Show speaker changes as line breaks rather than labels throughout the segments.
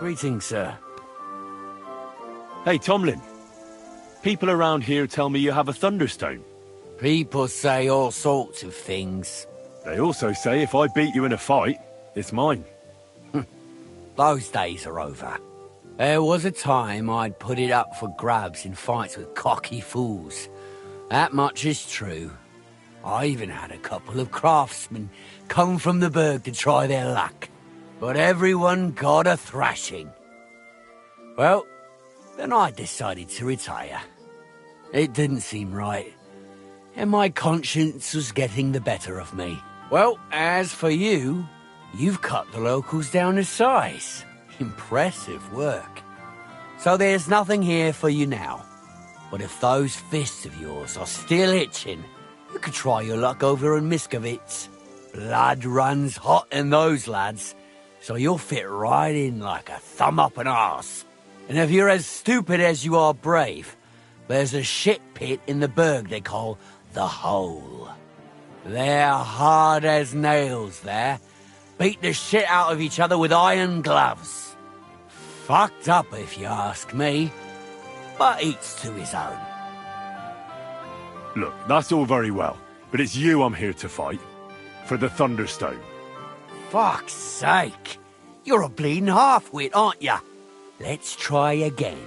Greetings, sir. Hey, Tomlin. People around here tell me you have a thunderstone.
People say all sorts of things.
They also say if I beat you in a fight, it's mine.
Those days are over. There was a time I'd put it up for grabs in fights with cocky fools. That much is true. I even had a couple of craftsmen come from the burg to try their luck. But everyone got a thrashing. Well, then I decided to retire. It didn't seem right, and my conscience was getting the better of me. Well, as for you, you've cut the locals down to size. Impressive work. So there's nothing here for you now. But if those fists of yours are still itching, you could try your luck over in Miskovitz. Blood runs hot in those lads, so you'll fit right in like a thumb up an arse. And if you're as stupid as you are brave, there's a shit pit in the burg they call the Hole. They're hard as nails there. Beat the shit out of each other with iron gloves. Fucked up if you ask me, but each to his own.
Look, that's all very well, but it's you I'm here to fight. For the Thunderstone.
Fuck's sake! You're a bleeding half-wit, aren't ya? Let's try again.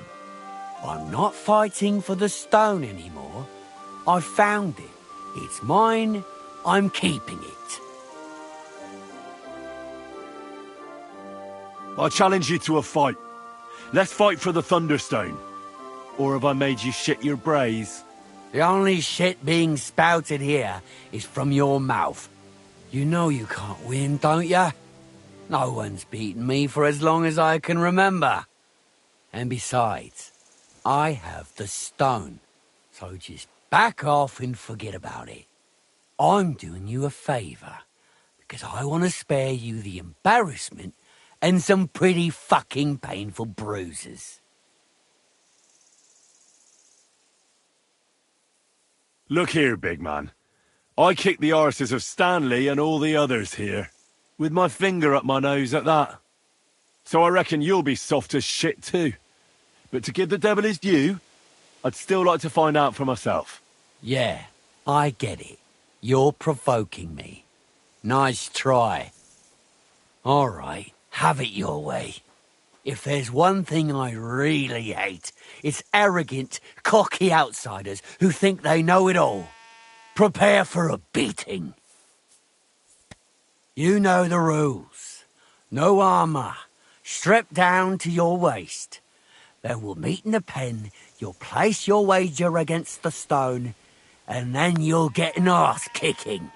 I'm not fighting for the stone anymore. I found it. It's mine. I'm keeping it.
I challenge you to a fight. Let's fight for the Thunderstone. Or have I made you shit your brays?
The only shit being spouted here is from your mouth. You know you can't win, don't ya? No one's beaten me for as long as I can remember. And besides, I have the stone. So just back off and forget about it. I'm doing you a favour, because I want to spare you the embarrassment and some pretty fucking painful bruises.
Look here, big man. I kicked the arses of Stanley and all the others here, with my finger up my nose at that. So I reckon you'll be soft as shit too. But to give the devil his due, I'd still like to find out for myself.
Yeah, I get it. You're provoking me. Nice try. All right, have it your way. If there's one thing I really hate, it's arrogant, cocky outsiders who think they know it all. Prepare for a beating. You know the rules. No armour. Strip down to your waist. Then we'll meet in the pen. You'll place your wager against the stone, and then you'll get an arse kicking.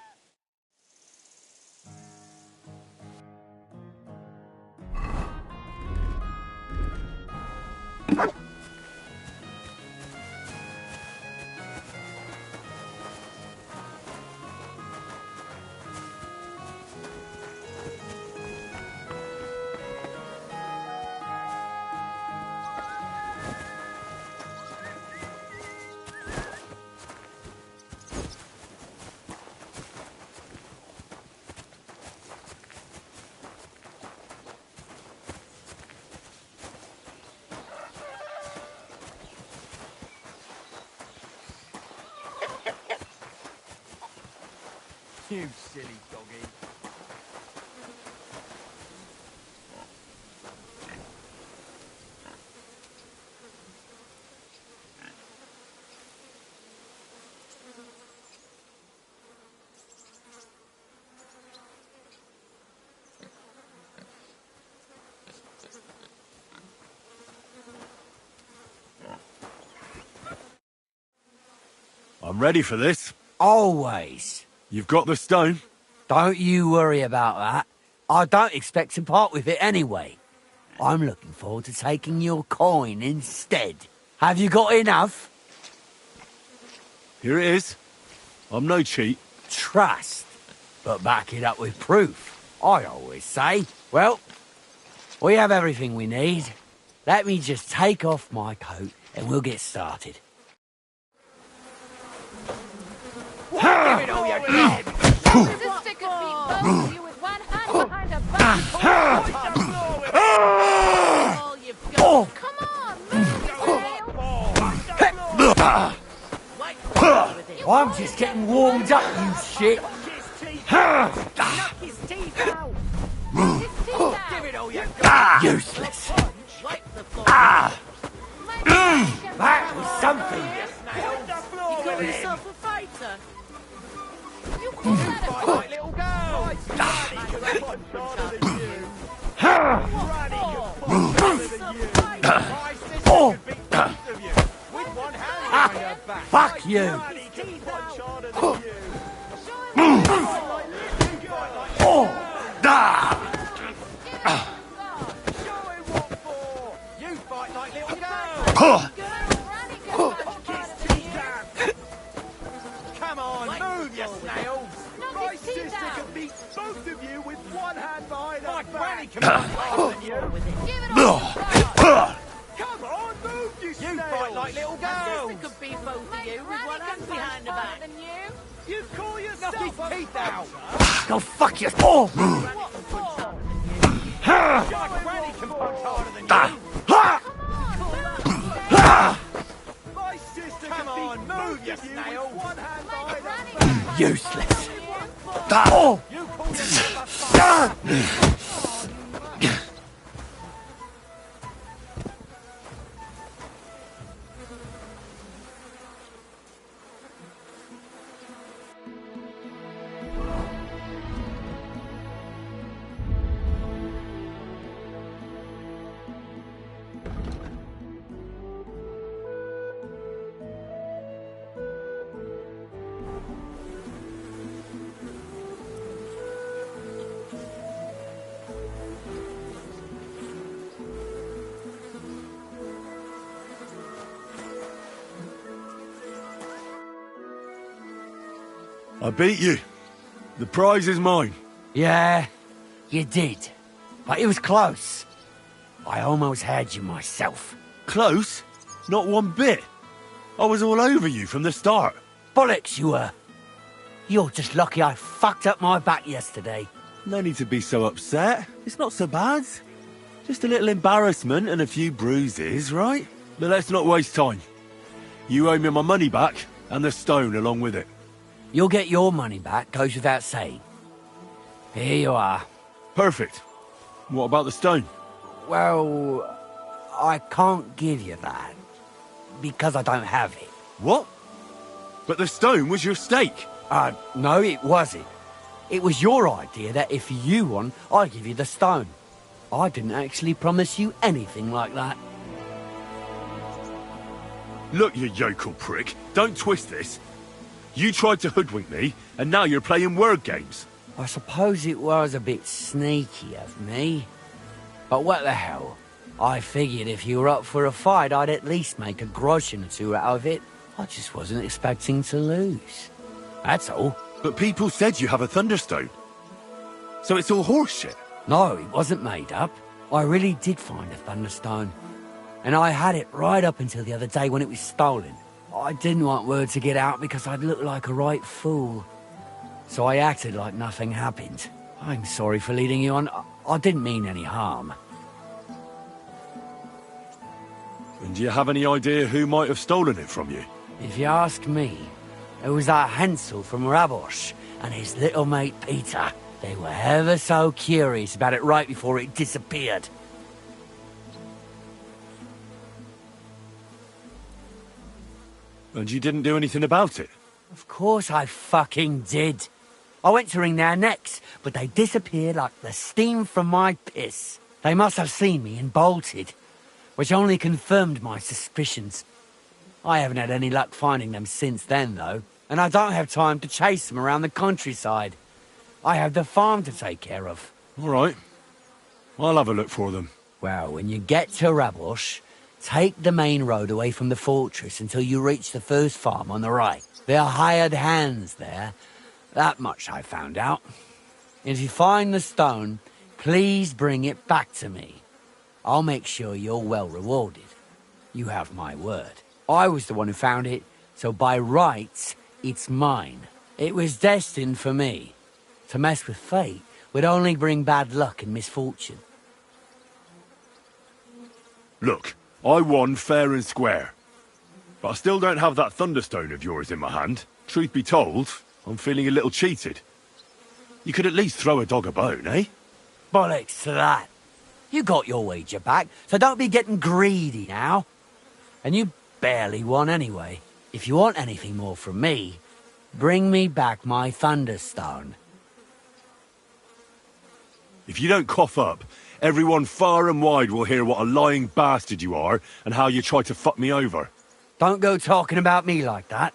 You silly doggy.
I'm ready for this.
Always.
You've got the stone?
Don't you worry about that. I don't expect to part with it anyway. I'm looking forward to taking your coin instead. Have you got enough?
Here it is. I'm no cheat.
Trust, but back it up with proof, I always say. Well, we have everything we need. Let me just take off my coat and we'll get started.
Give it all you got!
This stick could beat both of you with one hand behind a back. All you've got. Come on, move, Snail.
I'm just getting warmed up, you shit.
Knock his teeth out!
His teeth out.
Give it all you got!
Useless.
Wipe the floor!
That was something.
You call yourself a fighter?
You call that a
Fight like little girls! Granny can punch harder than you! Granny can punch harder than you! My sister could beat both of you with one hand behind her back!
Fuck you.
Granny can punch harder than you!
show him what you
Fight like little girls! Show him what for! You fight like little girls!
Granny can punch harder than you.
Come on, move, you snails!
Knock
My
his teeth
sister
out.
can beat both of you with one hand behind her back! My granny can punch harder than you!
Give it all you got.
Come on, move, you snails! You fight like little girls!
could beat both
My
of you with
granny
one
can
hand
punch
behind the
harder
back.
than you.
You call yourself
Knock his teeth out!
Go fuck your... Oh!
What for?
My granny can punch harder than you! My sister
Come
can
on,
beat
move,
both
you
of you
snails.
with one hand
My
behind
granny
her
can
back!
punch
Useless.
harder than you.
You call yourself a fighter!
I beat you. The prize is mine.
Yeah, you did. But it was close. I almost had you myself.
Close? Not one bit. I was all over you from the start.
Bollocks you were. You're just lucky I fucked up my back yesterday.
No need to be so upset. It's not so bad. Just a little embarrassment and a few bruises, right? But let's not waste time. You owe me my money back, and the stone along with it.
You'll get your money back, goes without saying. Here you are.
Perfect. What about the stone?
Well, I can't give you that. Because I don't have it.
What? But the stone was your stake.
No, it wasn't. It was your idea that if you won, I'd give you the stone. I didn't actually promise you anything like that.
Look, you yokel prick. Don't twist this. You tried to hoodwink me, and now you're playing word games.
I suppose it was a bit sneaky of me. But what the hell? I figured if you were up for a fight, I'd at least make a groschen or two out of it. I just wasn't expecting to lose. That's all.
But people said you have a thunderstone. So it's all horseshit.
No, it wasn't made up. I really did find a thunderstone. And I had it right up until the other day when it was stolen. I didn't want word to get out because I'd look like a right fool. So I acted like nothing happened. I'm sorry for leading you on. I didn't mean any harm.
And do you have any idea who might have stolen it from you?
If you ask me, it was that Hansel from Rabosh and his little mate Peter. They were ever so curious about it right before it disappeared.
And you didn't do anything about it?
Of course I fucking did. I went to wring their necks, but they disappeared like the steam from my piss. They must have seen me and bolted, which only confirmed my suspicions. I haven't had any luck finding them since then, though, and I don't have time to chase them around the countryside. I have the farm to take care of.
All right. I'll have a look for them.
Well, when you get to Rabosh, take the main road away from the fortress until you reach the first farm on the right. There are hired hands there. That much I found out. If you find the stone, please bring it back to me. I'll make sure you're well rewarded. You have my word. I was the one who found it, so by rights, it's mine. It was destined for me. To mess with fate would only bring bad luck and misfortune.
Look, I won fair and square. But I still don't have that thunderstone of yours in my hand. Truth be told, I'm feeling a little cheated. You could at least throw a dog a bone, eh?
Bollocks to that. You got your wager back, so don't be getting greedy now. And you barely won anyway. If you want anything more from me, bring me back my thunderstone.
If you don't cough up, everyone far and wide will hear what a lying bastard you are and how you tried to fuck me over.
Don't go talking about me like that.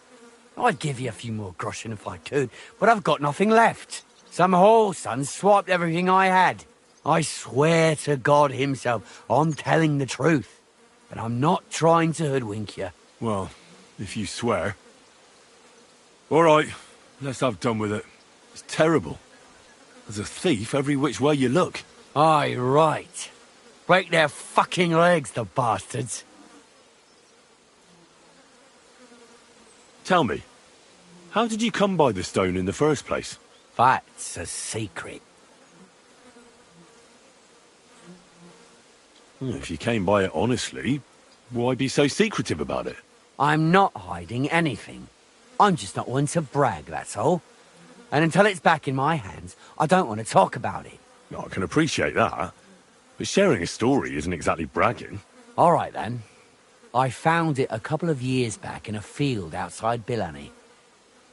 I'd give you a few more groschen if I could, but I've got nothing left. Some whoreson swiped everything I had. I swear to God himself, I'm telling the truth. And I'm not trying to hoodwink you.
Well, if you swear. All right, let's have done with it. It's terrible. There's a thief every which way you look.
Aye, right. Break their fucking legs, the bastards.
Tell me, how did you come by the stone in the first place?
That's a secret.
If you came by it honestly, why be so secretive about it?
I'm not hiding anything. I'm just not one to brag, that's all. And until it's back in my hands, I don't want to talk about it.
I can appreciate that, but sharing a story isn't exactly bragging.
All right, then. I found it a couple of years back in a field outside Billany.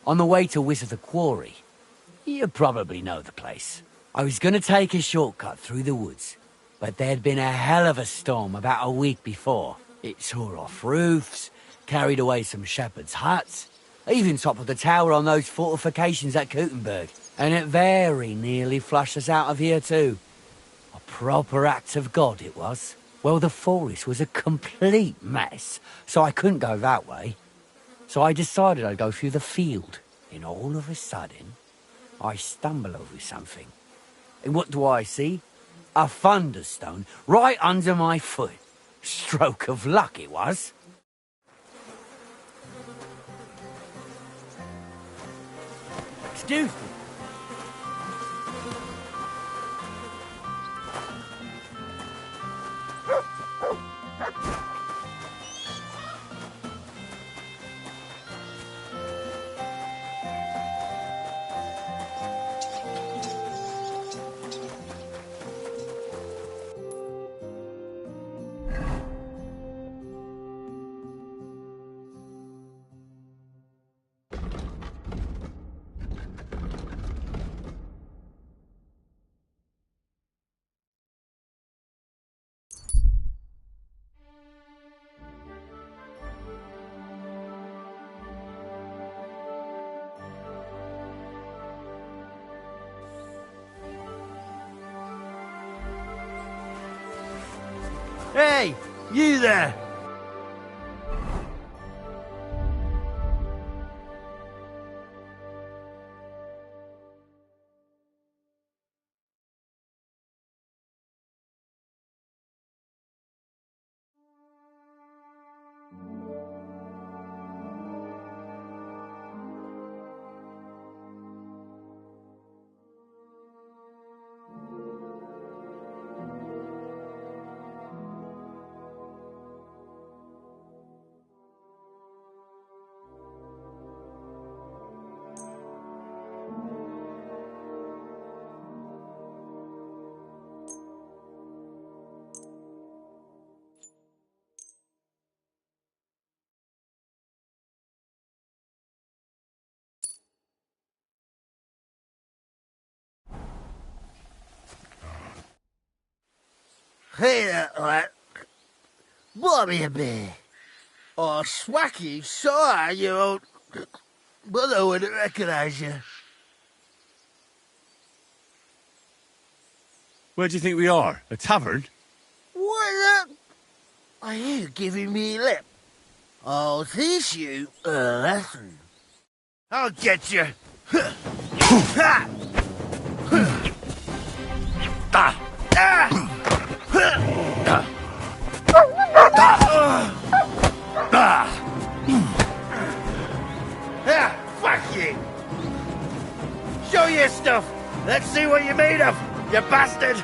On the way to Wizard the Quarry. You probably know the place. I was going to take a shortcut through the woods, but there'd been a hell of a storm about a week before. It tore off roofs, carried away some shepherds' huts, even toppled the tower on those fortifications at Kuttenberg. And it very nearly flushed us out of here too. A proper act of God it was. Well, the forest was a complete mess, so I couldn't go that way. So I decided I'd go through the field. And all of a sudden, I stumble over something. And what do I see? A thunderstone right under my foot. Stroke of luck it was. Excuse me. Hey, you there!
Hey there, lad. Buy me a beer. Oh, Swacky, sorry, you old... But I wouldn't recognise you.
Where do you think we are? A tavern?
What the... Are you giving me lip? I'll teach you a lesson. I'll get you. Ha! Fuck you! Show your stuff! Let's see what you're made of, you bastard!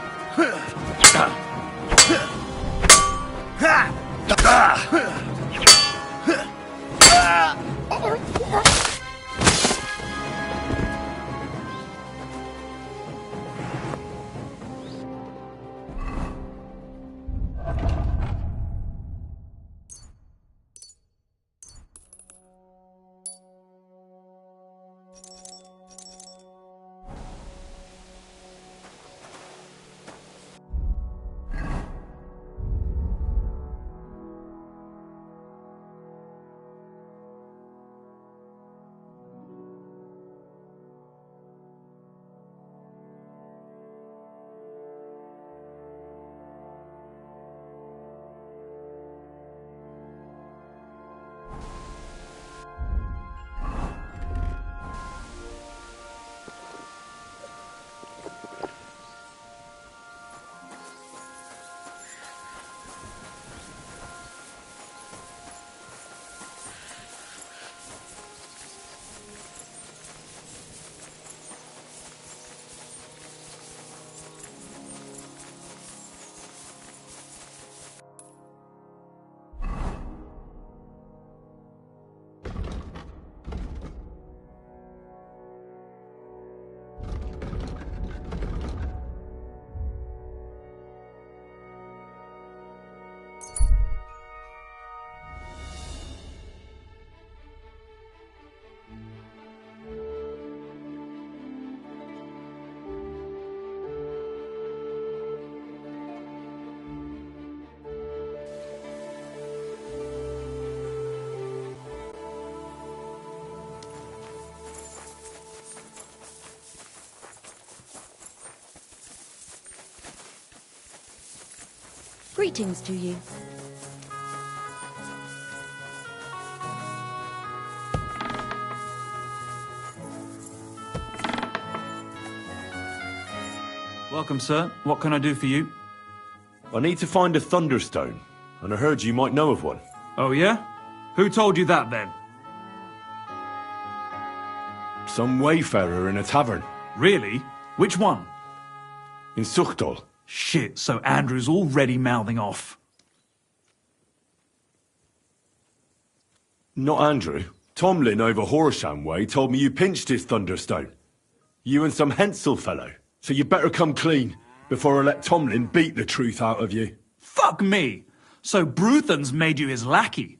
Greetings to you.
Welcome, sir. What can I do for you?
I need to find a Thunderstone, and I heard you might know of one.
Oh, yeah? Who told you that, then?
Some wayfarer in a tavern.
Really? Which one?
In Suchdol.
Shit, so Andrew's already mouthing off.
Not Andrew. Tomlin over Horsham Way told me you pinched his Thunderstone. You and some Hensel fellow. So you better come clean, before I let Tomlin beat the truth out of you.
Fuck me! So Bruthan's made you his lackey?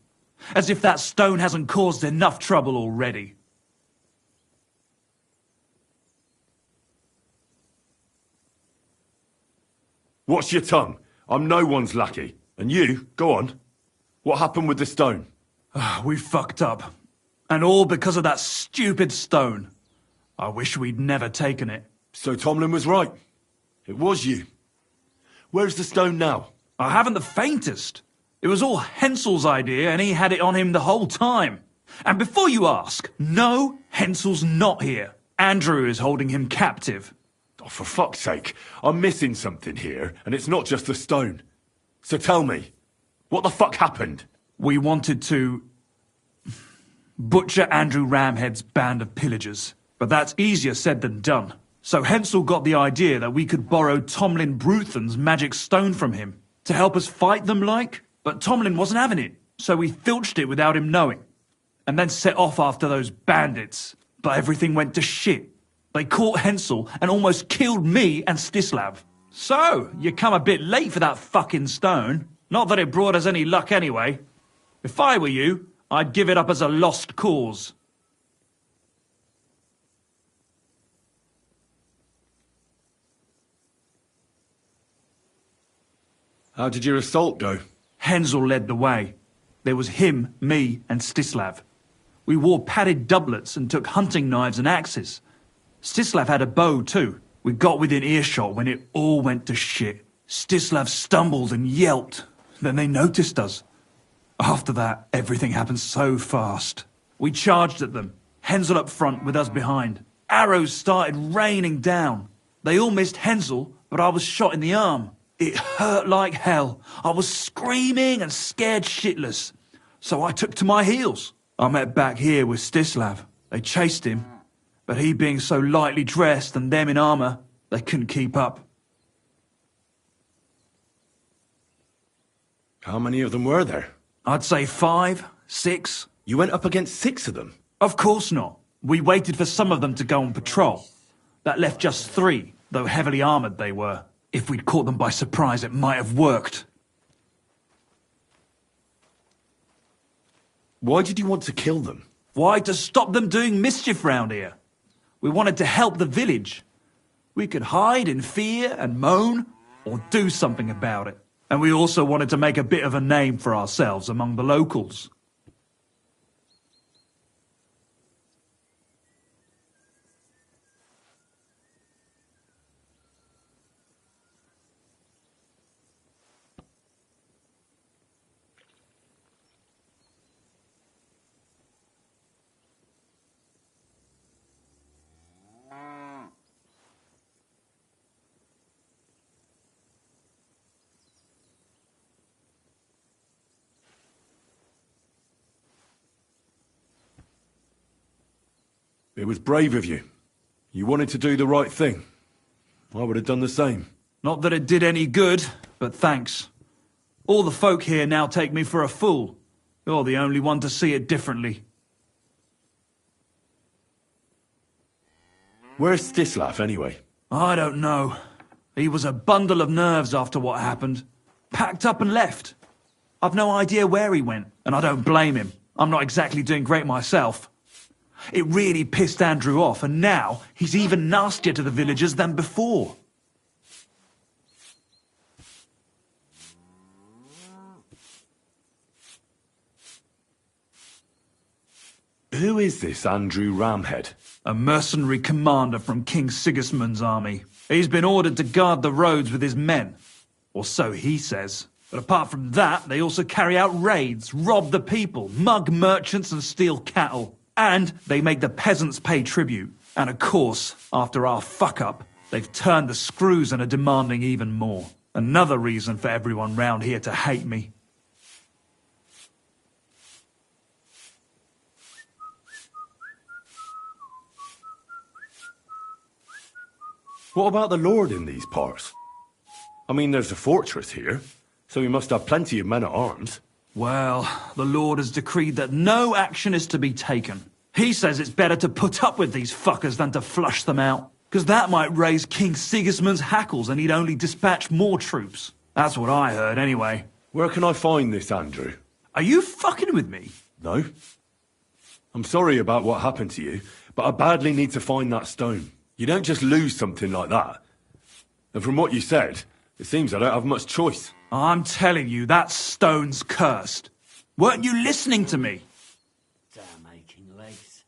As if that stone hasn't caused enough trouble already.
Watch your tongue. I'm no one's lackey. And you, go on. What happened with the stone?
We fucked up. And all because of that stupid stone. I wish we'd never taken it.
So Tomlin was right. It was you. Where's the stone now?
I haven't the faintest. It was all Hensel's idea and he had it on him the whole time. And before you ask, no, Hensel's not here. Andrew is holding him captive.
Oh, for fuck's sake. I'm missing something here, and it's not just the stone. So tell me, what the fuck happened?
We wanted to butcher Andrew Ramhead's band of pillagers. But that's easier said than done. So Hensel got the idea that we could borrow Tomlin Bruthan's magic stone from him to help us fight them like. But Tomlin wasn't having it, so we filched it without him knowing. And then set off after those bandits. But everything went to shit. They caught Hensel and almost killed me and Stislav. So, you come a bit late for that fucking stone. Not that it brought us any luck anyway. If I were you, I'd give it up as a lost cause.
How did your assault go?
Hensel led the way. There was him, me, and Stislav. We wore padded doublets and took hunting knives and axes. Stislav had a bow too. We got within earshot when it all went to shit. Stislav stumbled and yelped. Then they noticed us. After that, everything happened so fast. We charged at them, Hensel up front with us behind. Arrows started raining down. They all missed Hensel, but I was shot in the arm. It hurt like hell. I was screaming and scared shitless. So I took to my heels. I met back here with Stislav. They chased him, but he being so lightly dressed and them in armour, they couldn't keep up.
How many of them were there?
I'd say 5, 6.
You went up against 6 of them?
Of course not. We waited for some of them to go on patrol. That left just 3, though heavily armoured they were. If we'd caught them by surprise, it might have worked.
Why did you want to kill them?
Why? To stop them doing mischief round here. We wanted to help the village. We could hide in fear and moan, or do something about it. And we also wanted to make a bit of a name for ourselves among the locals.
It was brave of you. You wanted to do the right thing. I would have done the same.
Not that it did any good, but thanks. All the folk here now take me for a fool. You're the only one to see it differently.
Where's Stislav, anyway?
I don't know. He was a bundle of nerves after what happened. Packed up and left. I've no idea where he went, and I don't blame him. I'm not exactly doing great myself. It really pissed Andrew off, and now he's even nastier to the villagers than before.
Who is this Andrew Ramhead?
A mercenary commander from King Sigismund's army. He's been ordered to guard the roads with his men. Or so he says. But apart from that, they also carry out raids, rob the people, mug merchants and steal cattle. And they make the peasants pay tribute. And of course, after our fuck-up, they've turned the screws and are demanding even more. Another reason for everyone round here to hate me.
What about the Lord in these parts? I mean, there's a fortress here, so he must have plenty of men-at-arms.
Well, the Lord has decreed that no action is to be taken. He says it's better to put up with these fuckers than to flush them out. Because that might raise King Sigismund's hackles and he'd only dispatch more troops. That's what I heard, anyway.
Where can I find this, Andrew?
Are you fucking with me?
No. I'm sorry about what happened to you, but I badly need to find that stone. You don't just lose something like that. And from what you said, it seems I don't have much choice.
I'm telling you, that stone's cursed. Weren't you listening to me?
Damn aching legs.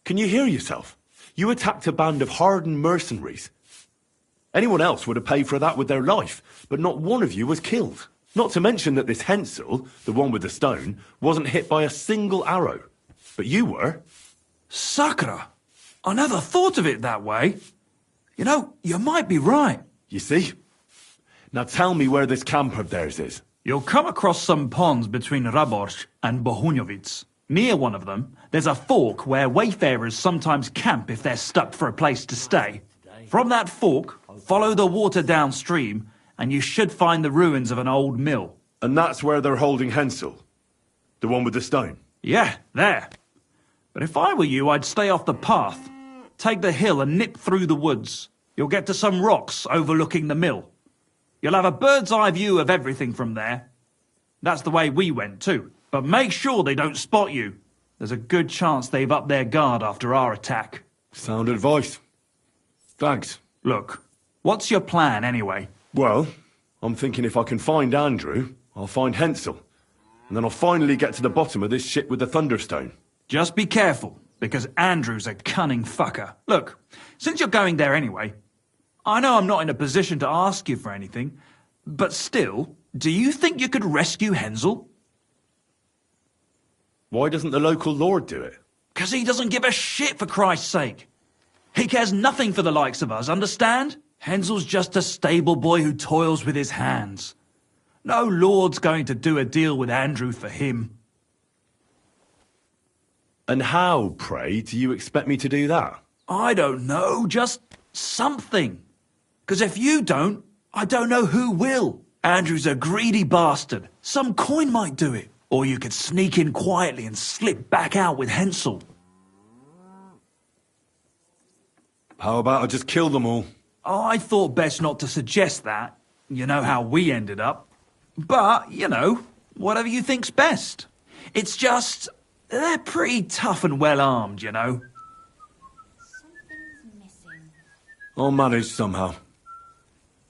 Can you hear yourself? You attacked a band of hardened mercenaries. Anyone else would have paid for that with their life, but not one of you was killed. Not to mention that this Hensel, the one with the stone, wasn't hit by a single arrow. But you were.
Sakra! I never thought of it that way. You know, you might be right.
You see? Now tell me where this camp of theirs is.
You'll come across some ponds between Raborsk and Bohunjovic. Near one of them, there's a fork where wayfarers sometimes camp if they're stuck for a place to stay. From that fork, follow the water downstream, and you should find the ruins of an old mill.
And that's where they're holding Hensel? The one with the stone?
Yeah, there. But if I were you, I'd stay off the path. Take the hill and nip through the woods. You'll get to some rocks overlooking the mill. You'll have a bird's eye view of everything from there. That's the way we went too. But make sure they don't spot you. There's a good chance they've upped their guard after our attack.
Sound advice. Thanks.
Look, what's your plan anyway?
Well, I'm thinking if I can find Andrew, I'll find Hensel. And then I'll finally get to the bottom of this shit with the Thunderstone.
Just be careful, because Andrew's a cunning fucker. Look, since you're going there anyway, I know I'm not in a position to ask you for anything, but still, do you think you could rescue Hensel?
Why doesn't the local lord do it?
'Cause he doesn't give a shit, for Christ's sake. He cares nothing for the likes of us, understand? Hensel's just a stable boy who toils with his hands. No lord's going to do a deal with Andrew for him.
And how, pray, do you expect me to do that?
I don't know, just something. 'Cause if you don't, I don't know who will. Andrew's a greedy bastard. Some coin might do it. Or you could sneak in quietly and slip back out with Hensel.
How about I just kill them all?
I thought best not to suggest that. You know how we ended up. But, you know, whatever you think's best. It's just, they're pretty tough and well-armed, you know.
Something's missing.
I'll manage somehow.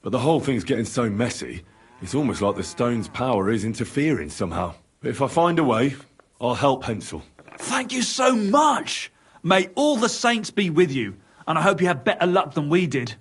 But the whole thing's getting so messy, it's almost like the stone's power is interfering somehow. But if I find a way, I'll help Hensel.
Thank you so much! May all the saints be with you, and I hope you have better luck than we did.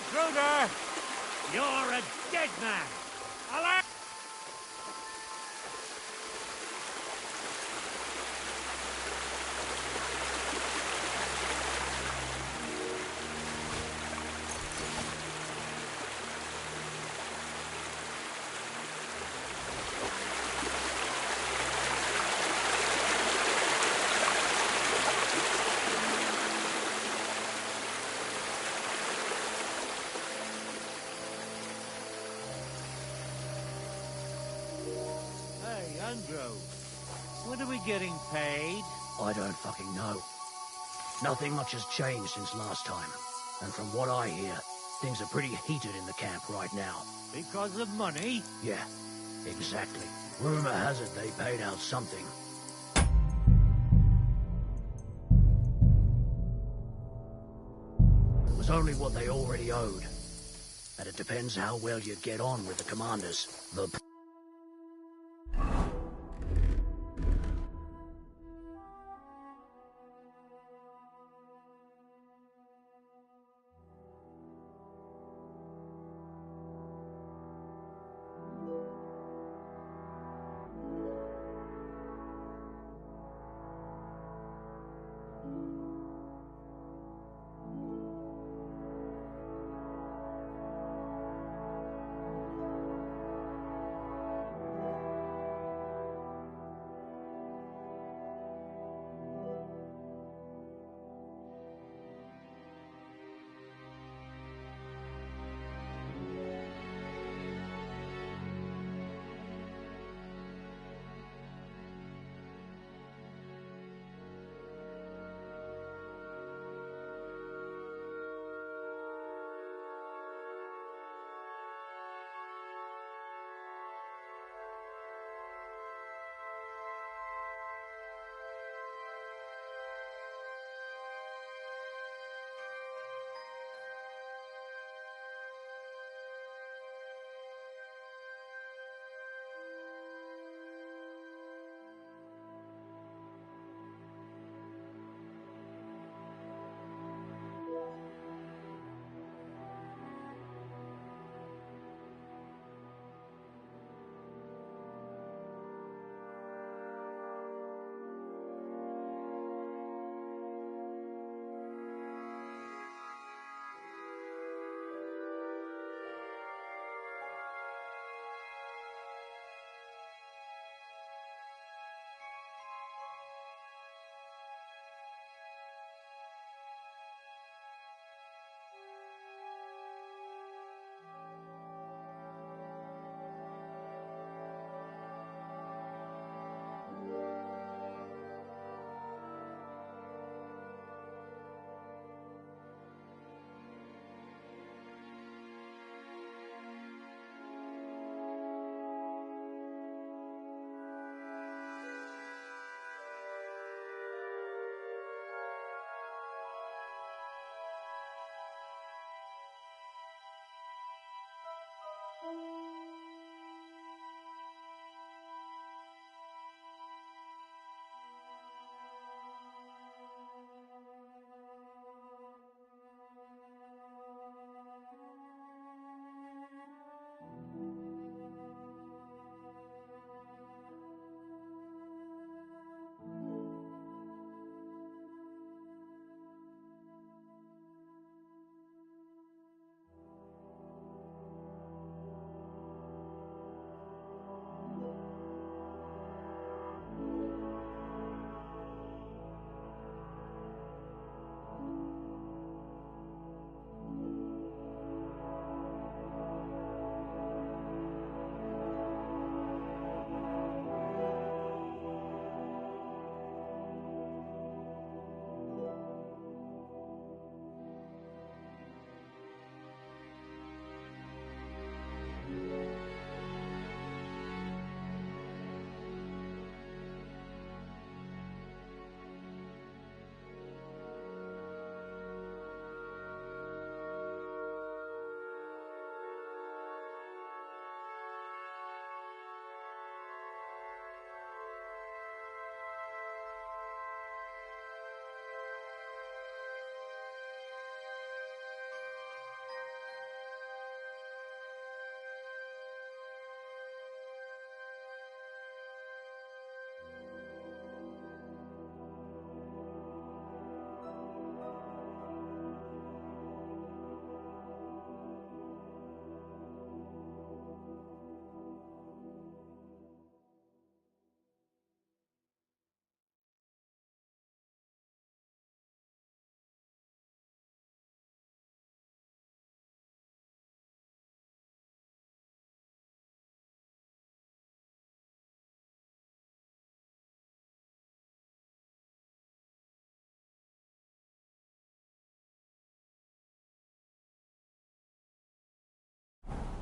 Intruder! You're a dead man! Alert! Hey, Andrew. When are we getting paid?
I don't fucking know. Nothing much has changed since last time. And from what I hear, things are pretty heated in the camp right now.
Because of money?
Yeah, exactly. Rumor has it they paid out something. It was only what they already owed. And it depends how well you get on with the commanders. The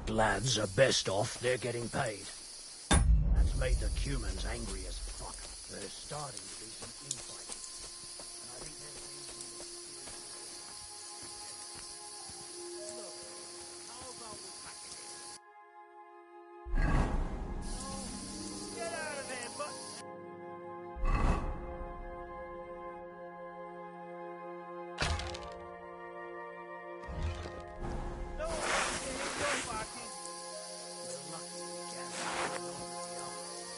Lads are best off, they're getting paid. That's made the Cumans angry as fuck. There's starting to be some infighting. And I think there's been some... Look, how about we pack it in?
Get out of there, but... No one wants to hear your barking.
We're lucky we can't have it on the hour. It's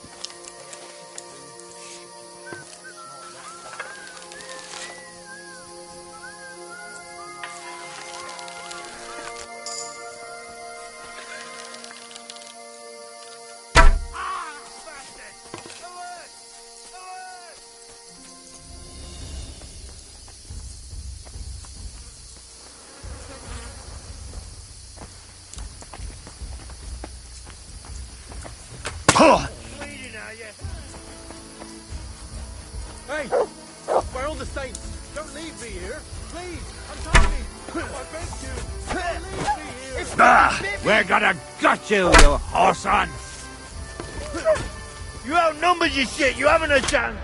not that bad.
Ah, bastard! Alert! Alert! Bleeding, are you? Hey! We're on the Saints! Don't leave me here! Please! I'm tiny! I beg you! Don't leave me here!
Ah, we're gonna gut you, you horse-on! You outnumbered your shit, you haven't a chance!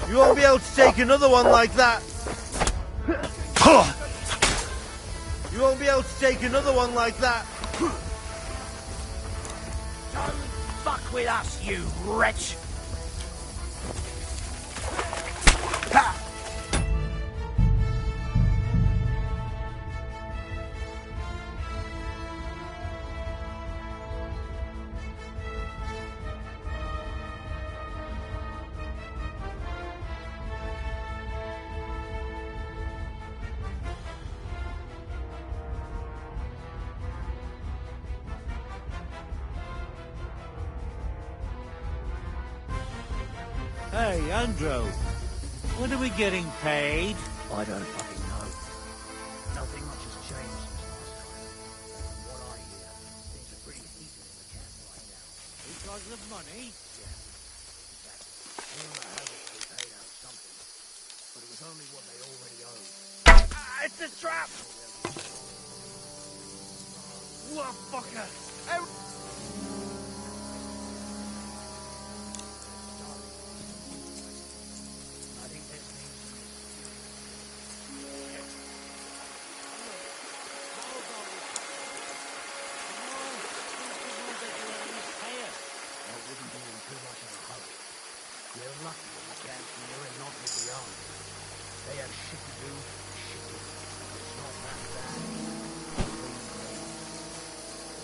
You won't be able to take another one like that. You won't be able to take another one like that.
Don't fuck with us, you wretch!
Hey, Andrew. When are we getting paid?
I don't fucking know. Nothing much has changed since last time. From what I hear, things are pretty heated in the camp right now.
Because of money?
Yeah, exactly. Rumor has it they paid out something, but it was only what they already owed.
Ah, it's a trap! What fucker?
I think there's been some... I wouldn't be in too much of a hurry. We're lucky in the camp here and not with the army. They have shit to do, shit to do. It's not that bad.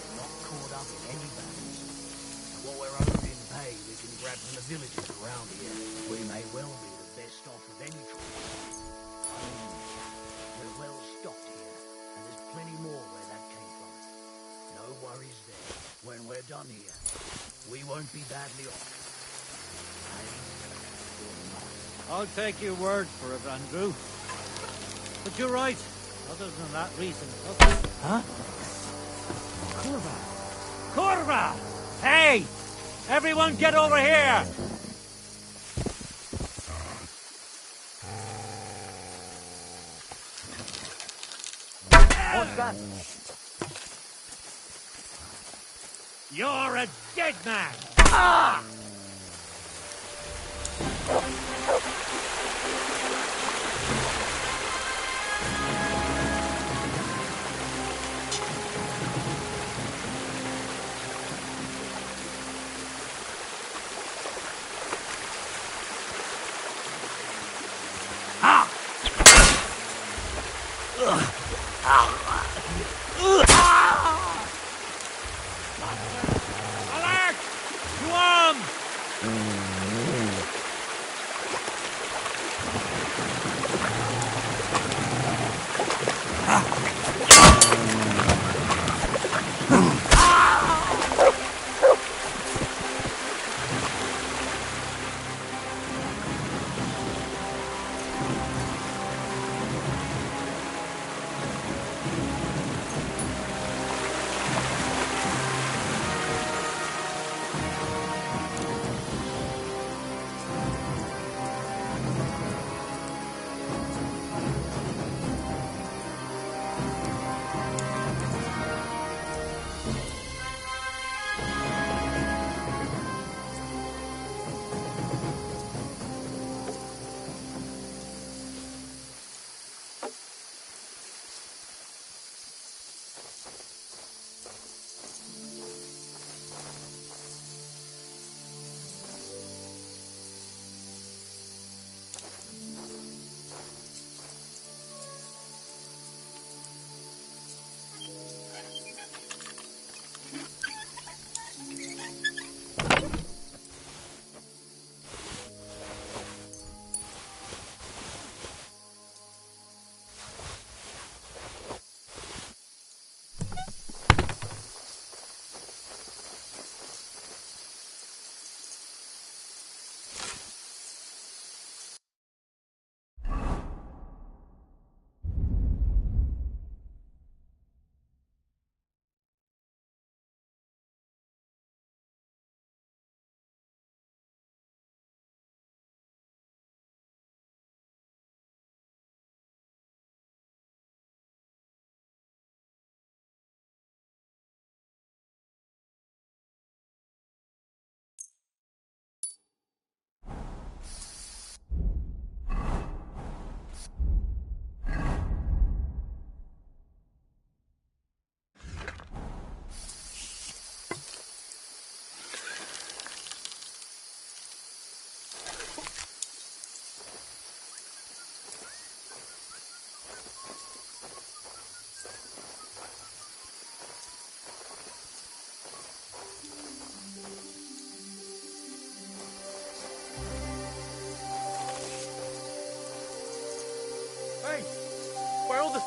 We're not caught up in any battles. And what we're owed in pay we can grab from the villages around here. We may well be the best off of any troop. I mean, we're well stocked here, and there's plenty more where that came from. No worries there. When we're done here, we won't be badly off.
I'll take your word for it, Andrew. But you're right. Other than that reason... Huh? Curva! Curva! Hey! Everyone get over here! What's that? You're a dead man! Ah! Alert! To arms!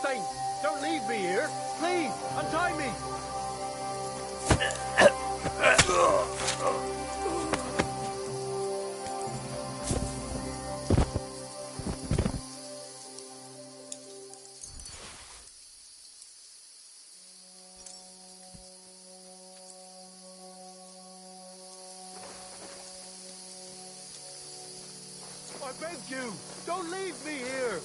saints, don't leave me here. Please, untie me. I beg you, don't leave me here.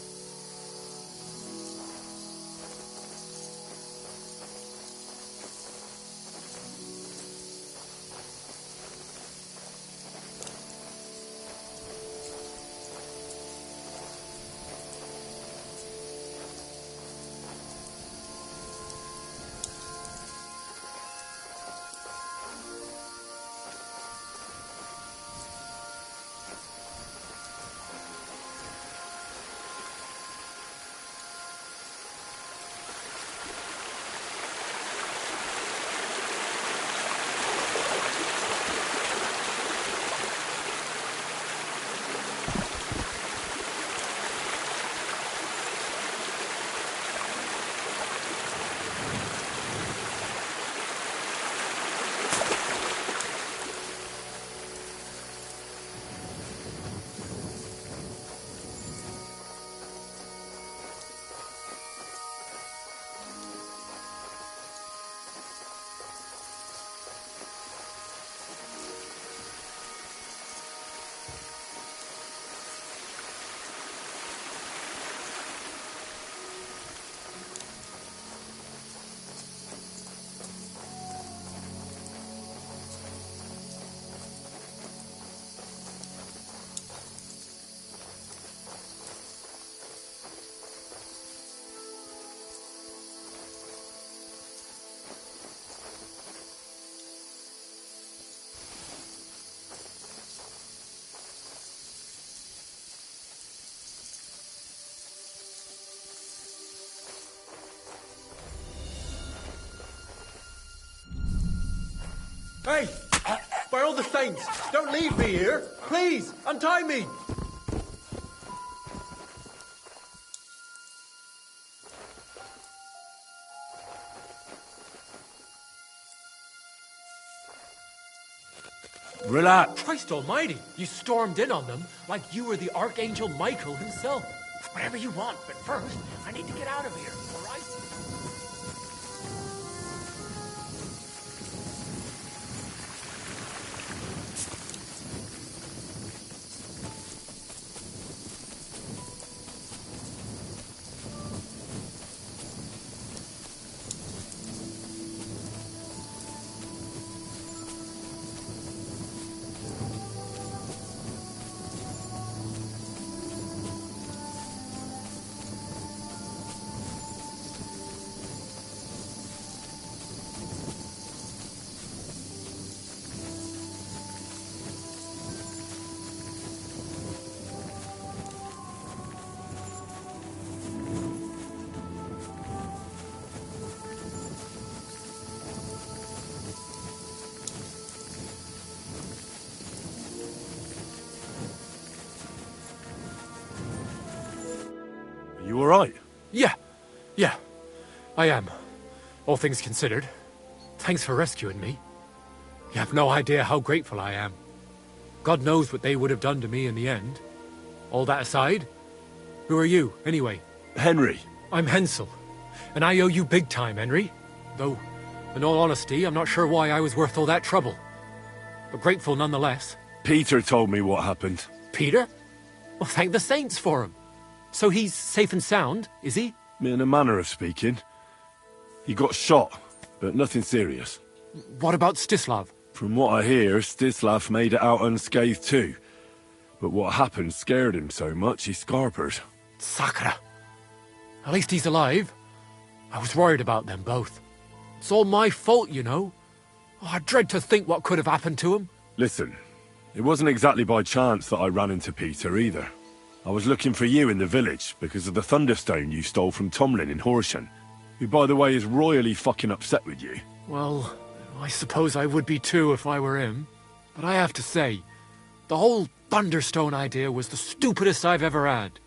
Hey! By all the saints, don't leave me here! Please, untie me!
Relax.
Christ almighty, you stormed in on them like you were the Archangel Michael himself.
Whatever you want, but first, I need to get out of here, all right?
You alright?
Yeah, I am. All things considered. Thanks for rescuing me. You have no idea how grateful I am. God knows what they would have done to me in the end. All that aside, who are you, anyway?
Henry.
I'm Hensel, and I owe you big time, Henry. Though, in all honesty, I'm not sure why I was worth all that trouble. But grateful nonetheless.
Peter told me what happened.
Peter? Well, thank the saints for him. So he's safe and sound, is he?
In a manner of speaking. He got shot, but nothing serious.
What about Stislav?
From what I hear, Stislav made it out unscathed too. But what happened scared him so much he scarpered.
Sakra. At least he's alive. I was worried about them both. It's all my fault, you know. Oh, I dread to think what could have happened to him.
Listen, it wasn't exactly by chance that I ran into Peter either. I was looking for you in the village because of the Thunderstone you stole from Tomlin in Horsham, who by the way is royally fucking upset with you.
Well, I suppose I would be too if I were him. But I have to say, the whole Thunderstone idea was the stupidest I've ever had.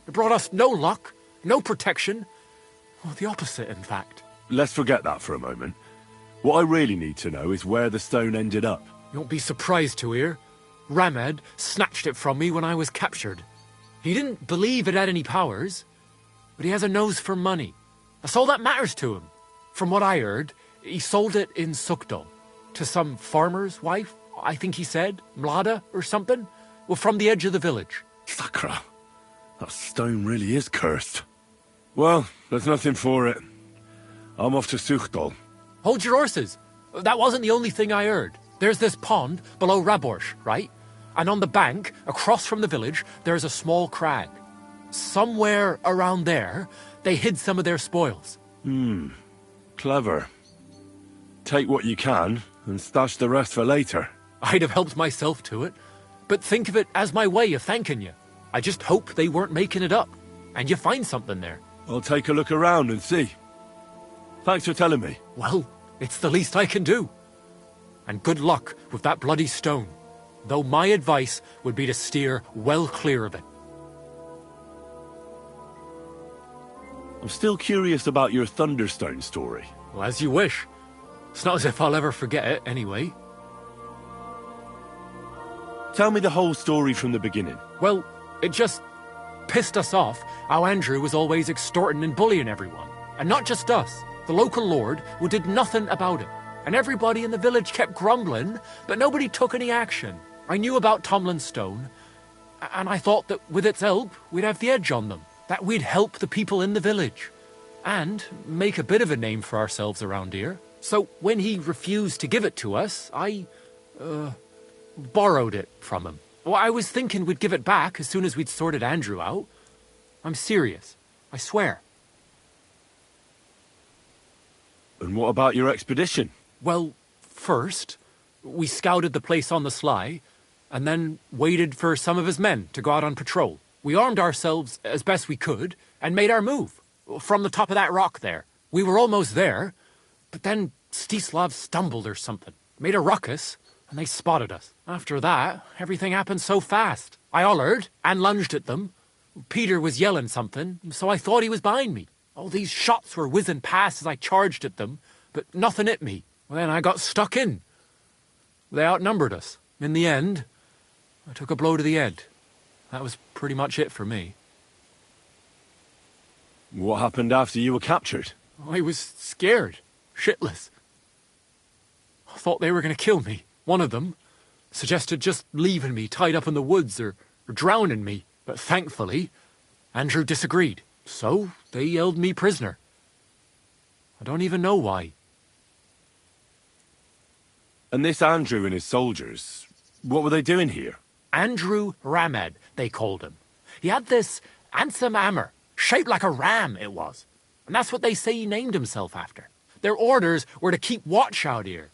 It brought us no luck, no protection, Well, the opposite, in fact.
Let's forget that for a moment. What I really need to know is where the stone ended up.
You won't be surprised to hear. Ramed snatched it from me when I was captured. He didn't believe it had any powers, but he has a nose for money. That's all that matters to him. From what I heard, he sold it in Sukdol to some farmer's wife, I think he said, Mlada or something. Well, from the edge of the village.
Sakra. That stone really is cursed. Well, there's nothing for it. I'm off to Sukdol.
Hold your horses. That wasn't the only thing I heard. There's this pond below Raborsh, right? And on the bank, across from the village, there's a small crag. Somewhere around there, they hid some of their spoils.
Clever. Take what you can, and stash the rest for later.
I'd have helped myself to it, but think of it as my way of thanking you. I just hope they weren't making it up, and you find something there.
I'll take a look around and see. Thanks for telling me.
Well, it's the least I can do. And good luck with that bloody stone, though my advice would be to steer well clear of it.
I'm still curious about your Thunderstone story.
Well, as you wish. It's not as if I'll ever forget it, anyway.
Tell me the whole story from the beginning.
Well, it just pissed us off how Andrew was always extorting and bullying everyone. And not just us, the local lord who did nothing about it. And everybody in the village kept grumbling, but nobody took any action. I knew about Tomlin's stone, and I thought that with its help, we'd have the edge on them. That we'd help the people in the village. And make a bit of a name for ourselves around here. So when he refused to give it to us, I borrowed it from him. Well, I was thinking we'd give it back as soon as we'd sorted Andrew out. I'm serious. I swear.
And what about your expedition?
Well, first, we scouted the place on the sly, and then waited for some of his men to go out on patrol. We armed ourselves as best we could, and made our move. From the top of that rock there. We were almost there, but then Stislav stumbled or something. Made a ruckus, and they spotted us. After that, everything happened so fast. I hollered and lunged at them. Peter was yelling something, so I thought he was behind me. All these shots were whizzing past as I charged at them, but nothing hit me. Well, then I got stuck in. They outnumbered us. In the end, I took a blow to the head. That was pretty much it for me.
What happened after you were captured?
I was scared, shitless. I thought they were going to kill me. One of them suggested just leaving me tied up in the woods or drowning me. But thankfully, Andrew disagreed. So they held me prisoner. I don't even know why.
And this Andrew and his soldiers, what were they doing here?
Andrew Ramed, they called him. He had this handsome hammer, shaped like a ram it was. And that's what they say he named himself after. Their orders were to keep watch out here.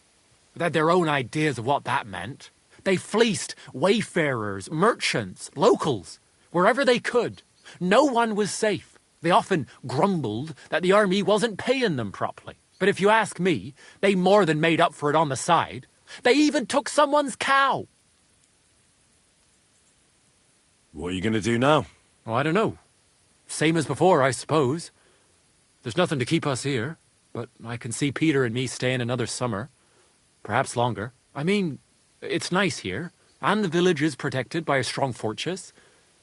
They had their own ideas of what that meant. They fleeced wayfarers, merchants, locals, wherever they could. No one was safe. They often grumbled that the army wasn't paying them properly. But if you ask me, they more than made up for it on the side. They even took someone's cow.
What are you going to do now?
Oh, I don't know. Same as before, I suppose. There's nothing to keep us here, but I can see Peter and me staying another summer. Perhaps longer. I mean, it's nice here, and the village is protected by a strong fortress.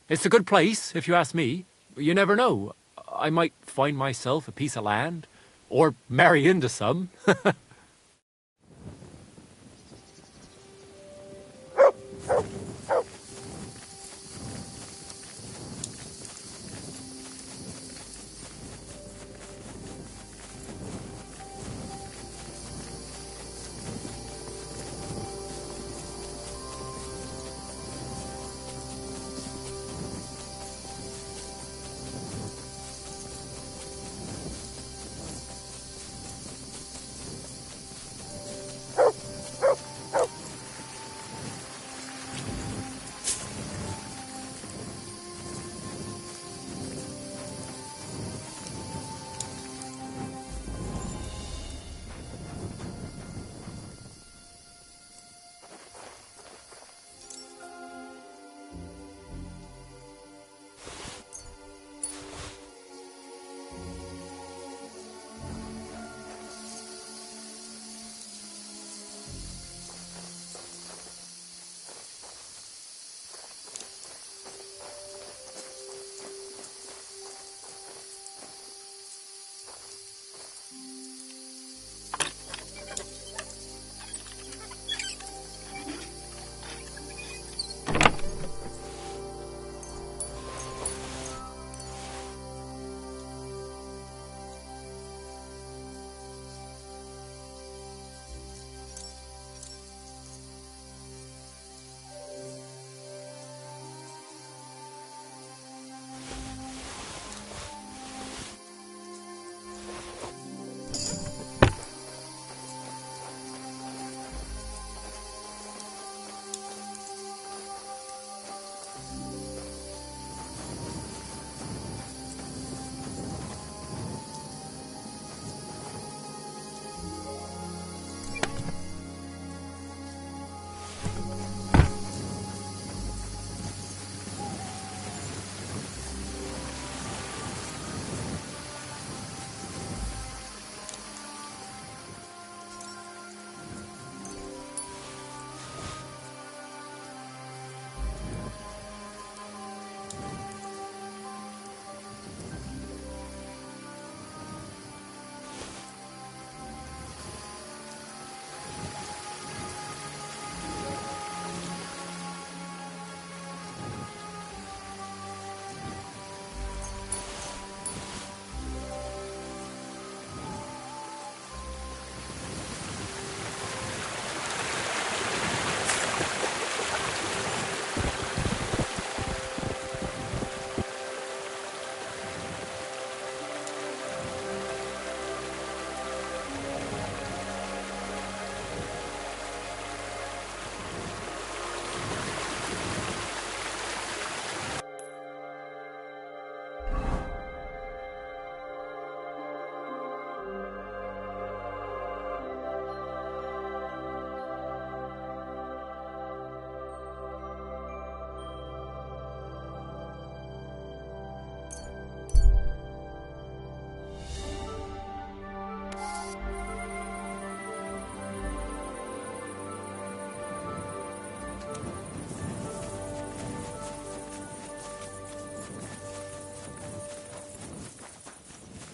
It's a good place, if you ask me. You never know. I might find myself a piece of land, or marry into some.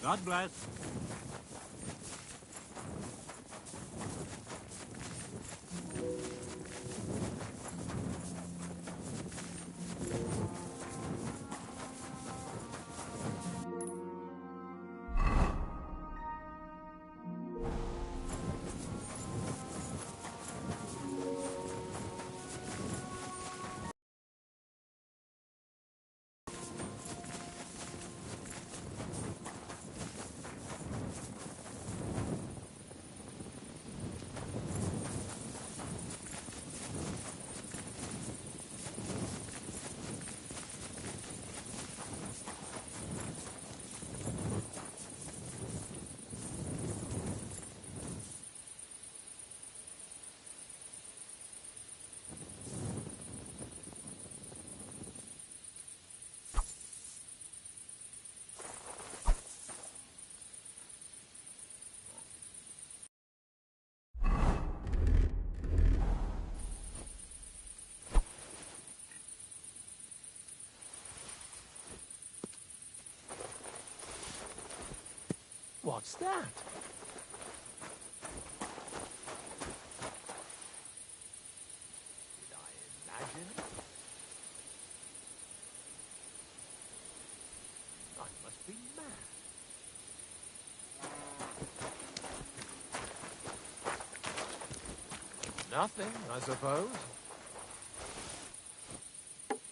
God bless.
What's that? Did I imagine it? I must be mad. Nothing, I suppose.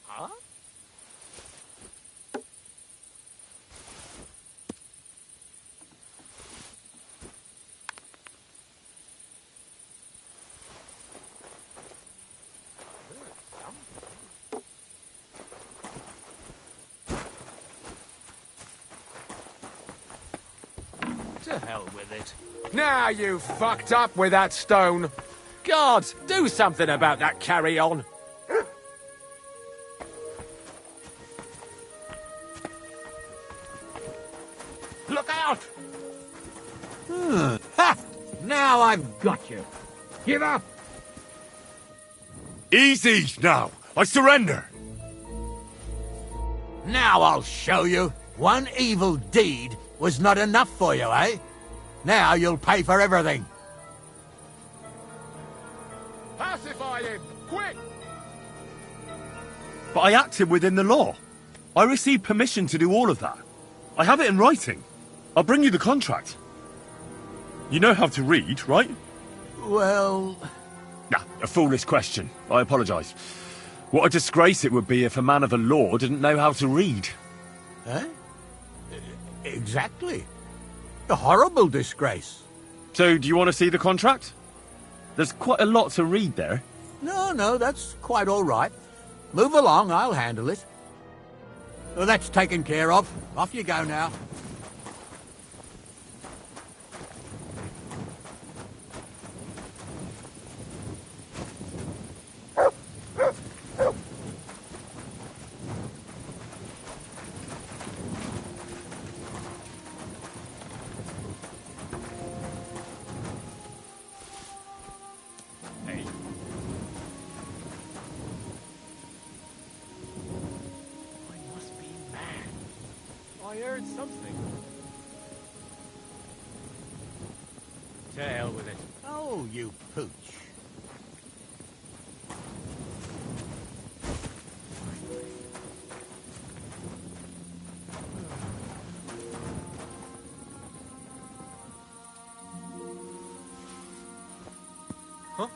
Huh? To hell with it. Now you fucked up with that stone. God, do something about that carry-on. Look out!
Ha! Now I've got you. Give up!
Easy now. I surrender.
Now I'll show you. One evil deed was not enough for you, eh? Now you'll pay for everything.
Pacify him, quick!
But I acted within the law. I received permission to do all of that. I have it in writing. I'll bring you the contract. You know how to read, right?
Well...
Nah, a foolish question. I apologise. What a disgrace it would be if a man of the law didn't know how to read.
Eh? Exactly. A horrible disgrace.
So, do you want to see the contract? There's quite a lot to read there.
No, that's quite all right. Move along, I'll handle it. Well, that's taken care of. Off you go now.
I heard something. To hell with it.
Oh, you pooch.
Huh?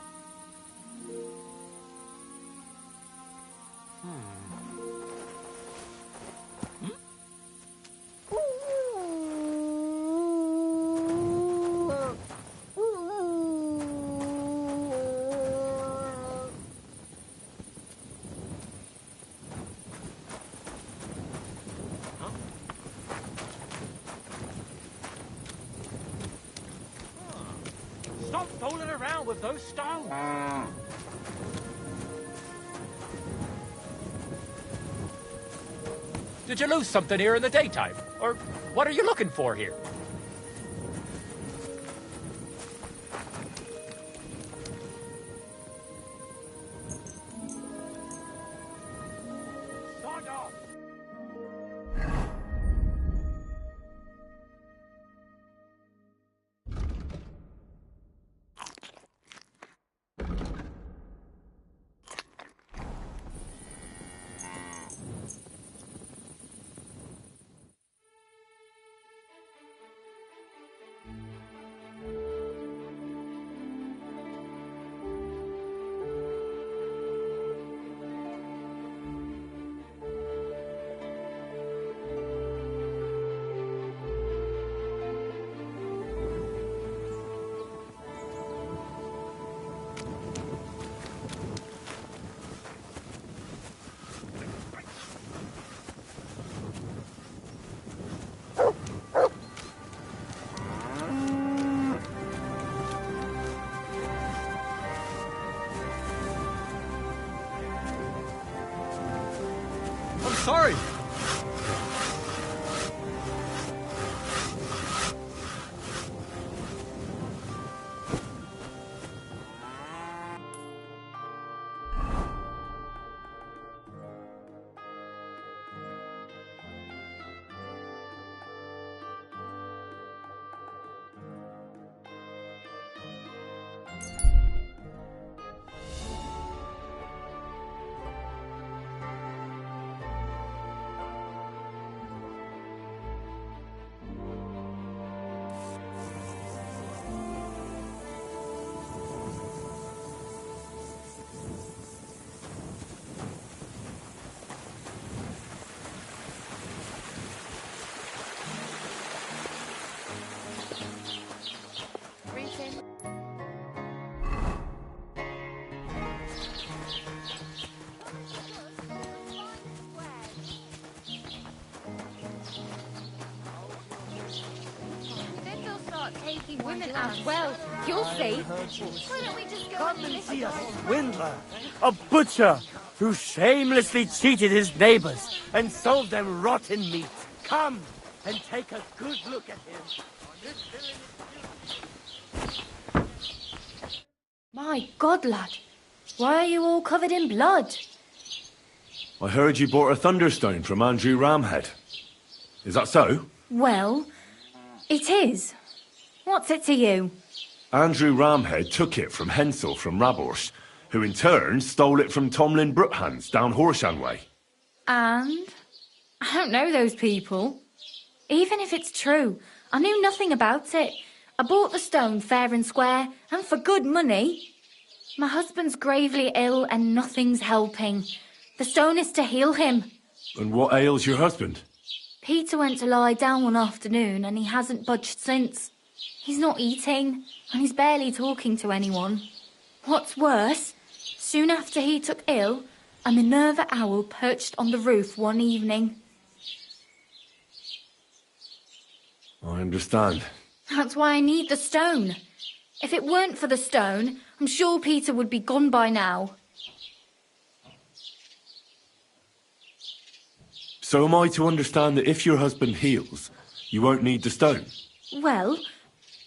Stop fooling around with those stones! Did you lose something here in the daytime? Or what are you looking for here? Sod off! sorry.
Greeting. Then they'll start taking women as well. You'll see. Why don't we just go
Come
and
and see a
listen?
swindler, a butcher who shamelessly cheated his neighbors and sold them rotten meat. Come and take a good look at him.
My God, lad. Why are you all covered in blood?
I heard you bought a thunderstone from Andrew Ramhead. Is that so?
Well, it is. What's it to you?
Andrew Ramhead took it from Hensel from Raborsh, who in turn stole it from Tomlin Brookhans down Horshan way.
And? I don't know those people. Even if it's true, I knew nothing about it. I bought the stone fair and square, and for good money. My husband's gravely ill and nothing's helping. The stone is to heal him.
And what ails your husband?
Peter went to lie down one afternoon and he hasn't budged since. He's not eating, and he's barely talking to anyone. What's worse, soon after he took ill, a Minerva owl perched on the roof one evening.
I understand.
That's why I need the stone. If it weren't for the stone, I'm sure Peter would be gone by now.
So am I to understand that if your husband heals, you won't need the stone?
Well,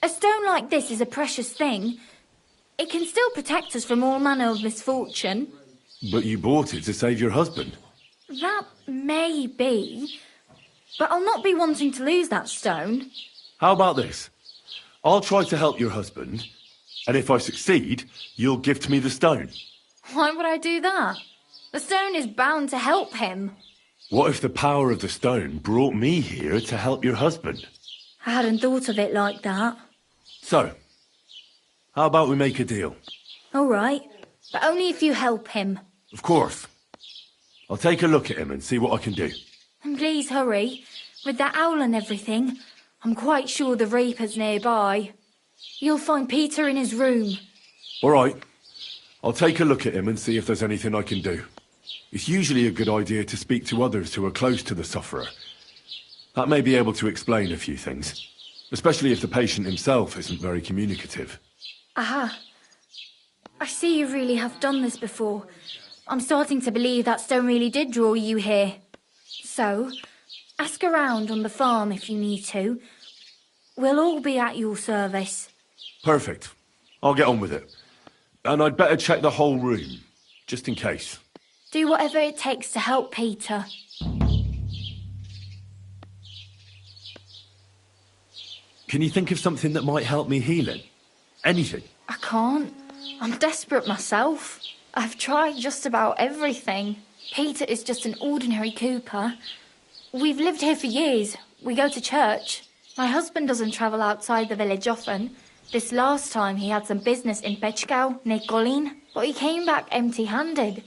a stone like this is a precious thing. It can still protect us from all manner of misfortune.
But you bought it to save your husband.
That may be, but I'll not be wanting to lose that stone.
How about this? I'll try to help your husband, and if I succeed, you'll gift me the stone.
Why would I do that? The stone is bound to help him.
What if the power of the stone brought me here to help your husband?
I hadn't thought of it like that.
So, how about we make a deal?
All right, but only if you help him.
Of course. I'll take a look at him and see what I can do.
And please hurry. With that owl and everything, I'm quite sure the Reaper's nearby. You'll find Peter in his room.
All right. I'll take a look at him and see if there's anything I can do. It's usually a good idea to speak to others who are close to the sufferer. That may be able to explain a few things, especially if the patient himself isn't very communicative.
Aha. I see you really have done this before. I'm starting to believe that stone really did draw you here. So, ask around on the farm if you need to. We'll all be at your service.
Perfect. I'll get on with it. And I'd better check the whole room, just in case.
Do whatever it takes to help Peter.
Can you think of something that might help me heal it? Anything?
I can't. I'm desperate myself. I've tried just about everything. Peter is just an ordinary cooper. We've lived here for years. We go to church. My husband doesn't travel outside the village often. This last time he had some business in Pechgau, near Golin, but he came back empty-handed.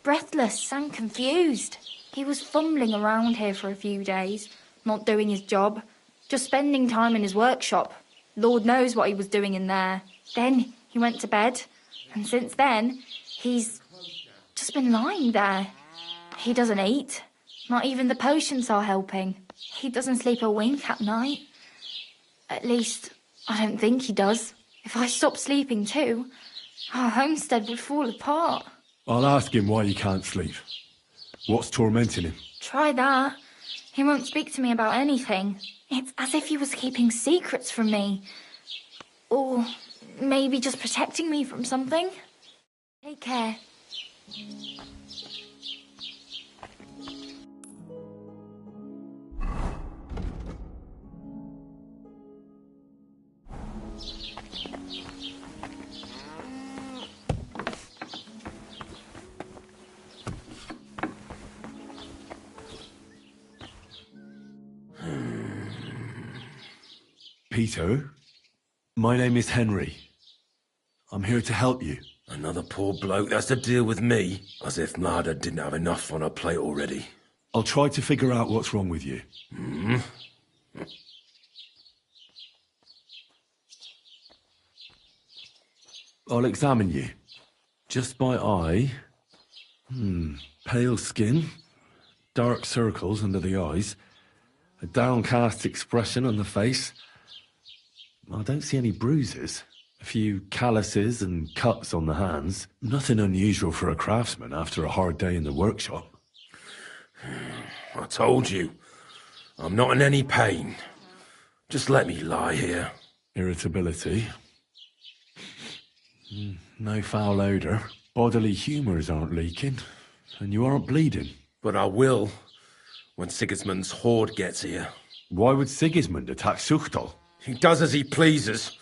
Breathless and confused. He was fumbling around here for a few days, not doing his job, just spending time in his workshop. Lord knows what he was doing in there. Then he went to bed, and since then, he's just been lying there. He doesn't eat. Not even the potions are helping. He doesn't sleep a wink at night. At least, I don't think he does. If I stopped sleeping too, our homestead would fall apart.
I'll ask him why he can't sleep. What's tormenting him?
Try that. He won't speak to me about anything. It's as if he was keeping secrets from me. Or maybe just protecting me from something. Take care.
Peter, my name is Henry. I'm here to help you.
Another poor bloke that's to deal with me, as if Mlada didn't have enough on her plate already.
I'll try to figure out what's wrong with you. I'll examine you. Just by eye. Pale skin, dark circles under the eyes, a downcast expression on the face. I don't see any bruises. A few calluses and cuts on the hands. Nothing unusual for a craftsman after a hard day in the workshop.
I told you, I'm not in any pain. Just let me lie here.
Irritability. No foul odour. Bodily humours aren't leaking. And you aren't bleeding.
But I will, when Sigismund's horde gets here.
Why would Sigismund attack Suchtal?
He does as he pleases.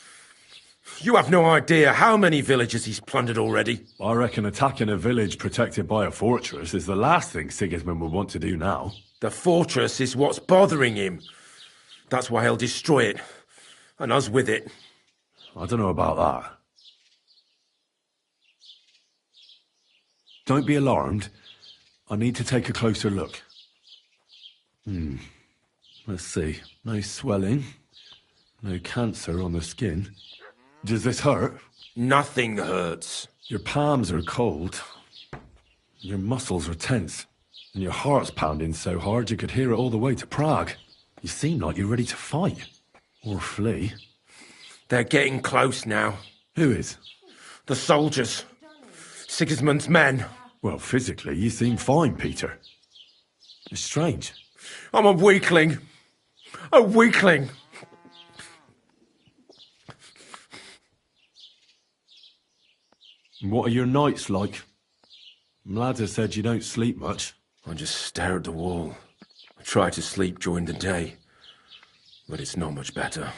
You have no idea how many villages he's plundered already.
I reckon attacking a village protected by a fortress is the last thing Sigismund would want to do now.
The fortress is what's bothering him. That's why he'll destroy it. And us with it.
I don't know about that. Don't be alarmed. I need to take a closer look. Let's see. No swelling. No cancer on the skin. Does this hurt?
Nothing hurts.
Your palms are cold. Your muscles are tense. And your heart's pounding so hard you could hear it all the way to Prague. You seem like you're ready to fight. Or flee.
They're getting close now.
Who is?
The soldiers. Sigismund's men.
Well, physically, you seem fine, Peter. It's strange.
I'm a weakling. A weakling.
What are your nights like? Mlada said you don't sleep much.
I just stare at the wall. I try to sleep during the day, but it's not much better.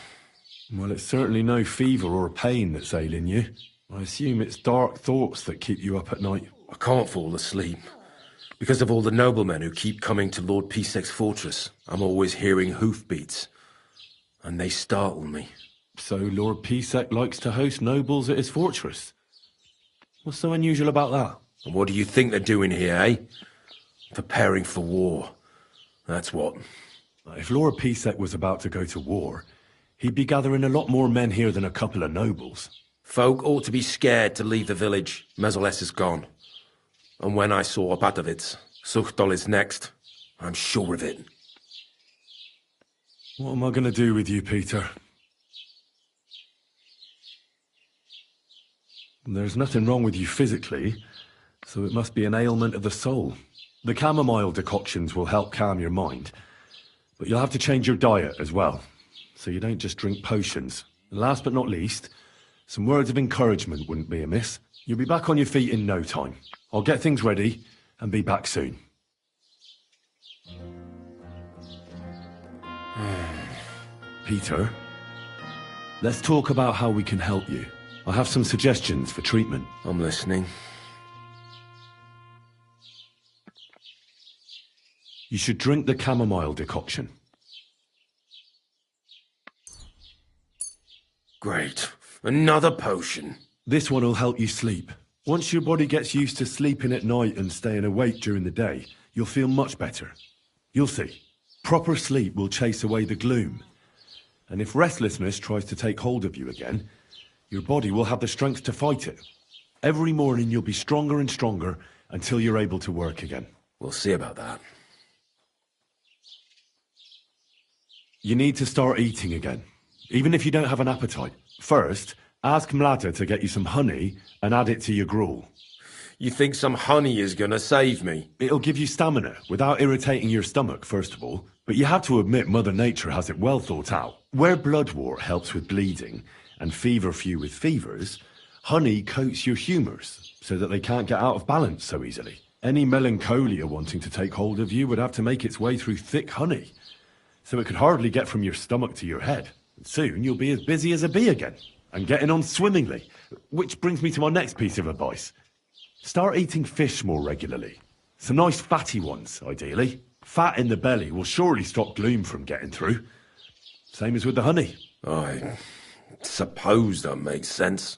Well, it's certainly no fever or pain that's ailing you. I assume it's dark thoughts that keep you up at night.
I can't fall asleep. Because of all the noblemen who keep coming to Lord Pisek's fortress, I'm always hearing hoofbeats. And they startle me.
So Lord Pisek likes to host nobles at his fortress? What's so unusual about that?
And what do you think they're doing here, eh? Preparing for war. That's what.
If Lord Pisek was about to go to war, he'd be gathering a lot more men here than a couple of nobles.
Folk ought to be scared to leave the village. Mezoles is gone. And when I saw Opatovitz, Suchtol is next. I'm sure of it.
What am I going to do with you, Peter? There's nothing wrong with you physically, so it must be an ailment of the soul. The chamomile decoctions will help calm your mind, but you'll have to change your diet as well, so you don't just drink potions. And last but not least, some words of encouragement wouldn't be amiss. You'll be back on your feet in no time. I'll get things ready and be back soon. Peter, let's talk about how we can help you. I have some suggestions for treatment.
I'm listening.
You should drink the chamomile decoction.
Great. Another potion.
This one will help you sleep. Once your body gets used to sleeping at night and staying awake during the day, you'll feel much better. You'll see. Proper sleep will chase away the gloom. And if restlessness tries to take hold of you again, your body will have the strength to fight it. Every morning you'll be stronger and stronger until you're able to work again.
We'll see about that.
You need to start eating again, even if you don't have an appetite. First, ask Mlada to get you some honey and add it to your gruel.
You think some honey is gonna save me?
It'll give you stamina without irritating your stomach, first of all. But you have to admit Mother Nature has it well thought out. Where bloodwort helps with bleeding and feverfew with fevers, honey coats your humours so that they can't get out of balance so easily. Any melancholia wanting to take hold of you would have to make its way through thick honey, so it could hardly get from your stomach to your head. Soon you'll be as busy as a bee again, and getting on swimmingly. Which brings me to my next piece of advice. Start eating fish more regularly. Some nice fatty ones, ideally. Fat in the belly will surely stop gloom from getting through. Same as with the honey.
I suppose that makes sense.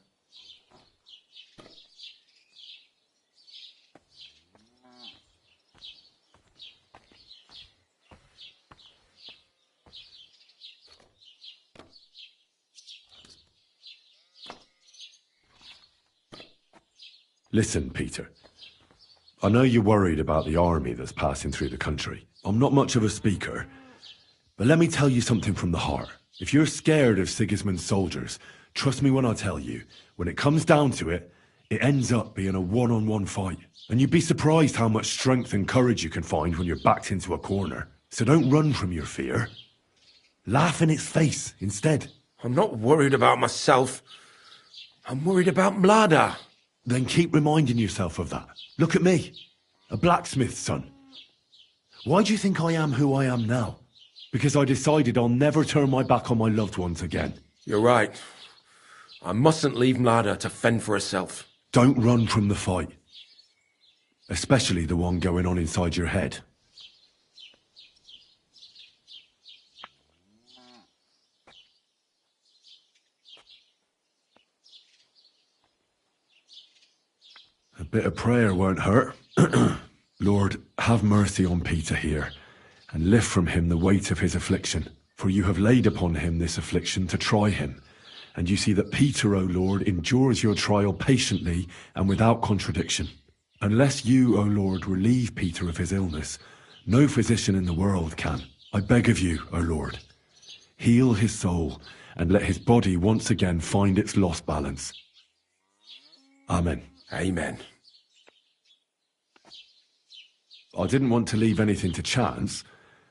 Listen, Peter. I know you're worried about the army that's passing through the country. I'm not much of a speaker, but let me tell you something from the heart. If you're scared of Sigismund's soldiers, trust me when I tell you, when it comes down to it, it ends up being a one-on-one fight. And you'd be surprised how much strength and courage you can find when you're backed into a corner. So don't run from your fear. Laugh in its face instead.
I'm not worried about myself. I'm worried about Mlada.
Then keep reminding yourself of that. Look at me, a blacksmith's son. Why do you think I am who I am now? Because I decided I'll never turn my back on my loved ones again.
You're right. I mustn't leave Mlada to fend for herself.
Don't run from the fight. Especially the one going on inside your head. A bit of prayer won't hurt. Lord, have mercy on Peter here, and lift from him the weight of his affliction. For you have laid upon him this affliction to try him. And you see that Peter, O Lord, endures your trial patiently and without contradiction. Unless you, O Lord, relieve Peter of his illness, no physician in the world can. I beg of you, O Lord, heal his soul and let his body once again find its lost balance. Amen.
Amen.
I didn't want to leave anything to chance,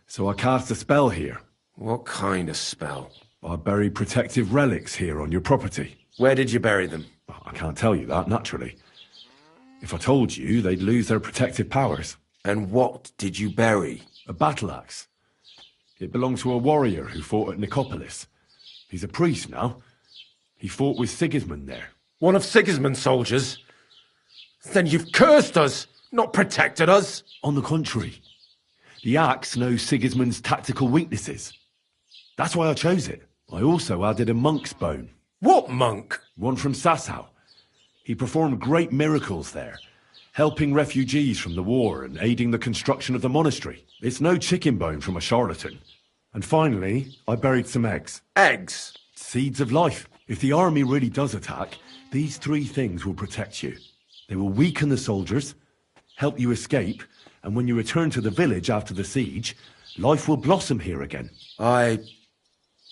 so I cast a spell here.
What kind of spell?
I buried protective relics here on your property.
Where did you bury them?
I can't tell you that, naturally. If I told you, they'd lose their protective powers.
And what did you bury?
A battle axe. It belonged to a warrior who fought at Nicopolis. He's a priest now. He fought with Sigismund there.
One of Sigismund's soldiers? Then you've cursed us, not protected us.
On the contrary, the axe knows Sigismund's tactical weaknesses. That's why I chose it. I also added a monk's bone.
What monk?
One from Sasau. He performed great miracles there, helping refugees from the war and aiding the construction of the monastery. It's no chicken bone from a charlatan. And finally, I buried some eggs.
Eggs?
Seeds of life. If the army really does attack, these three things will protect you. They will weaken the soldiers, help you escape, and when you return to the village after the siege, life will blossom here again.
I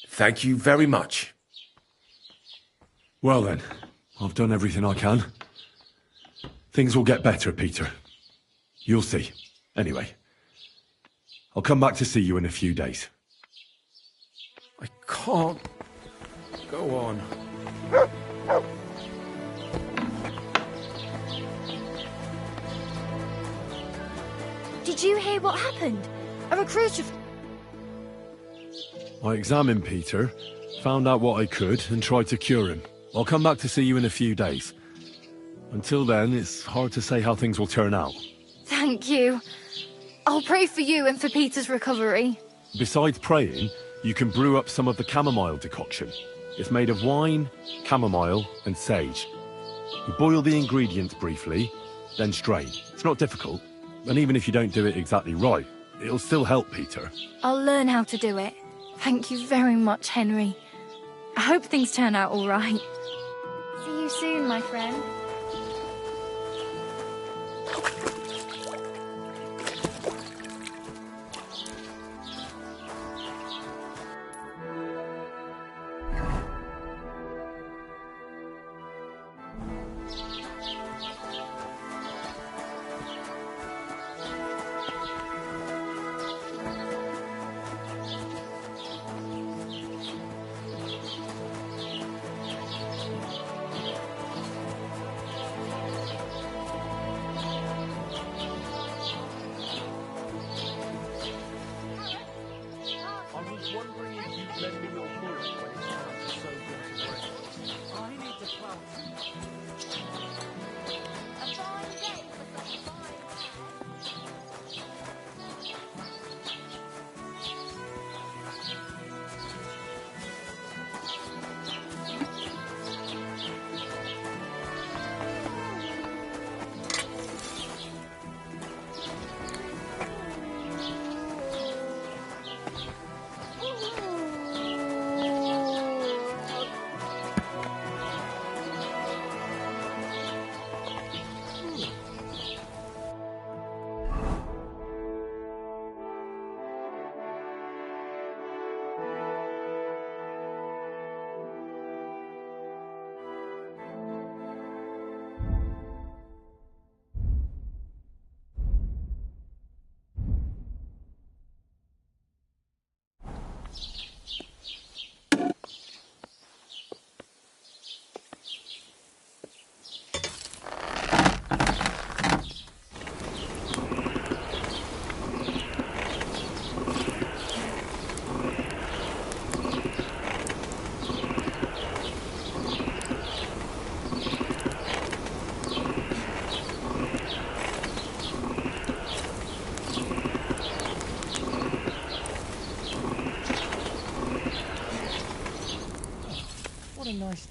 thank you very much.
Well then, I've done everything I can. Things will get better, Peter. You'll see. Anyway, I'll come back to see you in a few days.
I can't go on.
Did you hear what happened? A recruiter...
I examined Peter, found out what I could, and tried to cure him. I'll come back to see you in a few days. Until then, it's hard to say how things will turn out.
Thank you. I'll pray for you and for Peter's recovery.
Besides praying, you can brew up some of the chamomile decoction. It's made of wine, chamomile, and sage. You boil the ingredients briefly, then strain. It's not difficult, and even if you don't do it exactly right, it'll still help Peter.
I'll learn how to do it. Thank you very much, Henry. I hope things turn out all right. See you soon, my friend.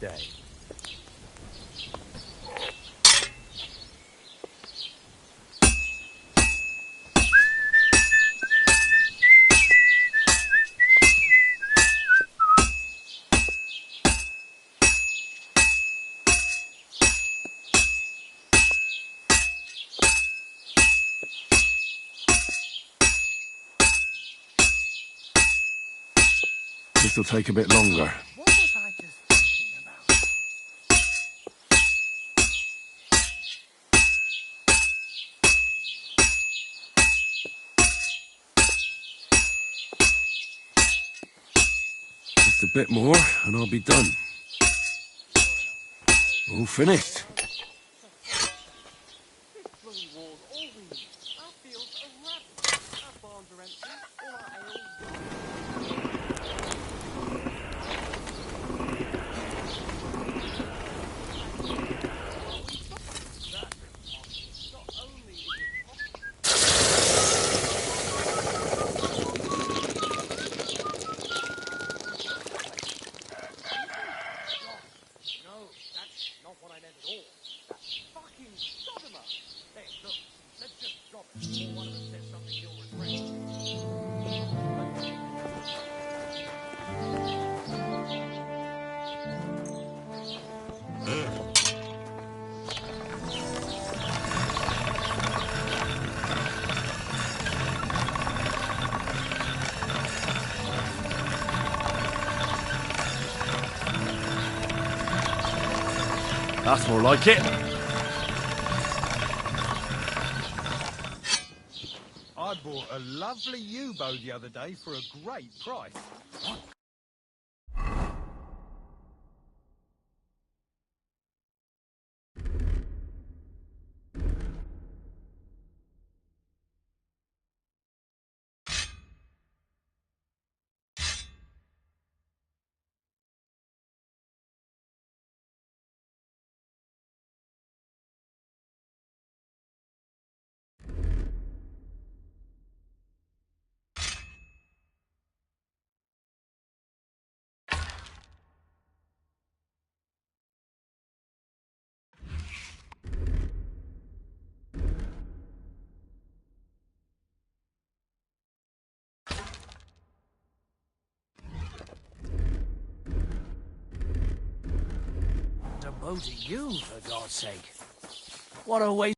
day.
This'll take a bit longer.
What was I just thinking about?
Just a bit more, and I'll be done. All finished.
Bloody wars, all we need. Our fields are ravaged. Our barns are empty. All our ales gone. No, that's not what I meant at all. That fucking sodomer! Hey, look, let's just drop it before one of us says something you'll regret.
That's more like it.
I bought a lovely U-bow the other day for a great price.
The boat to you, for God's sake. What a waste.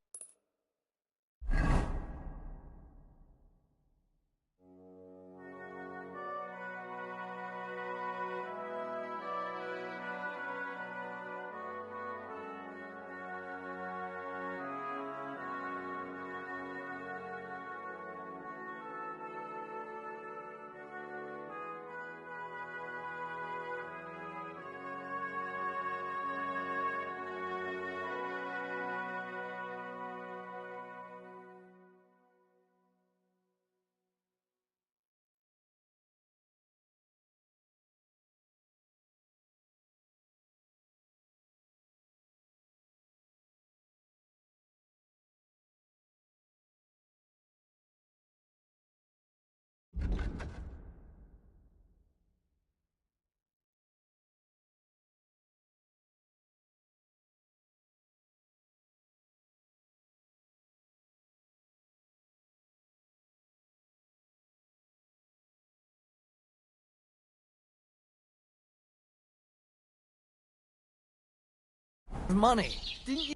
Money, didn't you?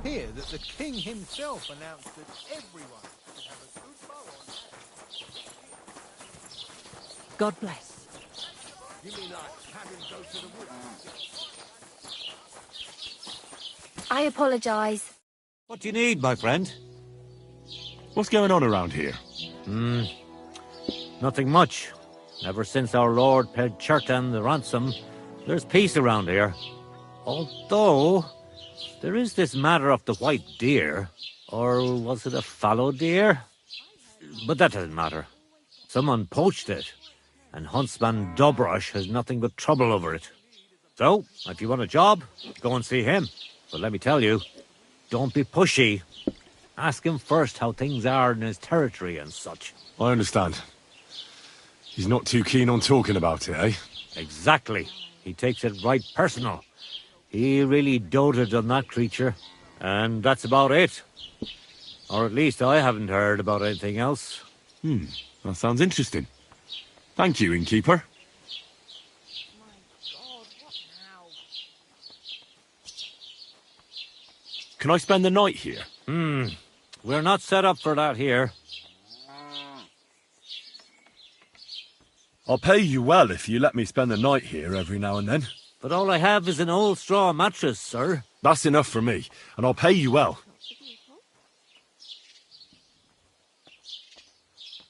Hear that the king himself announced that everyone should have a good bow on hand.
God bless.
You mean like have him go to the woods?
I apologise.
What do you need, my friend?
What's going on around here?
Nothing much. Ever since our Lord paid Chertan the ransom, there's peace around here. Although, there is this matter of the white deer. Or was it a fallow deer? But that doesn't matter. Someone poached it, and Huntsman Dobrush has nothing but trouble over it. So, if you want a job, go and see him. But let me tell you, don't be pushy. Ask him first how things are in his territory and such.
I understand. He's not too keen on talking about it, eh?
Exactly. He takes it right personal. He really doted on that creature, and that's about it. Or at least I haven't heard about anything else.
That sounds interesting. Thank you, innkeeper. Can I spend the night here?
We're not set up for that here.
I'll pay you well if you let me spend the night here every now and then.
But all I have is an old straw mattress, sir.
That's enough for me, and I'll pay you well.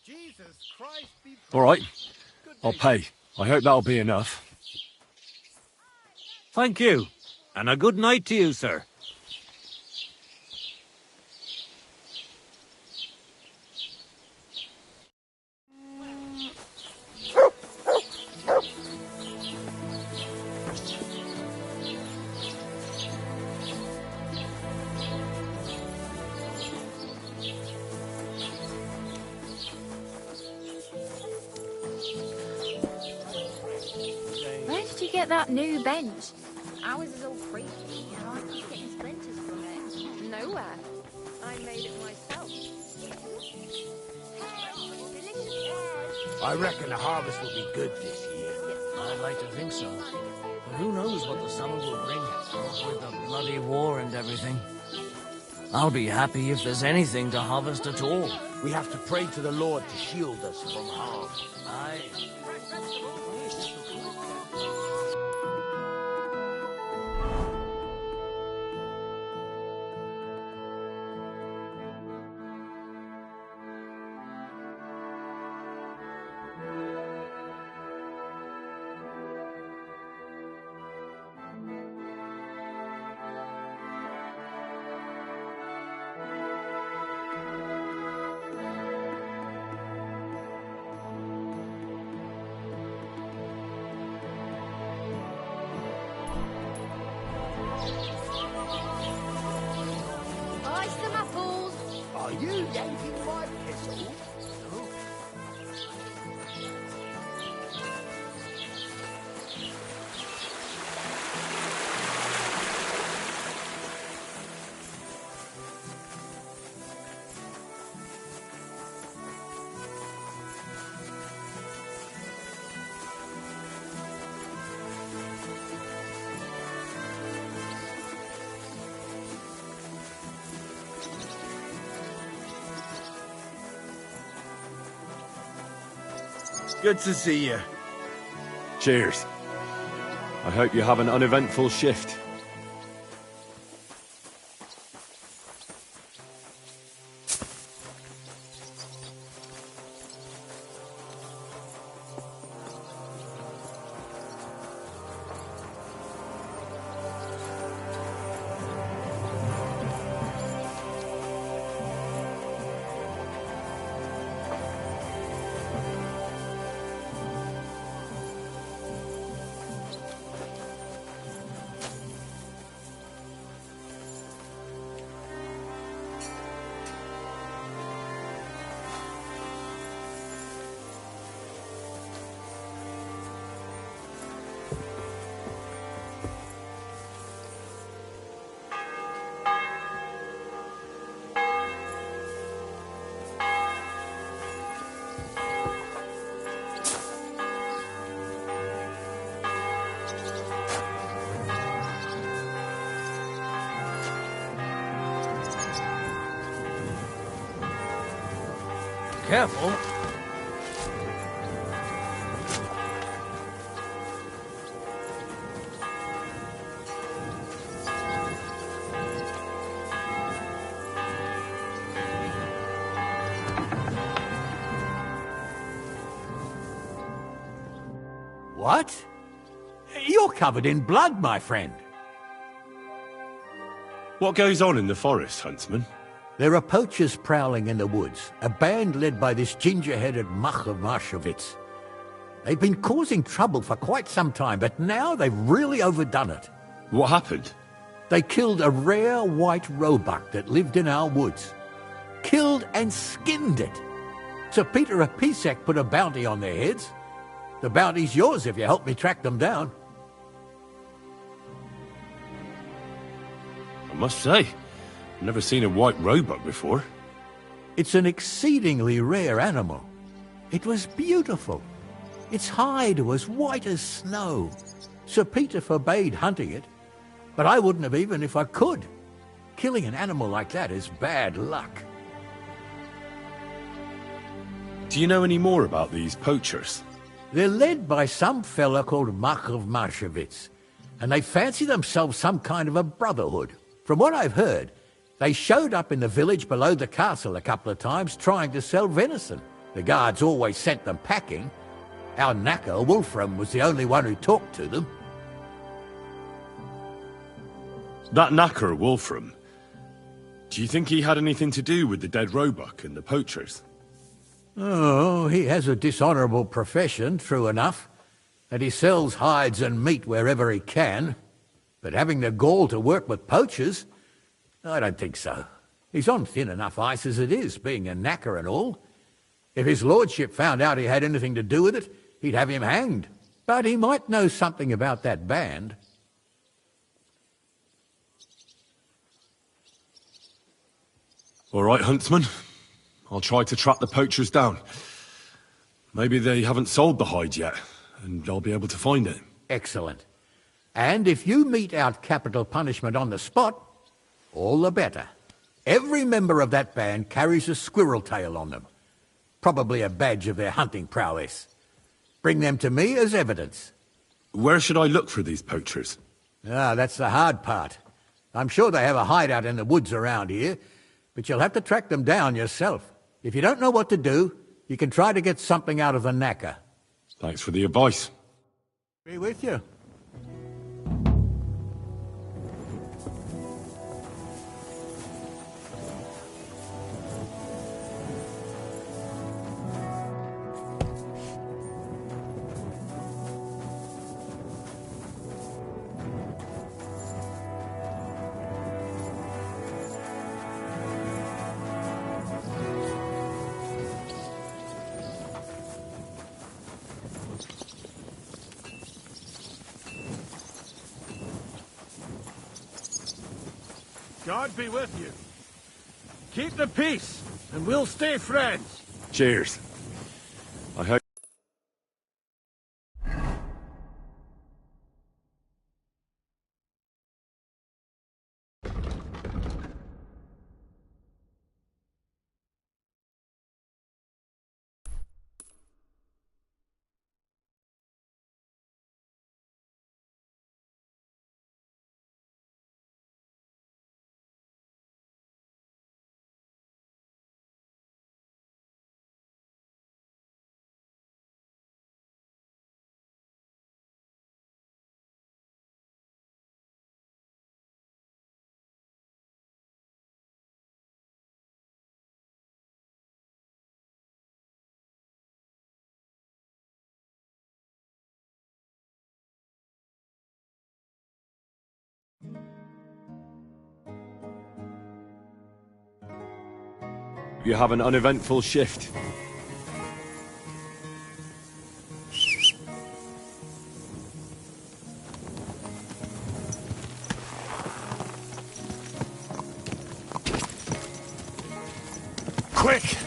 Jesus Christ be
All right, I'll pay. I hope that'll be enough.
Thank you. And a good night to you, sir.
Where did you get that new bench? Ours is all creaky and I keep getting splinters from it.
Nowhere. I made it myself.
I reckon the harvest will be good this year.
I'd like to think so. But who knows what the summer will bring, with the bloody war and everything. I'll be happy if there's anything to harvest at all.
We have to pray to the Lord to shield us from harm.
Aye.
Buy some apples.
Are you yanking my pistol?
Good to see you.
Cheers. I hope you have an uneventful shift.
Careful.
What? You're covered in blood, my friend.
What goes on in the forest, Huntsman?
There are poachers prowling in the woods, a band led by this ginger-headed muck of Marshowitz. They've been causing trouble for quite some time, but now they've really overdone it.
What happened?
They killed a rare white roebuck that lived in our woods. killed and skinned it. Sir Peter of Pisek put a bounty on their heads. The bounty's yours if you help me track them down.
I must say, I've never seen a white roebuck before.
It's an exceedingly rare animal. It was beautiful. Its hide was white as snow. Sir Peter forbade hunting it, but I wouldn't have even if I could. Killing an animal like that is bad luck.
Do you know any more about these poachers?
They're led by some fella called Mach of Marshevitz, and they fancy themselves some kind of a brotherhood. From what I've heard, they showed up in the village below the castle a couple of times trying to sell venison. The guards always sent them packing. Our knacker, Wolfram, was the only one who talked to them.
That knacker, Wolfram, do you think he had anything to do with the dead roebuck and the poachers?
Oh, he has a dishonourable profession, true enough, and he sells hides and meat wherever he can. But having the gall to work with poachers, I don't think so. He's on thin enough ice as it is, being a knacker and all. If his lordship found out he had anything to do with it, he'd have him hanged. But he might know something about that band.
All right, huntsman. I'll try to track the poachers down. Maybe they haven't sold the hide yet, and I'll be able to find it.
Excellent. And if you mete out capital punishment on the spot, all the better. Every member of that band carries a squirrel tail on them. Probably a badge of their hunting prowess. Bring them to me as evidence.
Where should I look for these poachers?
Ah, that's the hard part. I'm sure they have a hideout in the woods around here, but you'll have to track them down yourself. If you don't know what to do, you can try to get something out of the knacker.
Thanks for the advice.
Be with you.
God be with you. Keep the peace, and we'll stay friends.
Cheers. I hope... You have an uneventful shift.
Quick!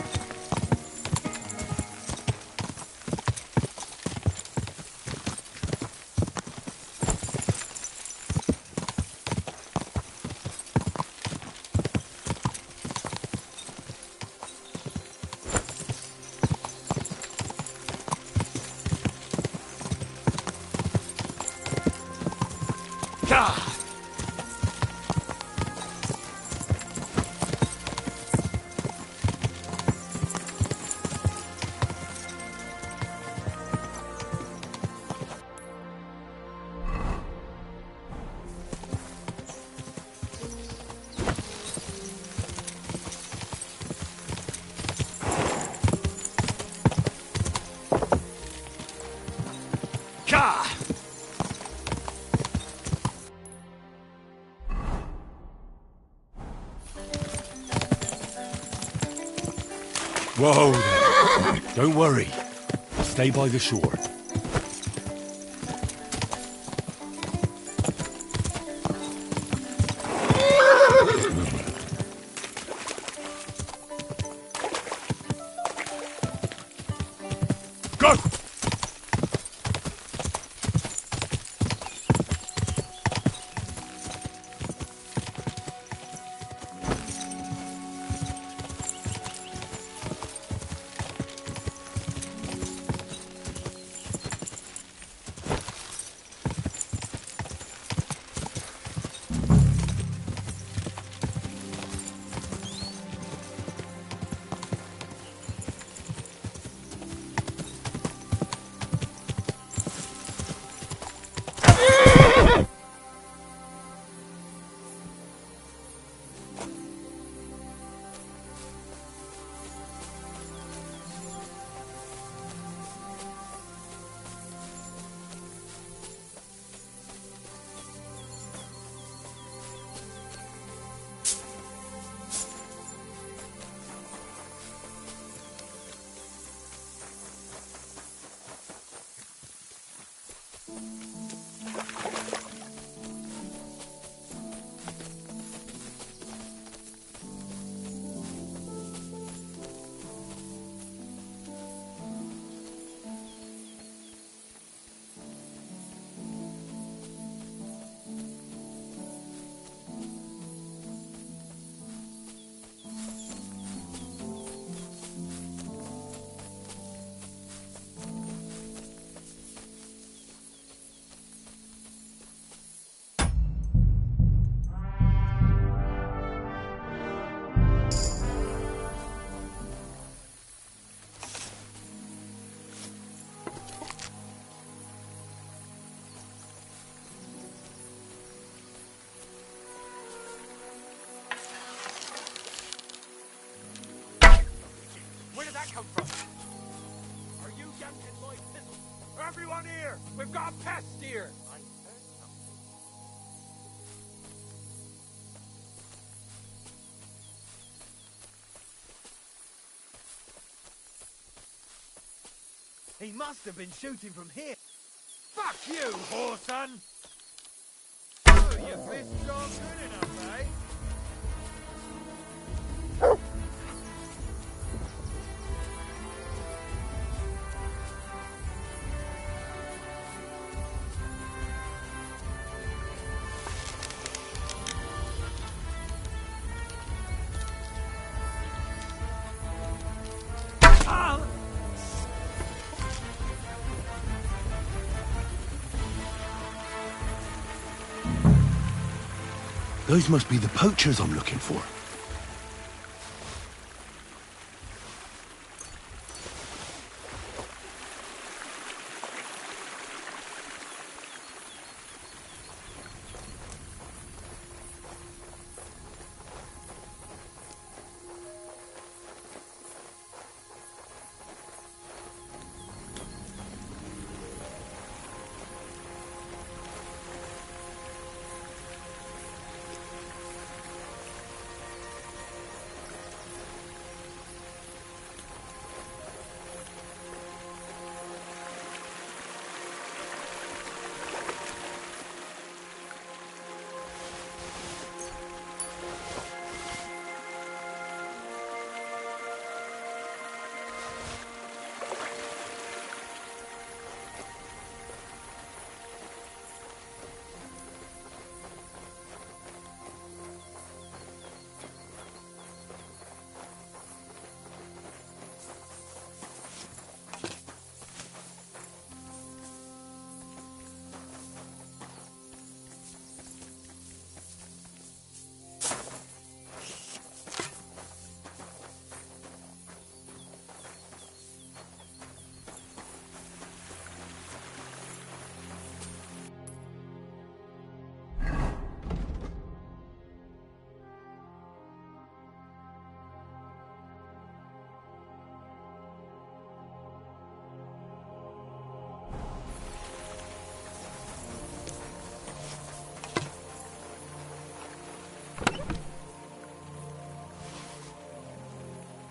Whoa there. Don't worry. Stay by the shore. Go!
Where did that come from? Are you yanking my pistol? Everyone here! We've got a pest here! I heard something.
He must have been shooting from here.
Fuck you, whoreson! Oh, your fists aren't good enough, eh?
Those must be the poachers I'm looking for.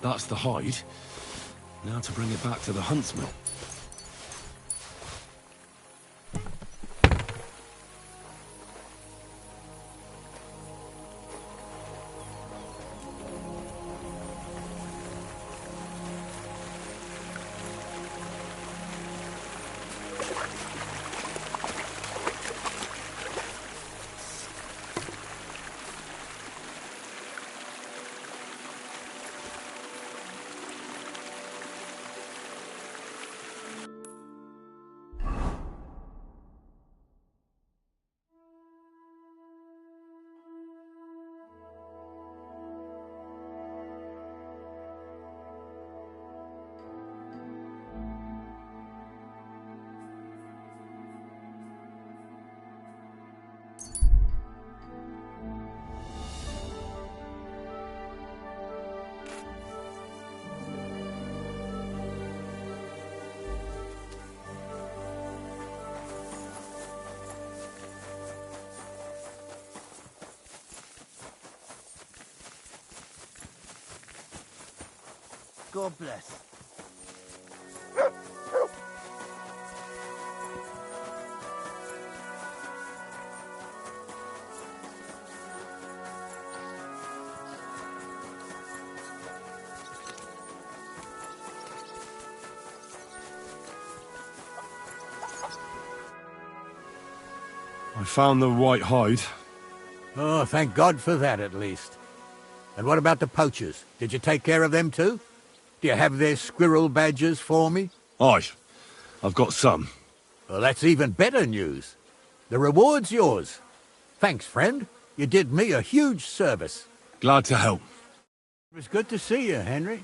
That's the hide. Now to bring it back to the huntsman.
God bless.
I found the white hide.
Oh, thank God for that, at least. And what about the poachers? Did you take care of them too? Do you have their squirrel badges for me?
Aye, I've got some.
Well, that's even better news. The reward's yours. Thanks, friend. You did me a huge service.
Glad to help.
It was good to see you, Henry.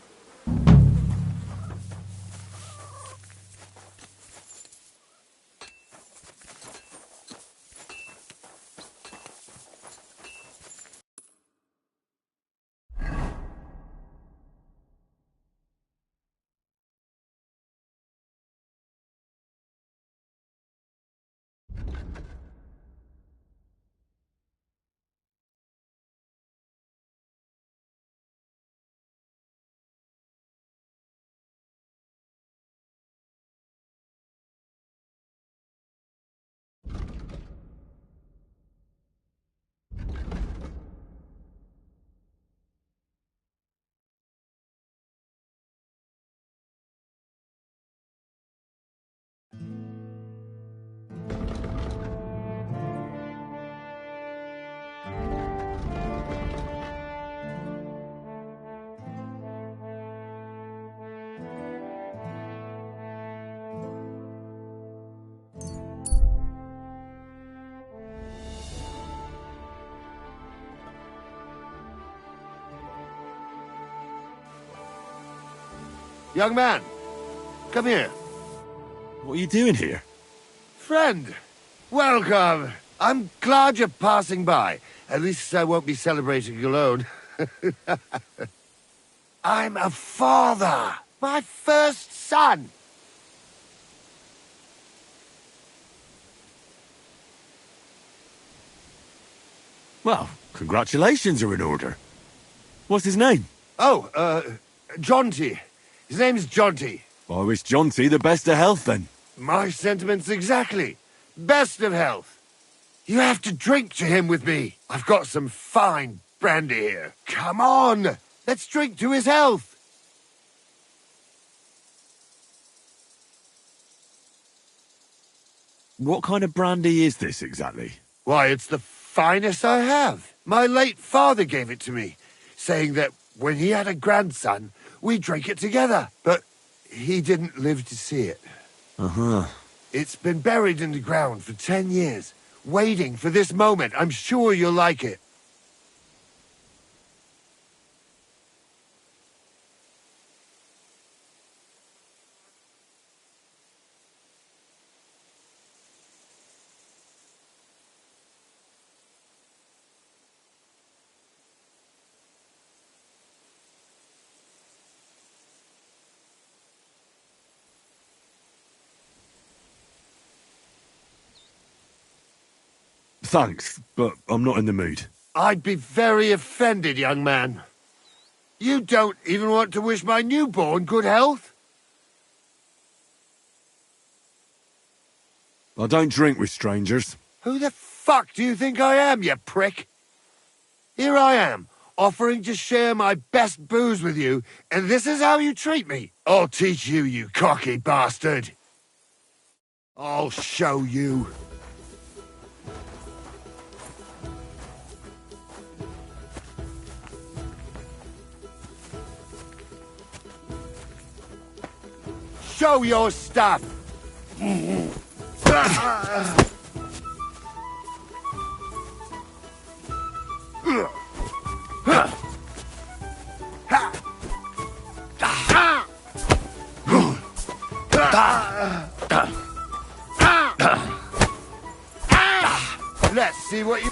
Young man, come here.
What are you doing here?
Friend, welcome. I'm glad you're passing by. At least I won't be celebrating alone. I'm a father. My first son.
Well, congratulations are in order. What's his name?
Oh, Jonty. His name's Jonty.
I wish Jonty the best of health then.
My sentiments exactly. Best of health. You have to drink to him with me. I've got some fine brandy here. Come on, let's drink to his health.
What kind of brandy is this exactly?
Why, it's the finest I have. My late father gave it to me, saying that when he had a grandson, we drank it together. But he didn't live to see it.
Uh-huh.
It's been buried in the ground for 10 years, waiting for this moment. I'm sure you'll like it.
Thanks, but I'm not in the mood.
I'd be very offended, young man. You don't even want to wish my newborn good health?
I don't drink with strangers.
Who the fuck do you think I am, you prick? Here I am, offering to share my best booze with you, and this is how you treat me? I'll teach you, you cocky bastard. I'll show you. Show your stuff! Let's see what you...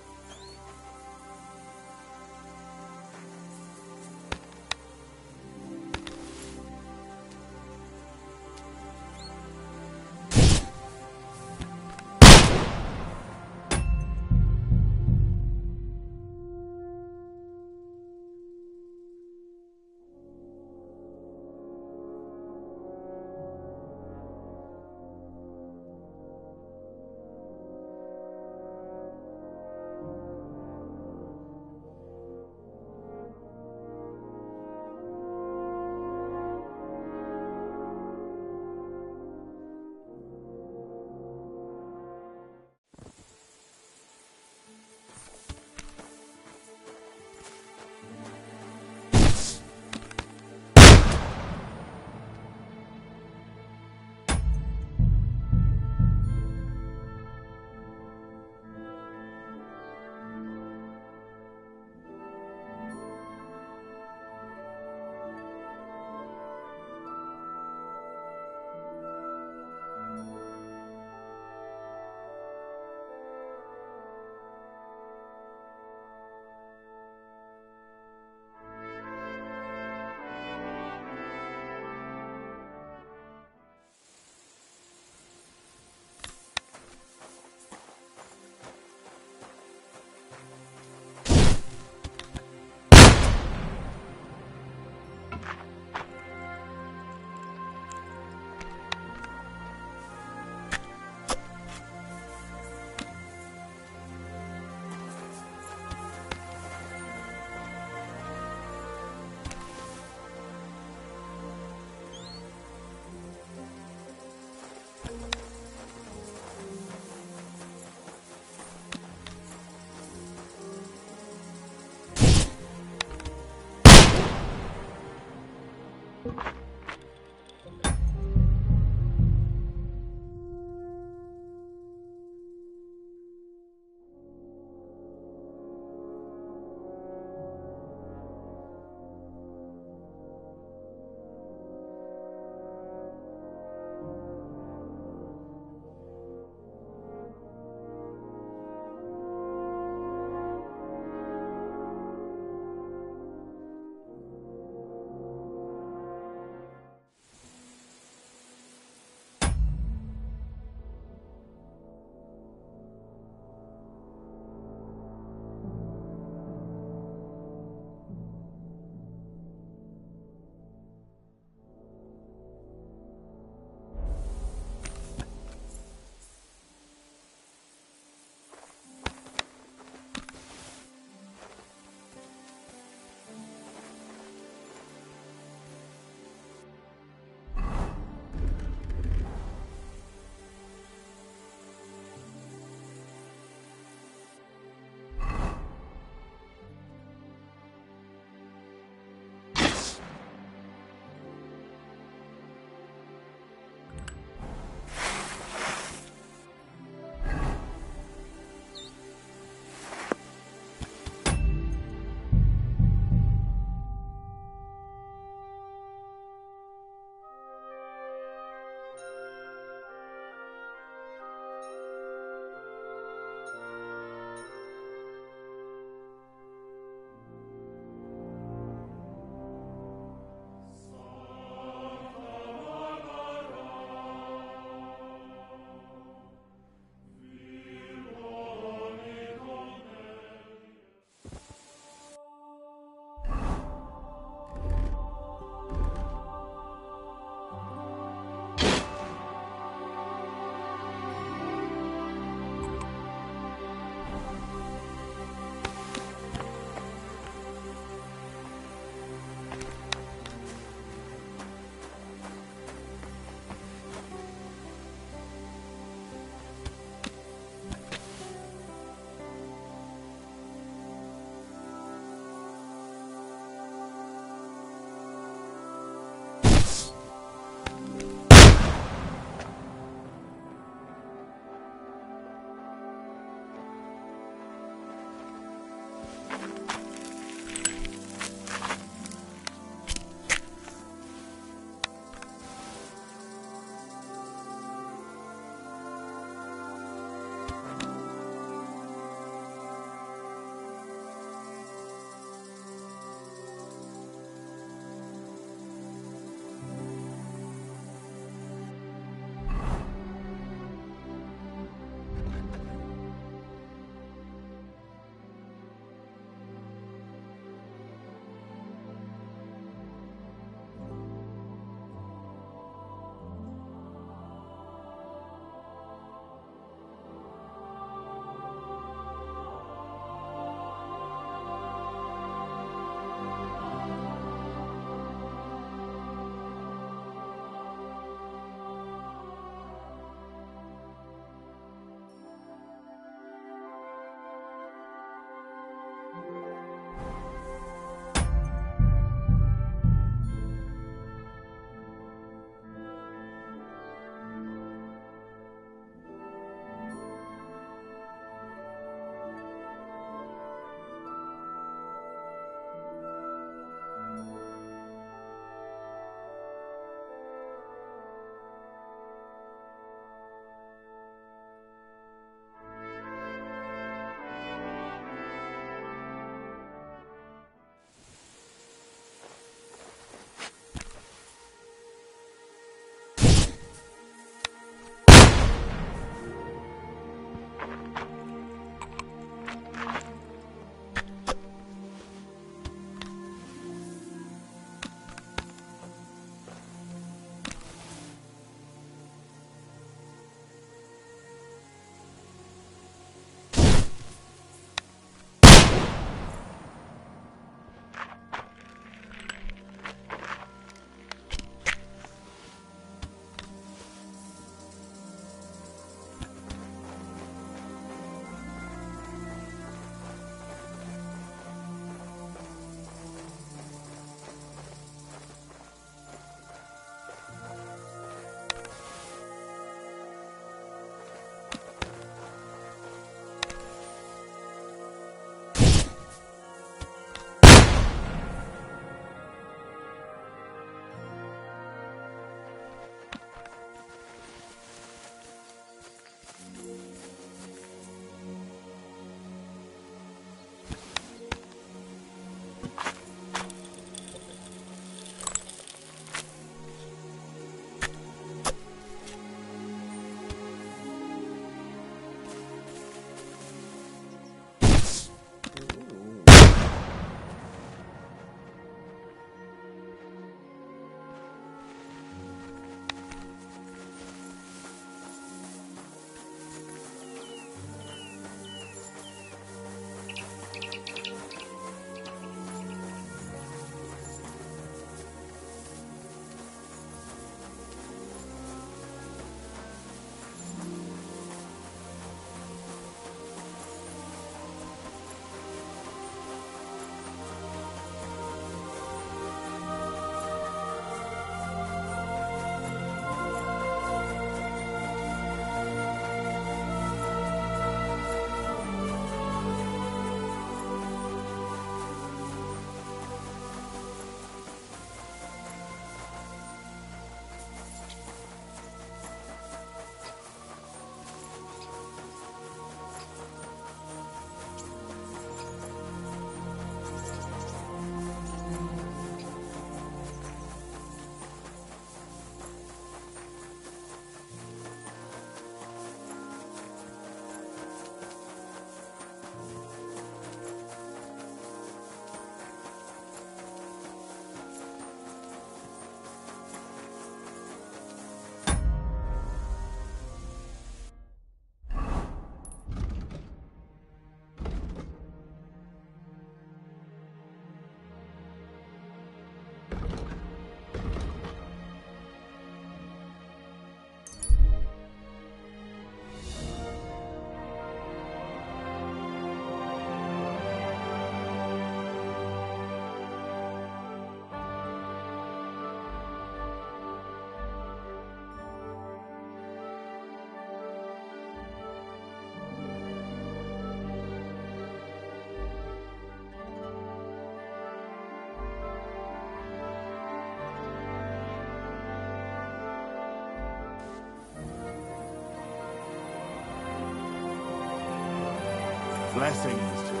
Blessings to you.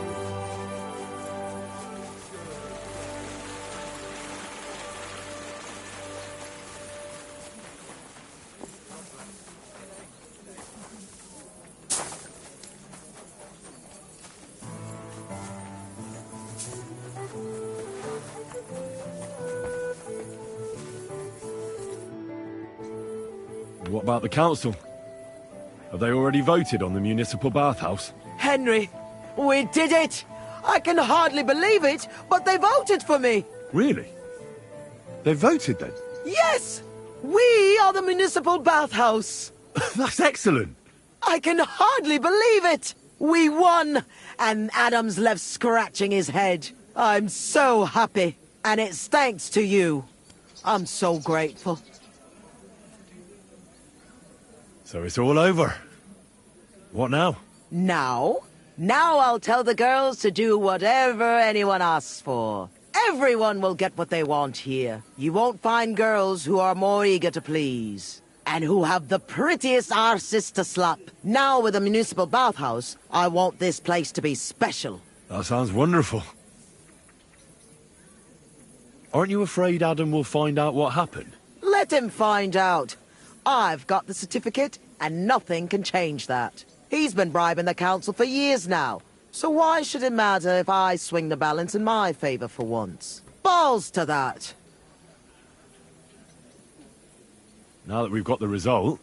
What about the council? Have they already voted on the municipal bathhouse?
Henry, we did it! I can hardly believe it, but they voted for me!
Really? They voted then?
Yes! We are the municipal bathhouse!
That's excellent!
I can hardly believe it! We won! And Adam's left scratching his head. I'm so happy. And it's thanks to you. I'm so grateful.
So it's all over. What now?
Now? Now I'll tell the girls to do whatever anyone asks for. Everyone will get what they want here. You won't find girls who are more eager to please. And who have the prettiest arses to slap. Now with the municipal bathhouse, I want this place to be special.
That sounds wonderful. Aren't you afraid Adam will find out what happened?
Let him find out. I've got the certificate, and nothing can change that. He's been bribing the council for years now, so why should it matter if I swing the balance in my favor for once? Balls to that!
Now that we've got the result,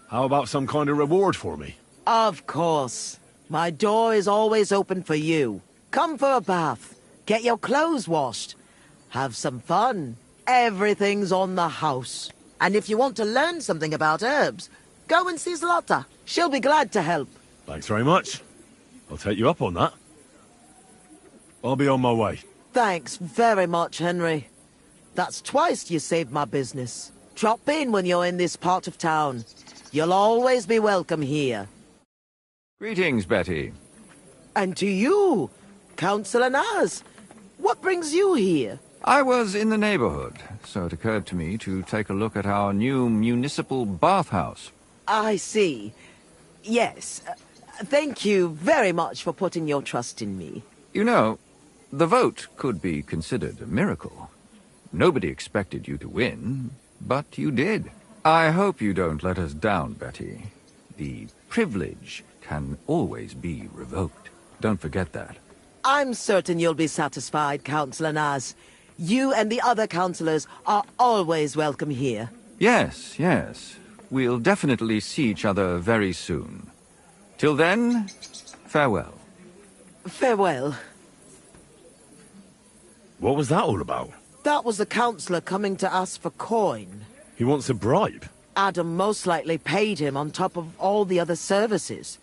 how about some kind of reward for me?
Of course. My door is always open for you. Come for a bath. Get your clothes washed. Have some fun. Everything's on the house. And if you want to learn something about herbs, go and see Zlata. She'll be glad to help.
Thanks very much. I'll take you up on that. I'll be on my way.
Thanks very much, Henry. That's twice you saved my business. Drop in when you're in this part of town. You'll always be welcome here.
Greetings, Betty.
And to you, Councillor Naz. What brings you here?
I was in the neighborhood, so it occurred to me to take a look at our new municipal bathhouse.
I see. Yes. Thank you very much for putting your trust in me.
You know, the vote could be considered a miracle. Nobody expected you to win, but you did. I hope you don't let us down, Betty. The privilege can always be revoked. Don't forget that.
I'm certain you'll be satisfied, Councillor Naz. You and the other councillors are always welcome here.
Yes, yes. We'll definitely see each other very soon. Till then, farewell.
Farewell.
What was that all about?
That was the councillor coming to ask for coin.
He wants a bribe.
Adam most likely paid him on top of all the other services.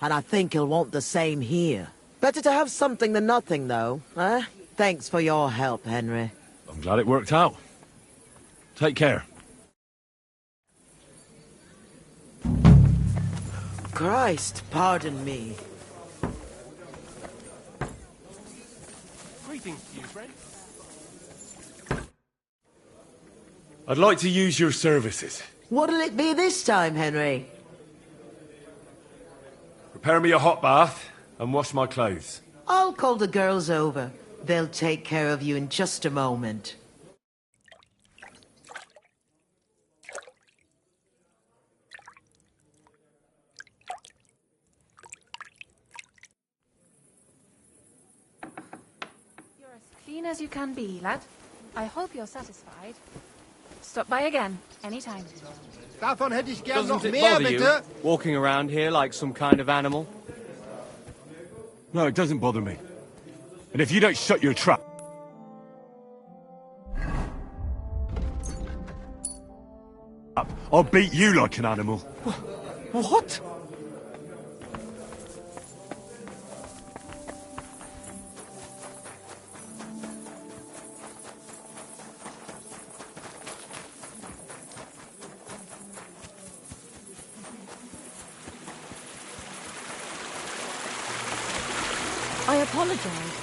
And I think he'll want the same here. Better to have something than nothing, though, eh? Thanks for your help, Henry.
I'm glad it worked out. Take care.
Christ, pardon me.
Greetings to you, friend.
I'd like to use your services.
What'll it be this time, Henry?
Prepare me a hot bath and wash my clothes.
I'll call the girls over. They'll take care of you in just a moment.
You're as clean as you can be, lad. I hope you're satisfied. Stop by again, anytime.
Davon hätte ich gern noch
Doesn't it
mehr,
bother you,
bitte?
walking around here like some kind of animal?
No, it doesn't bother me. And if you don't shut your trap... I'll beat you like an animal.
What?
I apologize.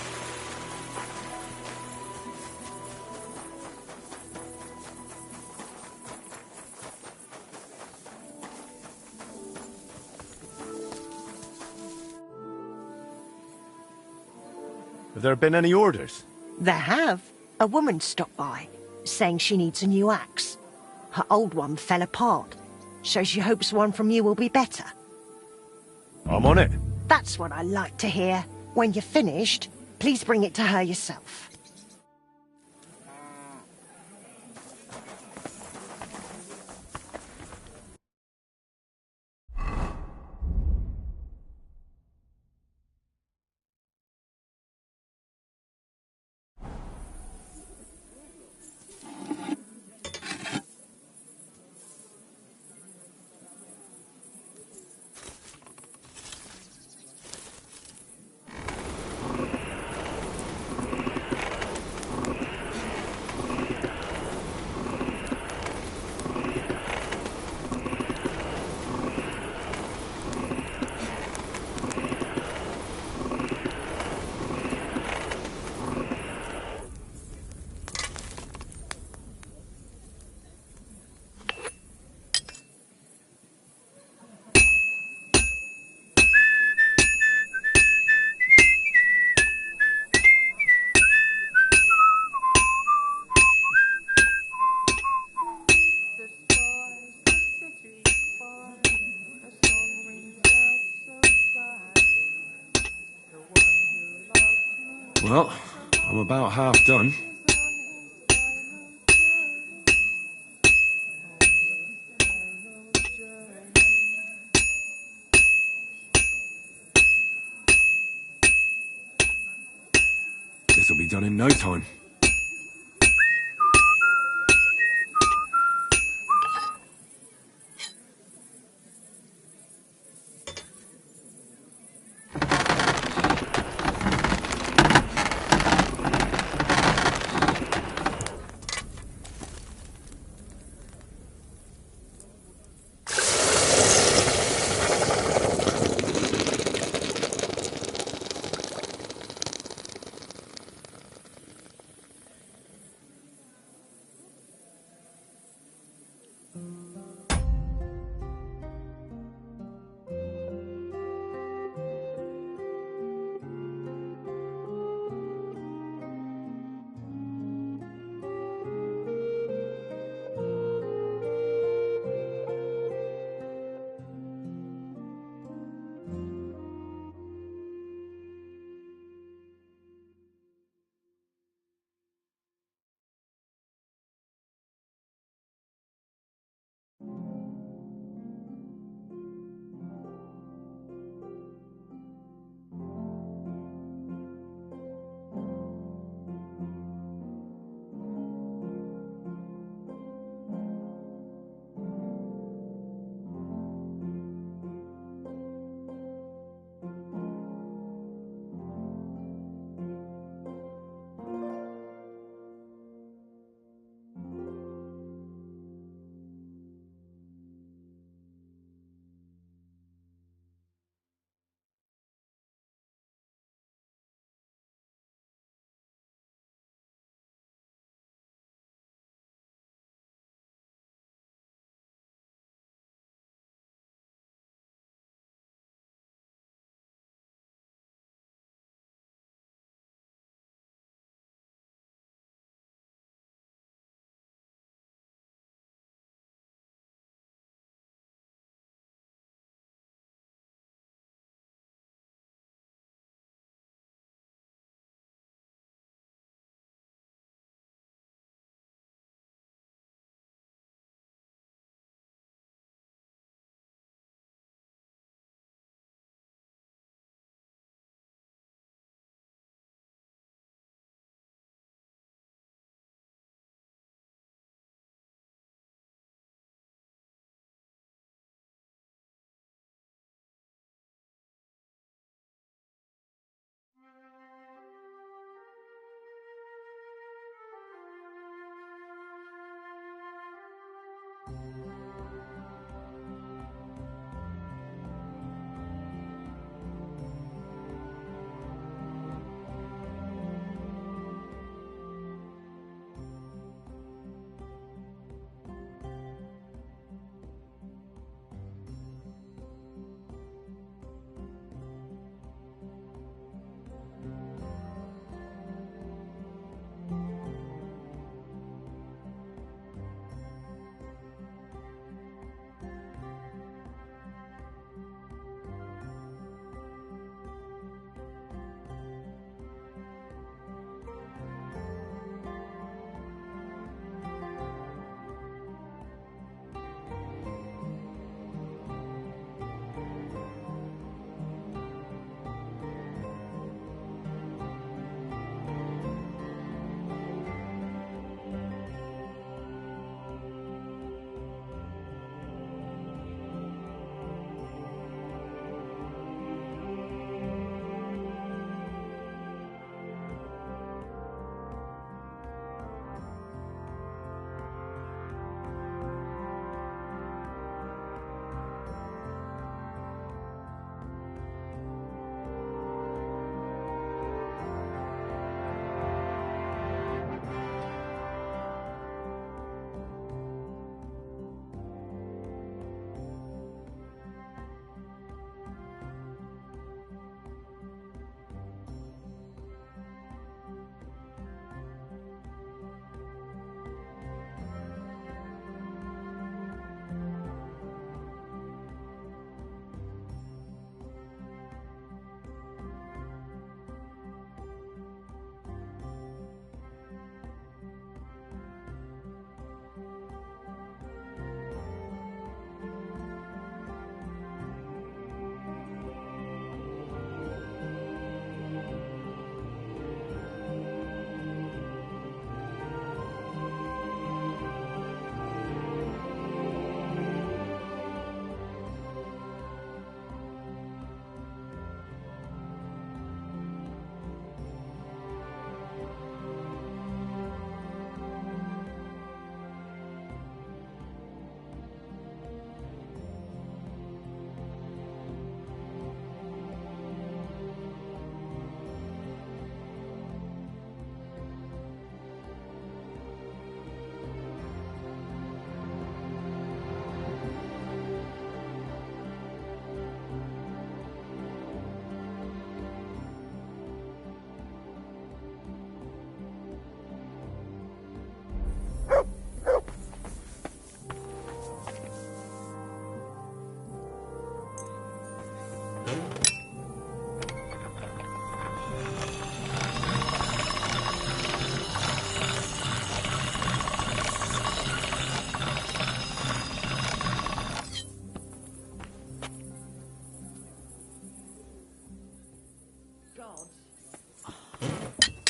Have there been any orders?
There have. A woman stopped by, saying she needs a new axe. Her old one fell apart, so she hopes one from you will be better.
I'm on it.
That's what I like to hear. When you're finished, please bring it to her yourself.
Well, I'm about half done. This'll be done in no time.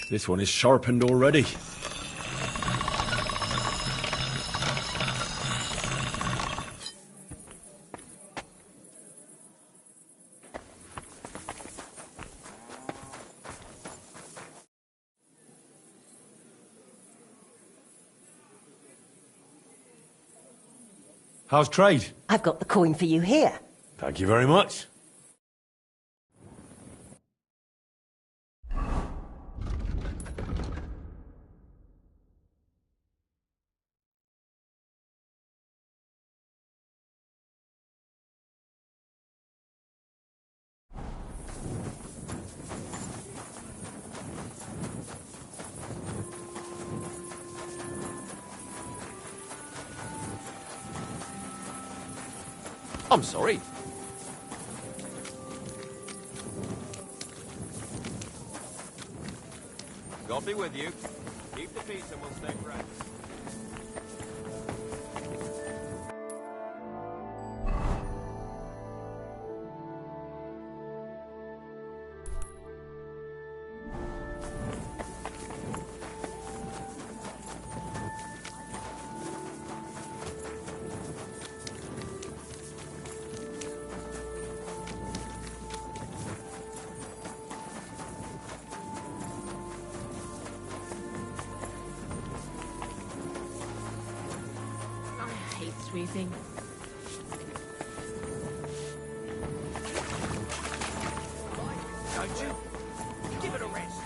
This one is sharpened already. How's trade?
I've got the coin for you here.
Thank you very much.
I'm sorry. God be with you. Keep the peace and we'll stay friends.
Sweeping.
Don't you? Give it a rest.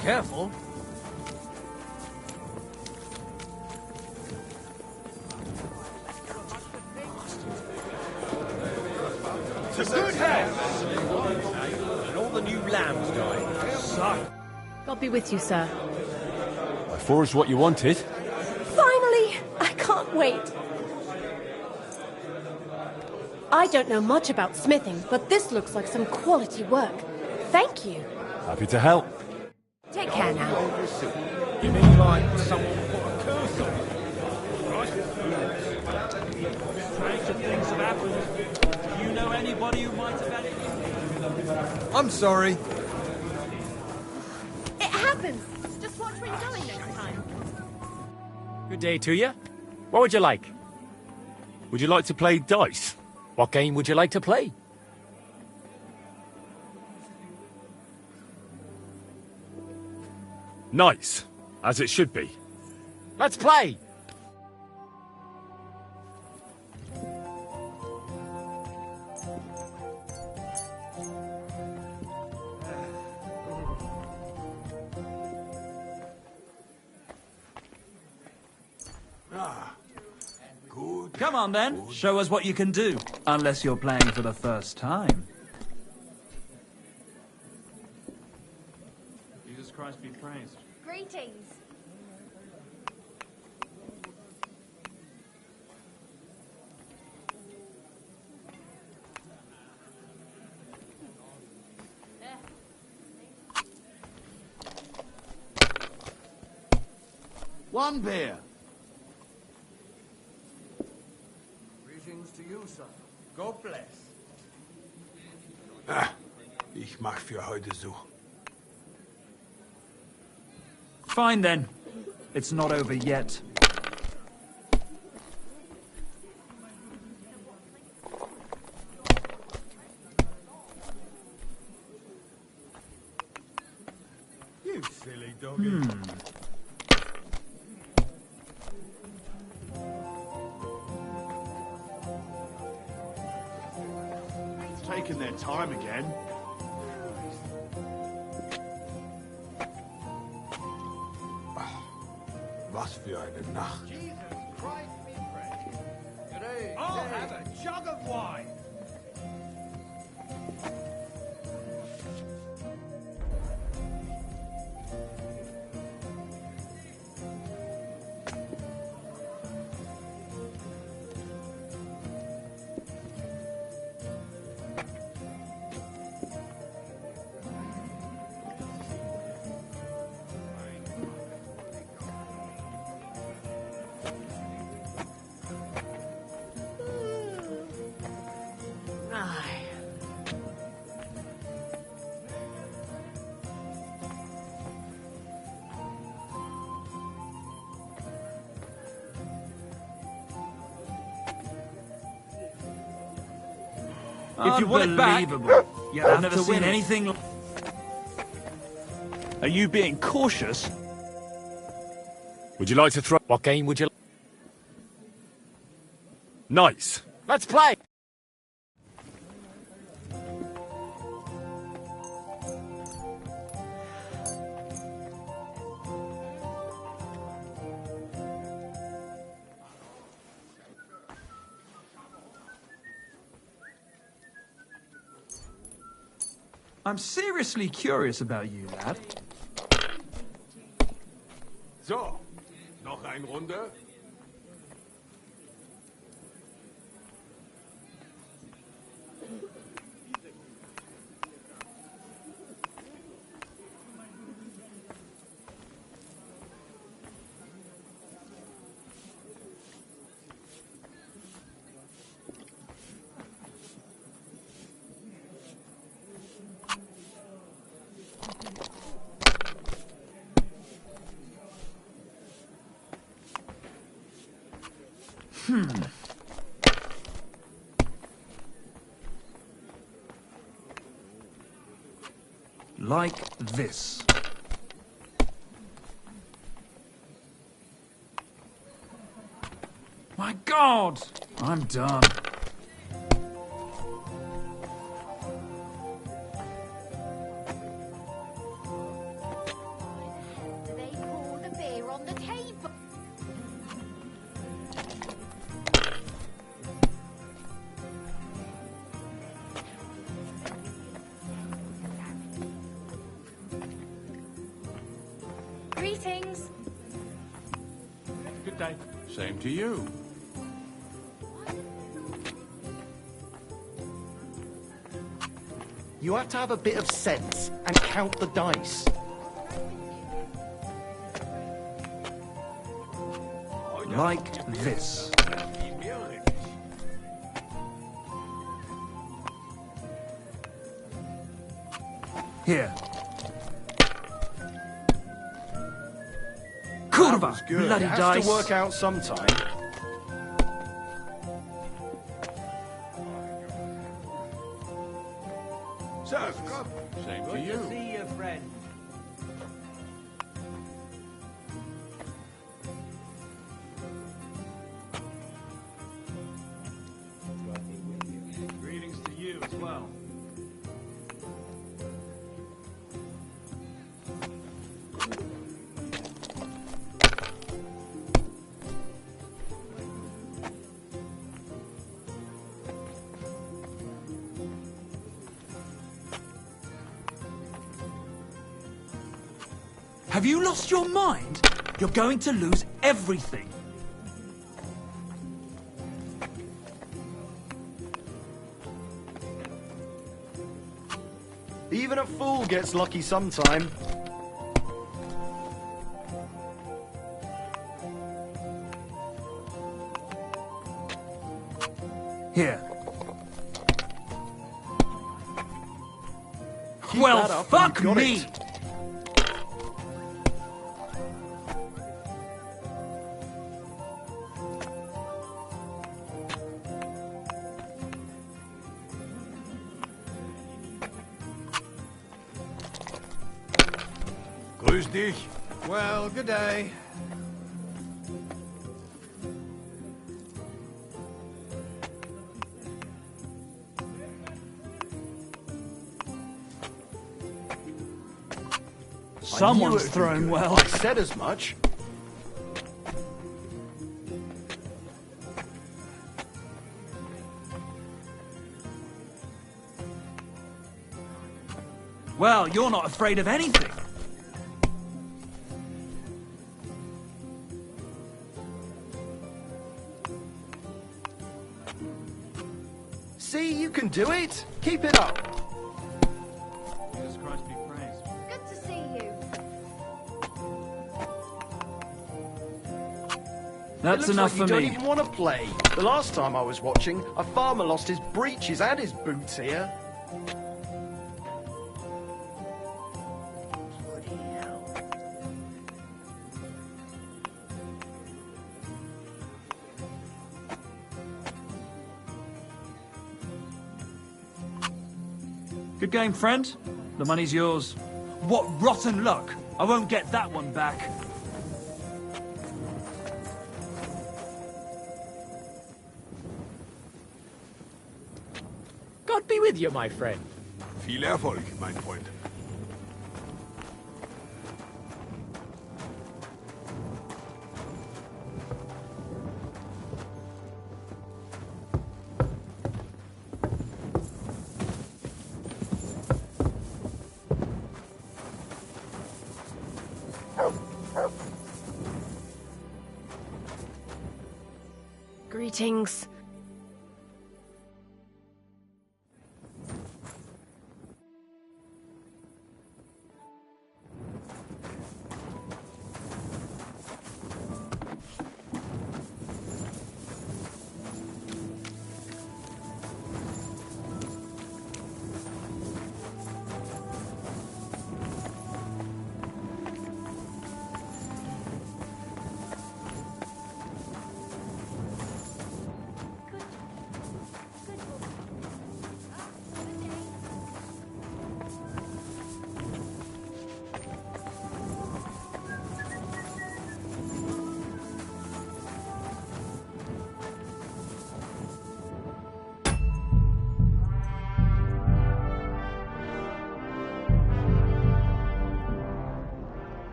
Careful. It's a good house. And all the new lambs died. Suck.
God be with you, sir.
I forged what you wanted.
Finally! I can't wait. I don't know much about smithing, but this looks like some quality work. Thank you.
Happy to help.
Take care now.
You mean like someone put a curse on you? Right? Stranger things have happened. Do you know anybody who might have had it?
I'm sorry.
It happens. Just watch where you're going next time.
Good day to you. What would you like?
Would you like to play dice?
What game would you like to play?
Nice, as it should be.
Let's play!
Come on then, show us what you can do. Unless you're playing for the first time. Jesus Christ be praised.
Greetings.
One beer.
Greetings to you, son. God bless.
Ich mach für heute so.
Fine then. It's not over yet.
You silly doggy.
Taking their time again.
Was für eine Nacht.
Jesus Christ be praised. I'll have a jug of wine.
If you want it back,
Unbelievable. Yeah, I've
have
never
to
seen
win it.
anything
Are you being cautious?
would you like to throw?
What game would you...
Nice.
Let's play!
I'm seriously curious about you, lad.
So, noch eine Runde?
Like this. My God! I'm done.
They pour the beer on the table. Greetings.
Good day. Same to you.
You have to have a bit of sense and count the dice.
Like this. Here. Kurva!
Good.
Bloody
It has
dice.
to work out sometime.
So, same to you.
See you, friend.
Greetings to you as well. Have you lost your mind? You're going to lose everything.
Even a fool gets lucky sometime.
Here.
Keep
Well,
that up and
fuck
you've got
me!
it.
Grüß dich.
Well, good day.
Someone's thrown well.
I said as much.
Well, you're not afraid of anything.
See, you can do it. Keep it up.
Jesus Christ be praised.
Good to see you.
That's
It looks
enough
like you
for
don't
me.
even want to play. The last time I was watching, a farmer lost his breeches and his boots here. Bloody hell.
Good game, friend. The money's yours. What rotten luck! I won't get that one back.
God be with you, my friend.
Viel Erfolg, mein Freund.
Greetings.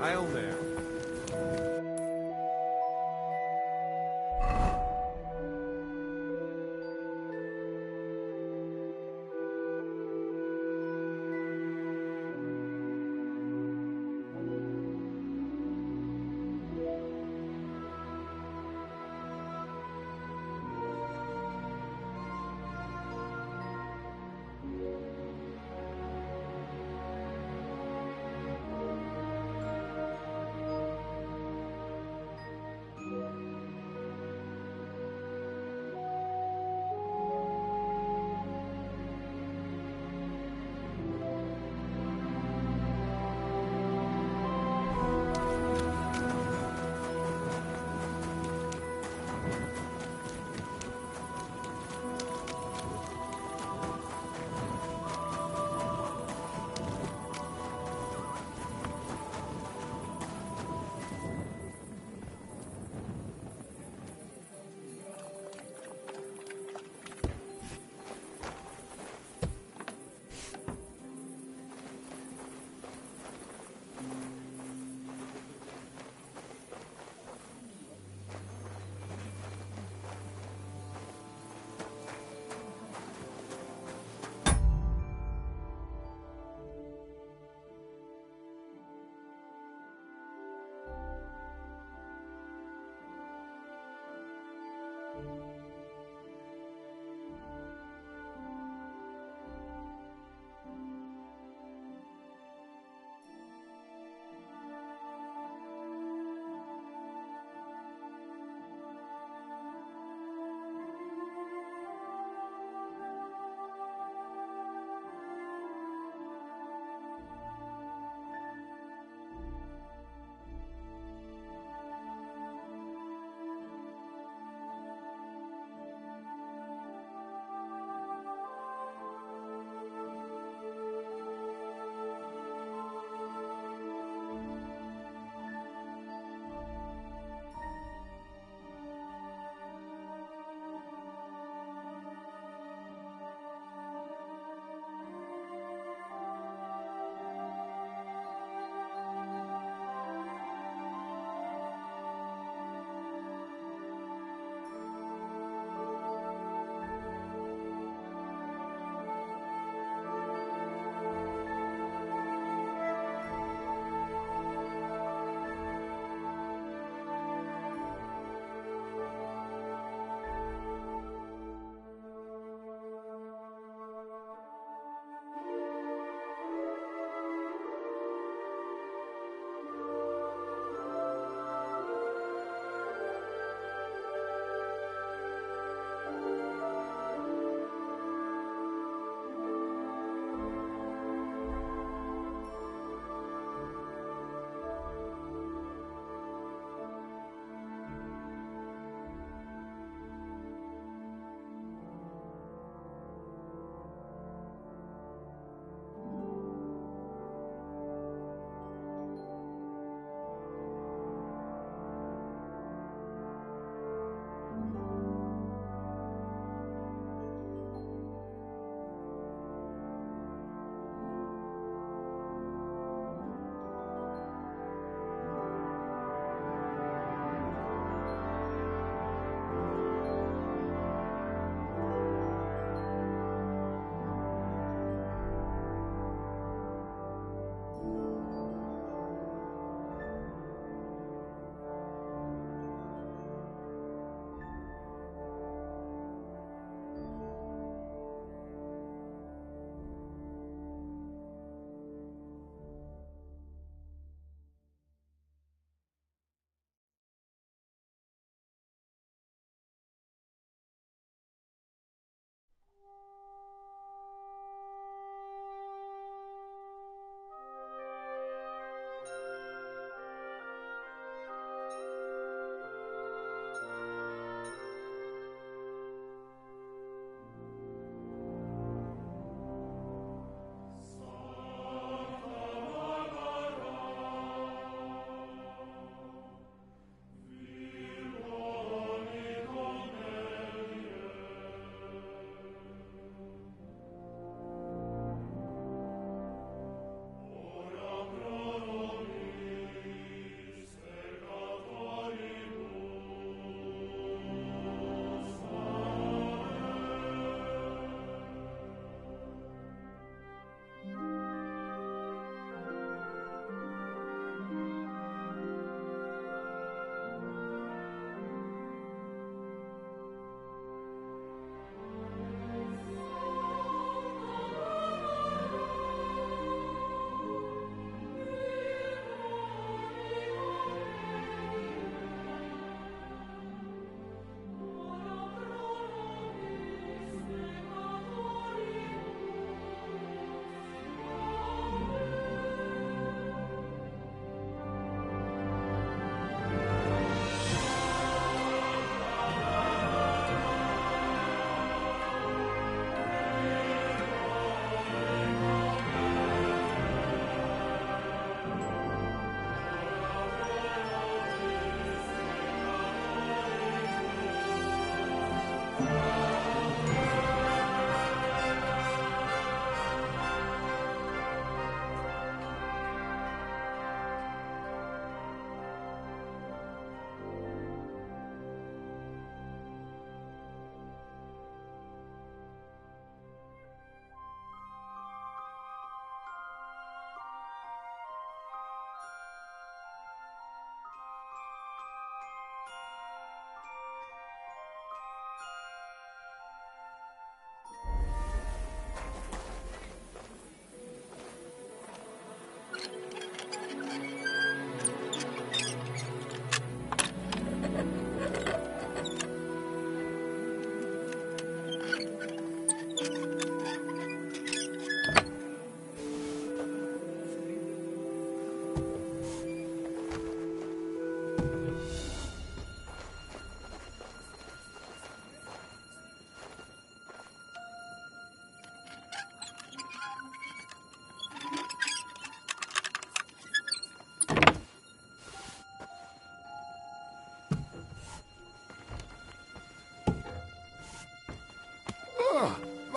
Hail there.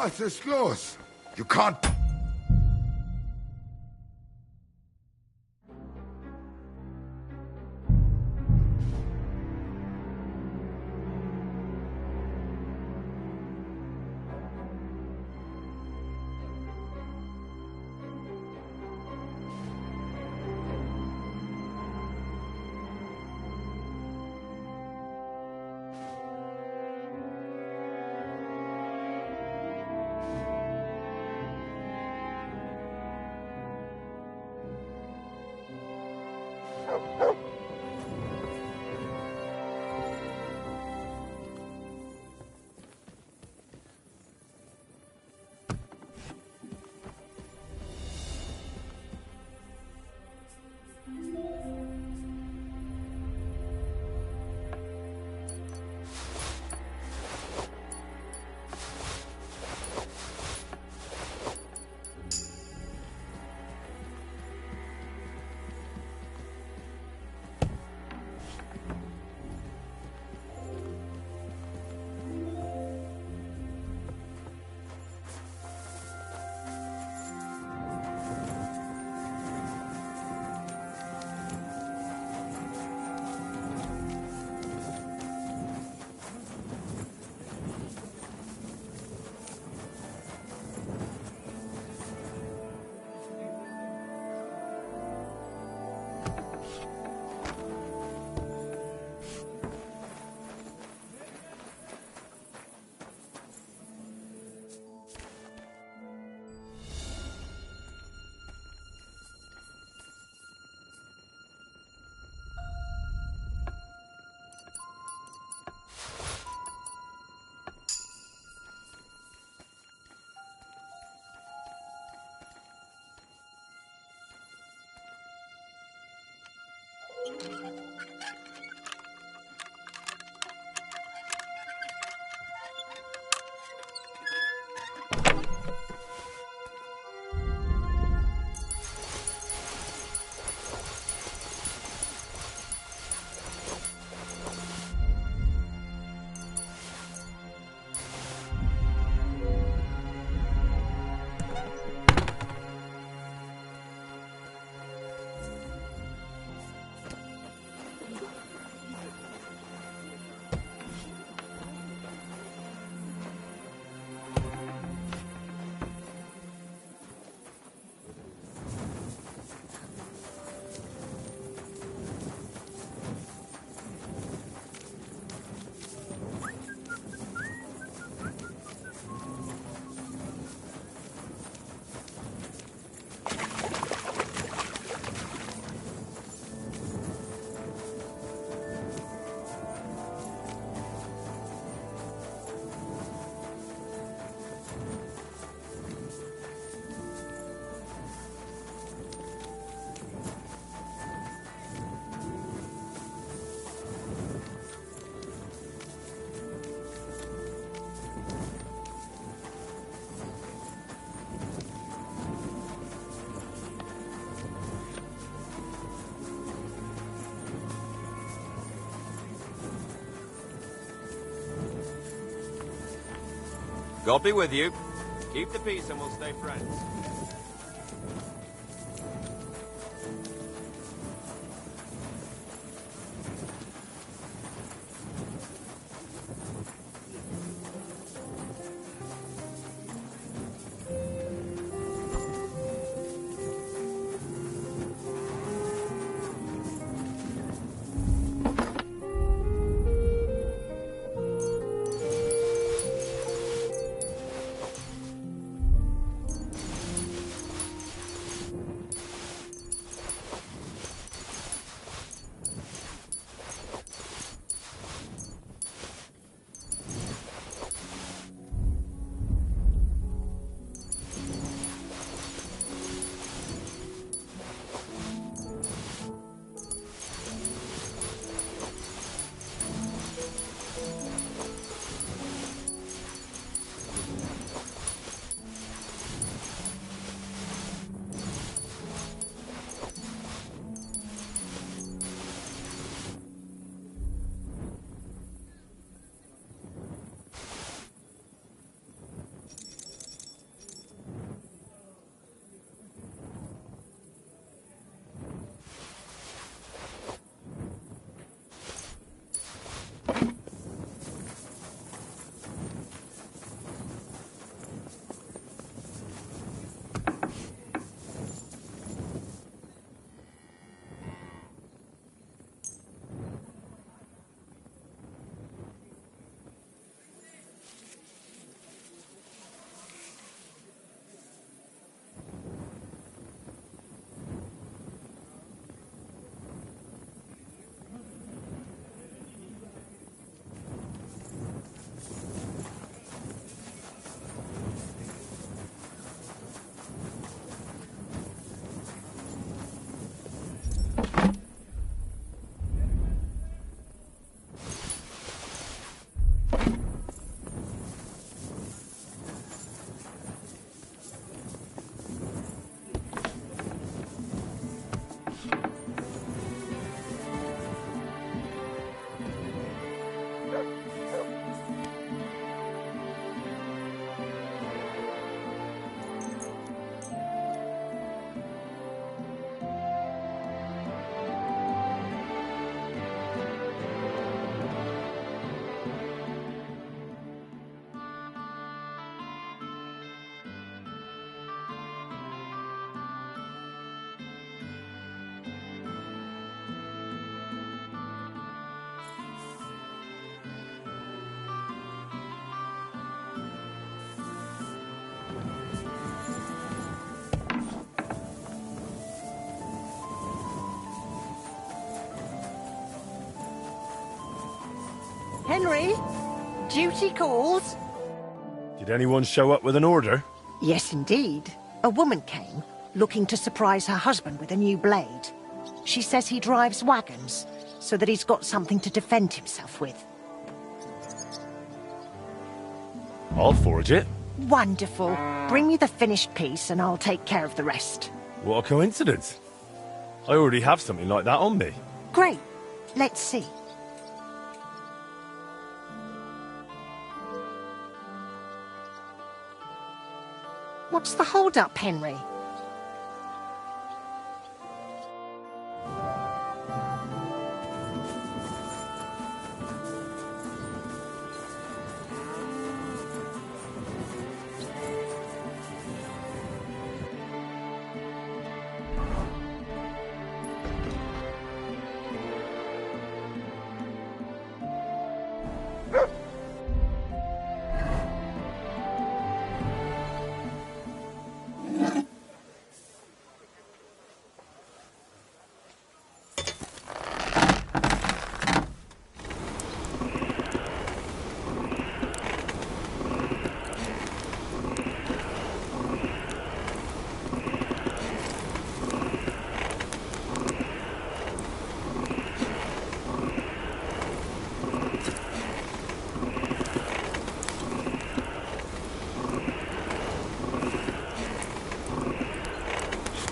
Was ist los? You can't...
God be with you. Keep the peace and we'll stay friends.
Henry, duty calls.
Did anyone show up with an order?
Yes, indeed. A woman came, looking to surprise her husband with a new blade. She says he drives wagons, so that he's got something to defend himself with.
I'll forge it.
Wonderful. Bring me the finished piece and I'll take care of the rest.
What a coincidence. I already have something like that on me.
Great. Let's see. What's the hold-up, Henry?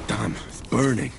Damn, it's burning.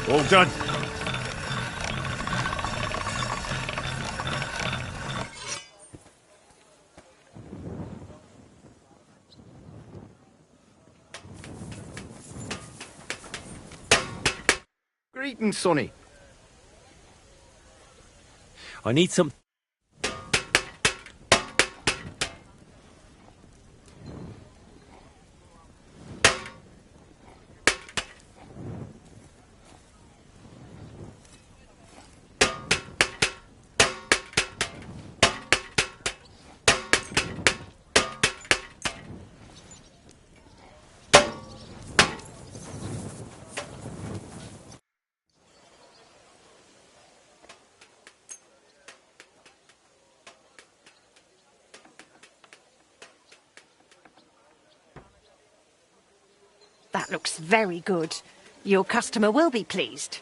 All done.
Greetings, Sonny.
I need some...
That looks very good. Your customer will be pleased.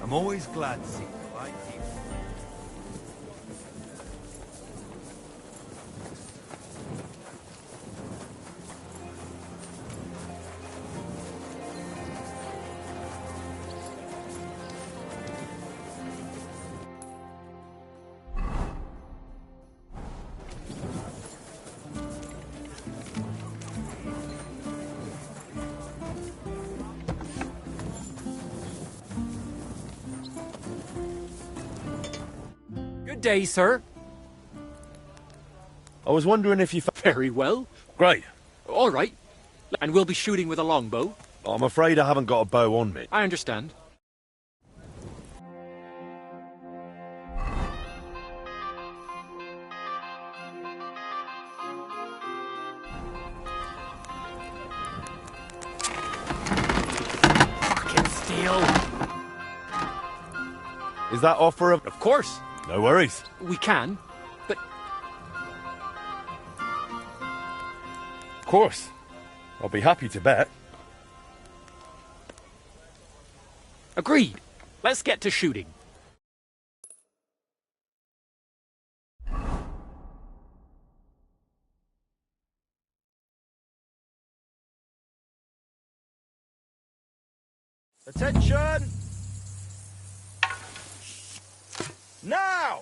I'm always glad to see the right people.
Good day, sir.
I was wondering if you...
Very well.
Great.
All right. And we'll be shooting with a longbow.
I'm afraid I haven't got a bow on me.
I understand. Fucking steal.
Is that offer of...
Of course.
No worries.
We can, but...
Of course. I'll be happy to bet.
Agreed. Let's get to shooting.
Attention! Now!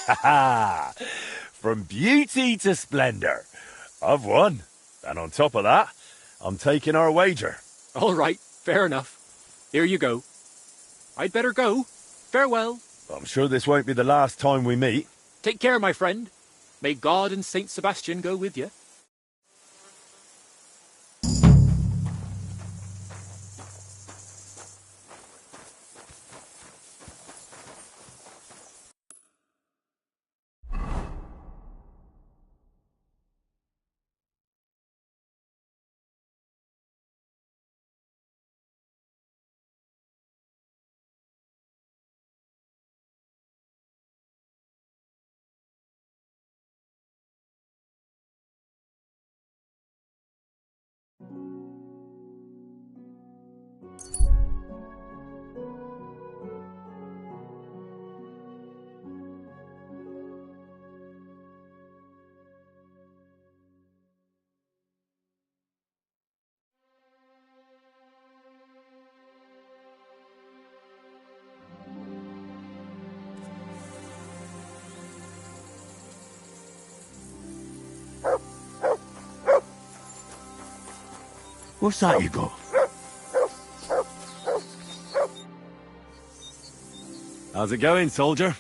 Ha ha! From beauty to splendor. I've won. And on top of that, I'm taking our wager.
All right, fair enough. Here you go. I'd better go. Farewell.
I'm sure this won't be the last time we meet.
Take care, my friend. May God and Saint Sebastian go with you.
What's that you got? How's it going, soldier?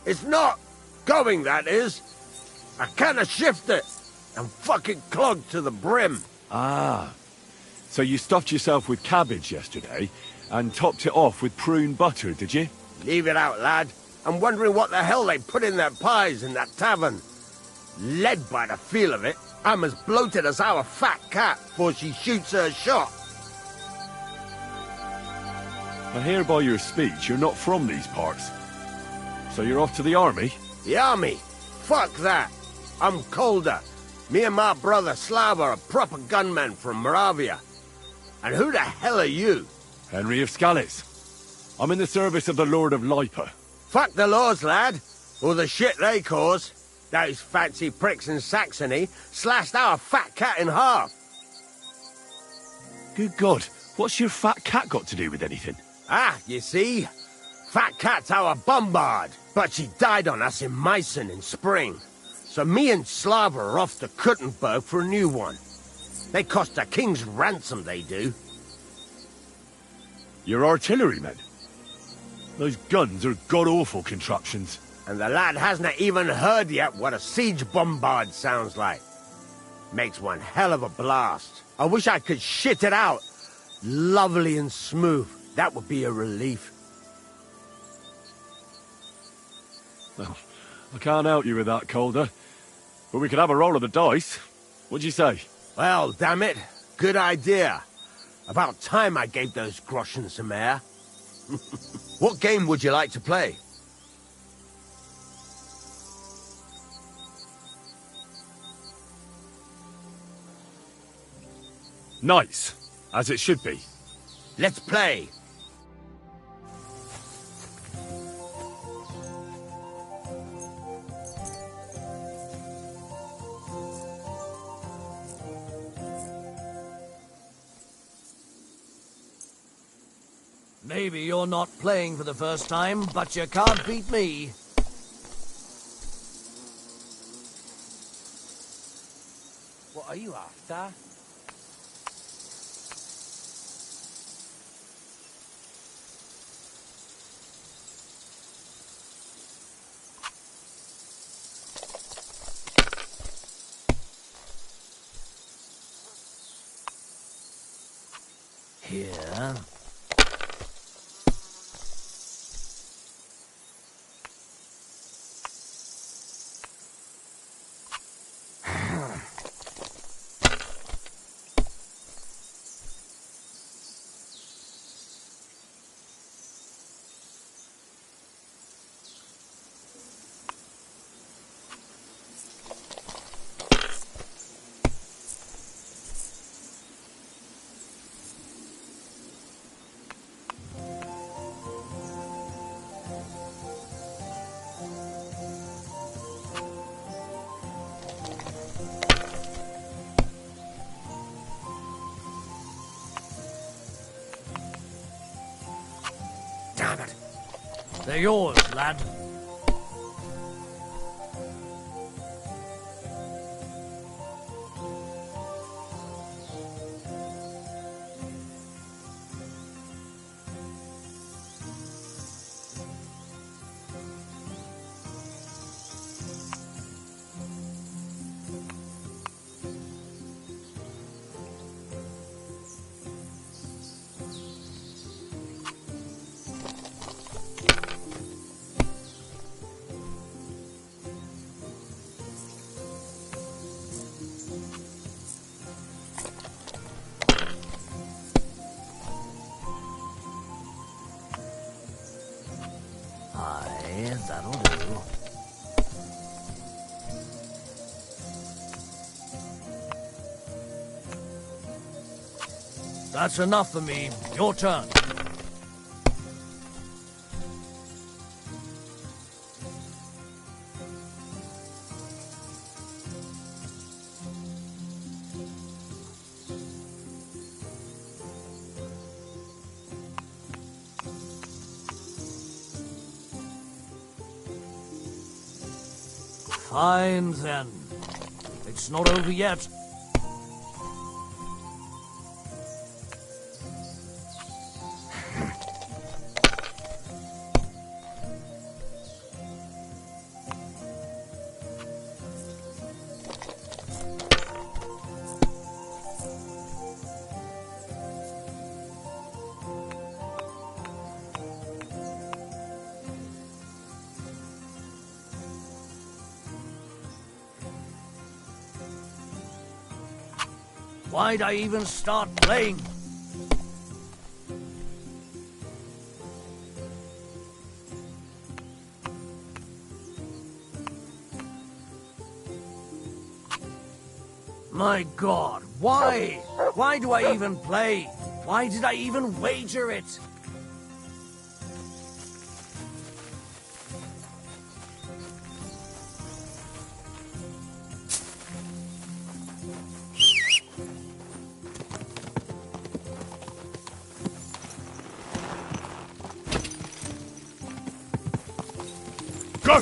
It's not going, that is. I kinda shifted it. I'm fucking clogged to the brim.
Ah. So you stuffed yourself with cabbage yesterday and topped it off with prune butter, did you?
Leave it out, lad. I'm wondering what the hell they put in their pies in that tavern. Led by the feel of it. I'm as bloated as our fat cat before she shoots her shot.
I hear by your speech you're not from these parts. So you're off to the army?
The army? Fuck that. I'm colder. Me and my brother Slav are proper gunmen from Moravia. And who the hell are you?
Henry of Skalitz. I'm in the service of the Lord of Lipa.
Fuck the laws, lad. Or the shit they cause. Those fancy pricks in Saxony slashed our fat cat in half.
Good God, what's your fat cat got to do with anything?
Ah, you see? Fat cat's our bombard, but she died on us in Meissen in spring. So me and Slava are off to Kuttenberg for a new one.
They cost a king's ransom, they do.
Your artillerymen? Those guns are god-awful contraptions.
And the lad hasn't even heard yet what a siege bombard sounds like. Makes one hell of a blast. I wish I could shit it out. Lovely and smooth. That would be a relief.
Well, I can't help you with that, Calder. But we could have a roll of the dice. What'd you say?
Well, damn it. Good idea. About time I gave those groshens some air.
What game would you like to play?
Nice, as it should be.
Let's play.
Maybe you're not playing for the first time, but you can't beat me.
What are you after?
Here. Damn it. They're yours, lad. Aye, that'll do. That's enough for me. Your turn. Fine, then. It's not over yet. Why'd I even start playing? My God, why? Why do I even play? Why did I even wager it?
Go!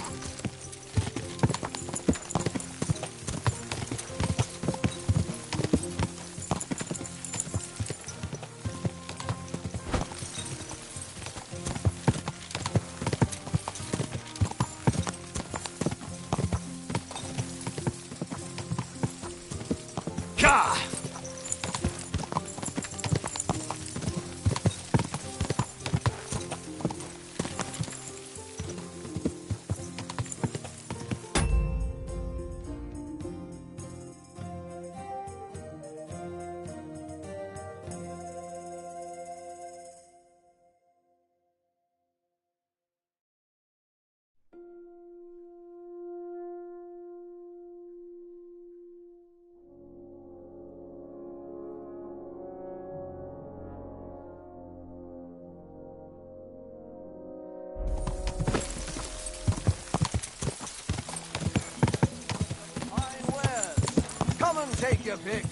your pick.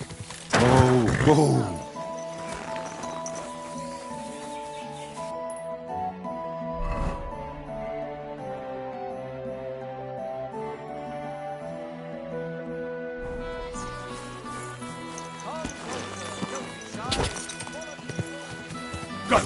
Oh, oh.
Go!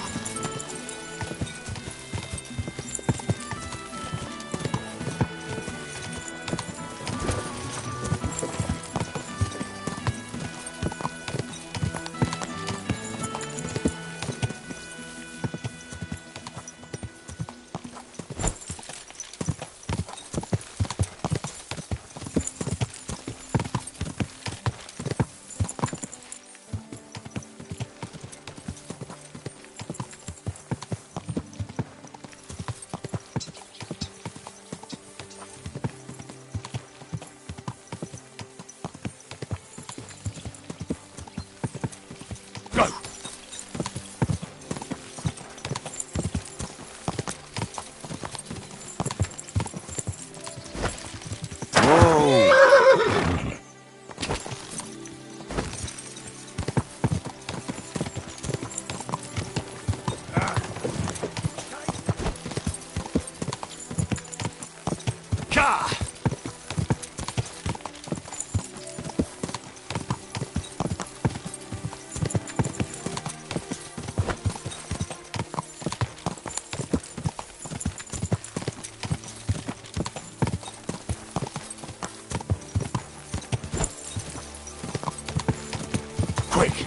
Go! Quick!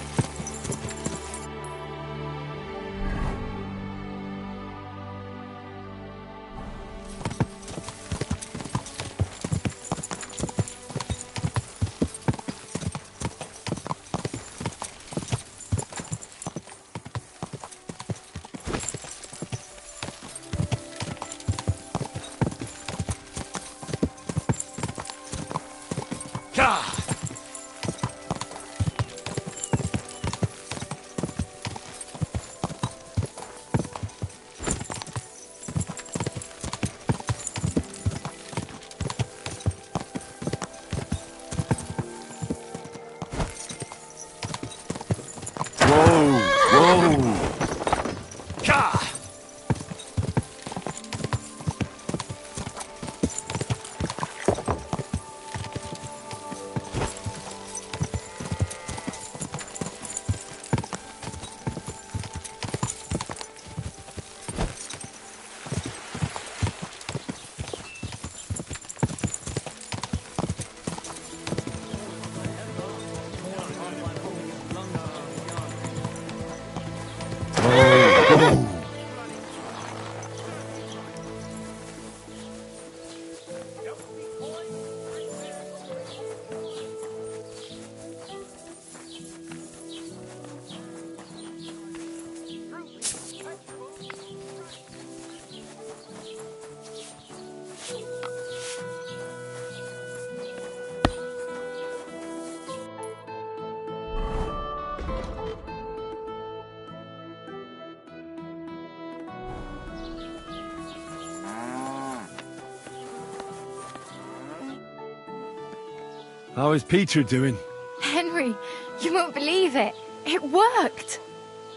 How is Peter doing?
Henry, you won't believe it. It worked.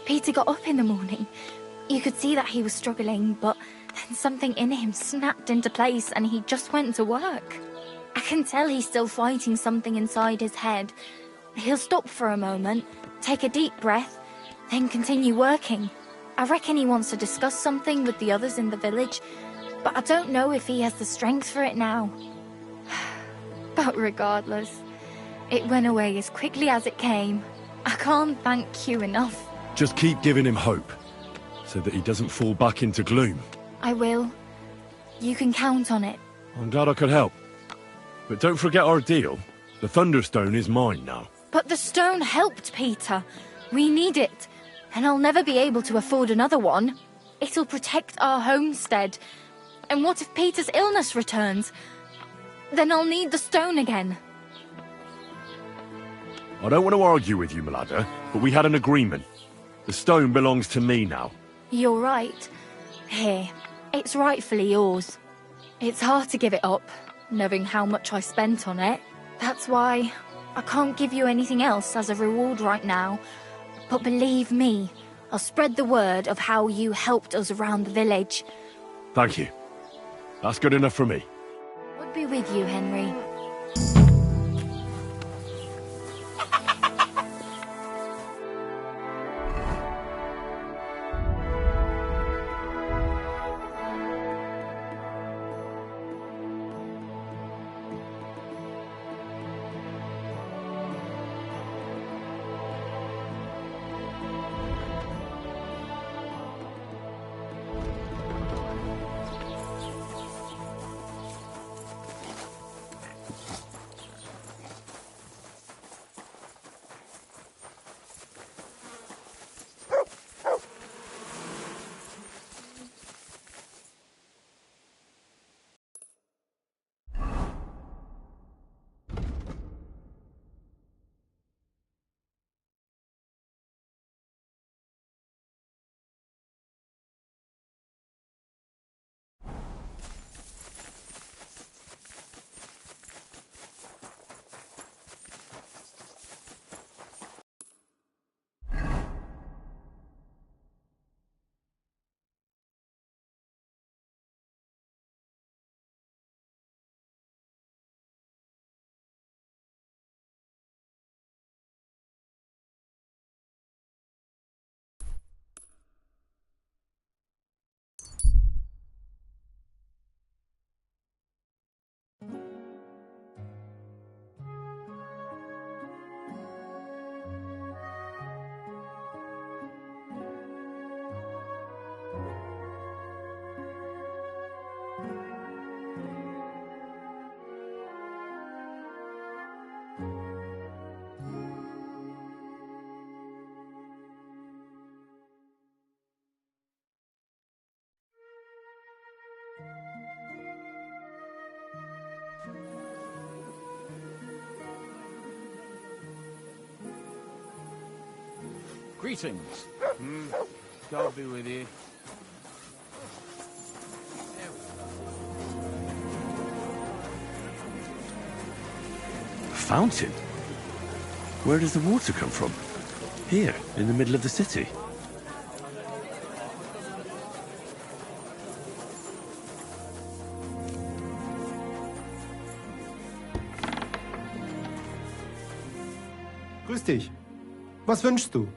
Peter got up in the morning. You could see that he was struggling, but then something in him snapped into place and he just went to work. I can tell he's still fighting something inside his head. He'll stop for a moment, take a deep breath, then continue working. I reckon he wants to discuss something with the others in the village, but I don't know if he has the strength for it now. But regardless, it went away as quickly as it came. I can't thank you enough.
Just keep giving him hope, so that he doesn't fall back into gloom.
I will. You can count on it.
I'm glad I could help. But don't forget our deal. The Thunderstone is mine now.
But the stone helped, Peter. We need it, and I'll never be able to afford another one. It'll protect our homestead. And what if Peter's illness returns? Then I'll need the stone again.
I don't want to argue with you, Malada, but we had an agreement. The stone belongs to me now.
You're right. Here, it's rightfully yours. It's hard to give it up, knowing how much I spent on it. That's why I can't give you anything else as a reward right now, but believe me, I'll spread the word of how you helped us around the village.
Thank you. That's good enough for me.
God be with you, Henry.
Greetings. God be with you.
A fountain? Where does the water come from? Here, in the middle of the city.
Grüß dich. Was wünschst du?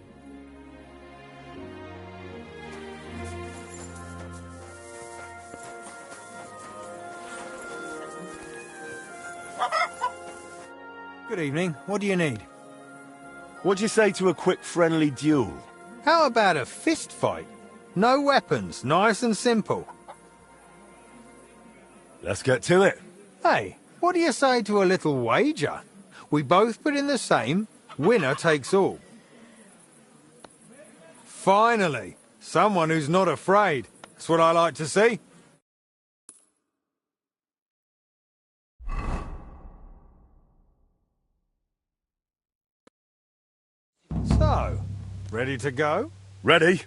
Good evening. What do you need?
What'd you say to a quick friendly duel?
How about a fist fight? No weapons, nice and simple.
Let's get to it.
Hey, what do you say to a little wager? We both put in the same, winner takes all. Finally, someone who's not afraid. That's what I like to see. So, ready to go?
Ready?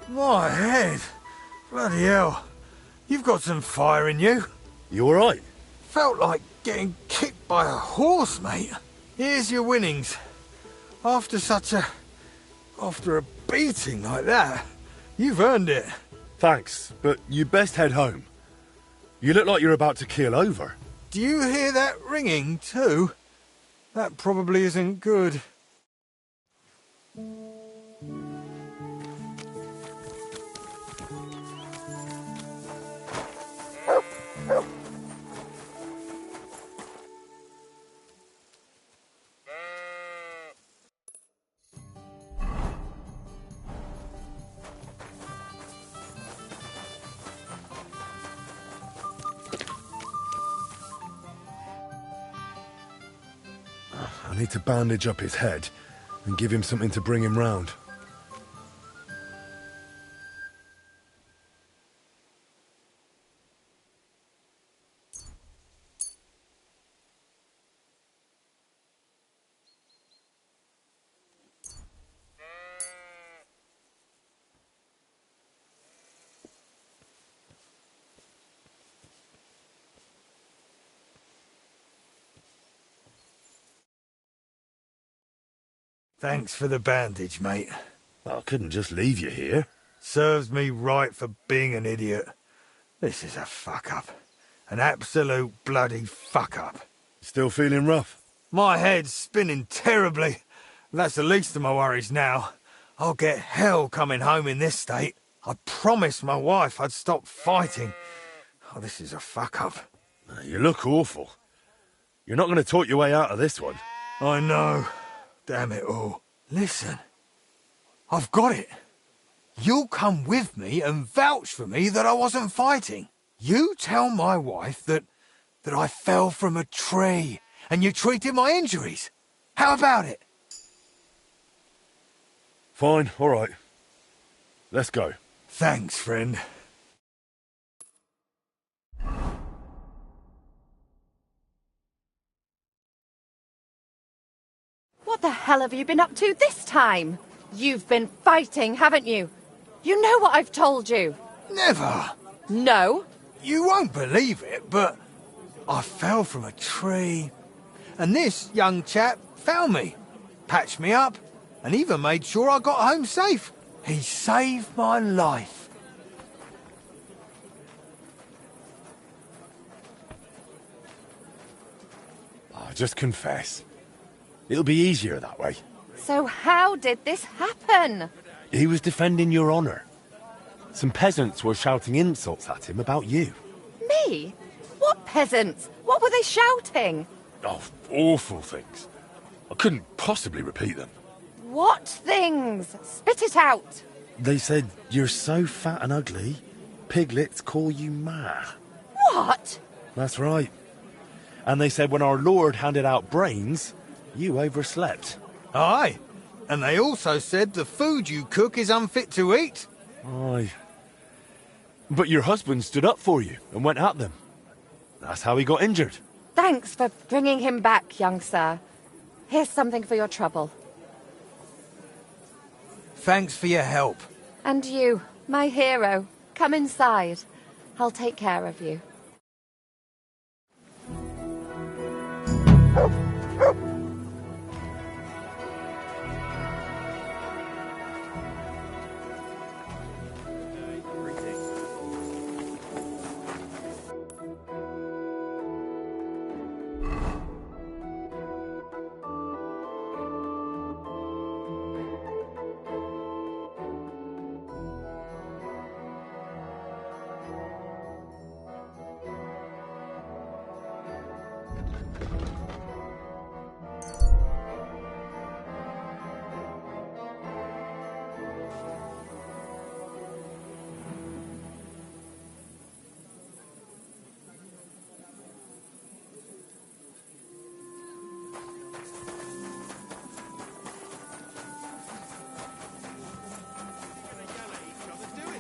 My head. Bloody hell. You've got some fire in you.
You alright?
Felt like getting kicked by a horse, mate. Here's your winnings. After a beating like that, you've earned it.
Thanks, but you best head home. You look like you're about to keel over.
Do you hear that ringing, too? That probably isn't good.
I need to bandage up his head and give him something to bring him round.
Thanks for the bandage, mate.
Well, I couldn't just leave you here.
Serves me right for being an idiot. This is a fuck-up. An absolute bloody fuck-up.
Still feeling rough?
My head's spinning terribly. That's the least of my worries now. I'll get hell coming home in this state. I promised my wife I'd stop fighting. Oh, this is a fuck-up.
You look awful. You're not going to talk your way out of this one.
I know. Damn it all. Listen. I've got it. You'll come with me and vouch for me that I wasn't fighting. You tell my wife that I fell from a tree and you treated my injuries. How about it?
Fine, all right. Let's go.
Thanks, friend.
What the hell have you been up to this time? You've been fighting, haven't you? You know what I've told you.
Never.
No?
You won't believe it, but I fell from a tree. And this young chap found me, patched me up, and even made sure I got home safe. He saved my life.
Oh, just confess. It'll be easier that way.
So how did this happen?
He was defending your honour. Some peasants were shouting insults at him about you.
Me? What peasants? What were they shouting?
Oh, awful things. I couldn't possibly repeat them.
What things? Spit it out.
They said, you're so fat and ugly, piglets call you Ma.
What?
That's right. And they said when our Lord handed out brains, you overslept.
Aye. And they also said the food you cook is unfit to eat.
Aye. But your husband stood up for you and went at them. That's how he got injured.
Thanks for bringing him back, young sir. Here's something for your trouble.
Thanks for your help.
And you, my hero, come inside. I'll take care of you.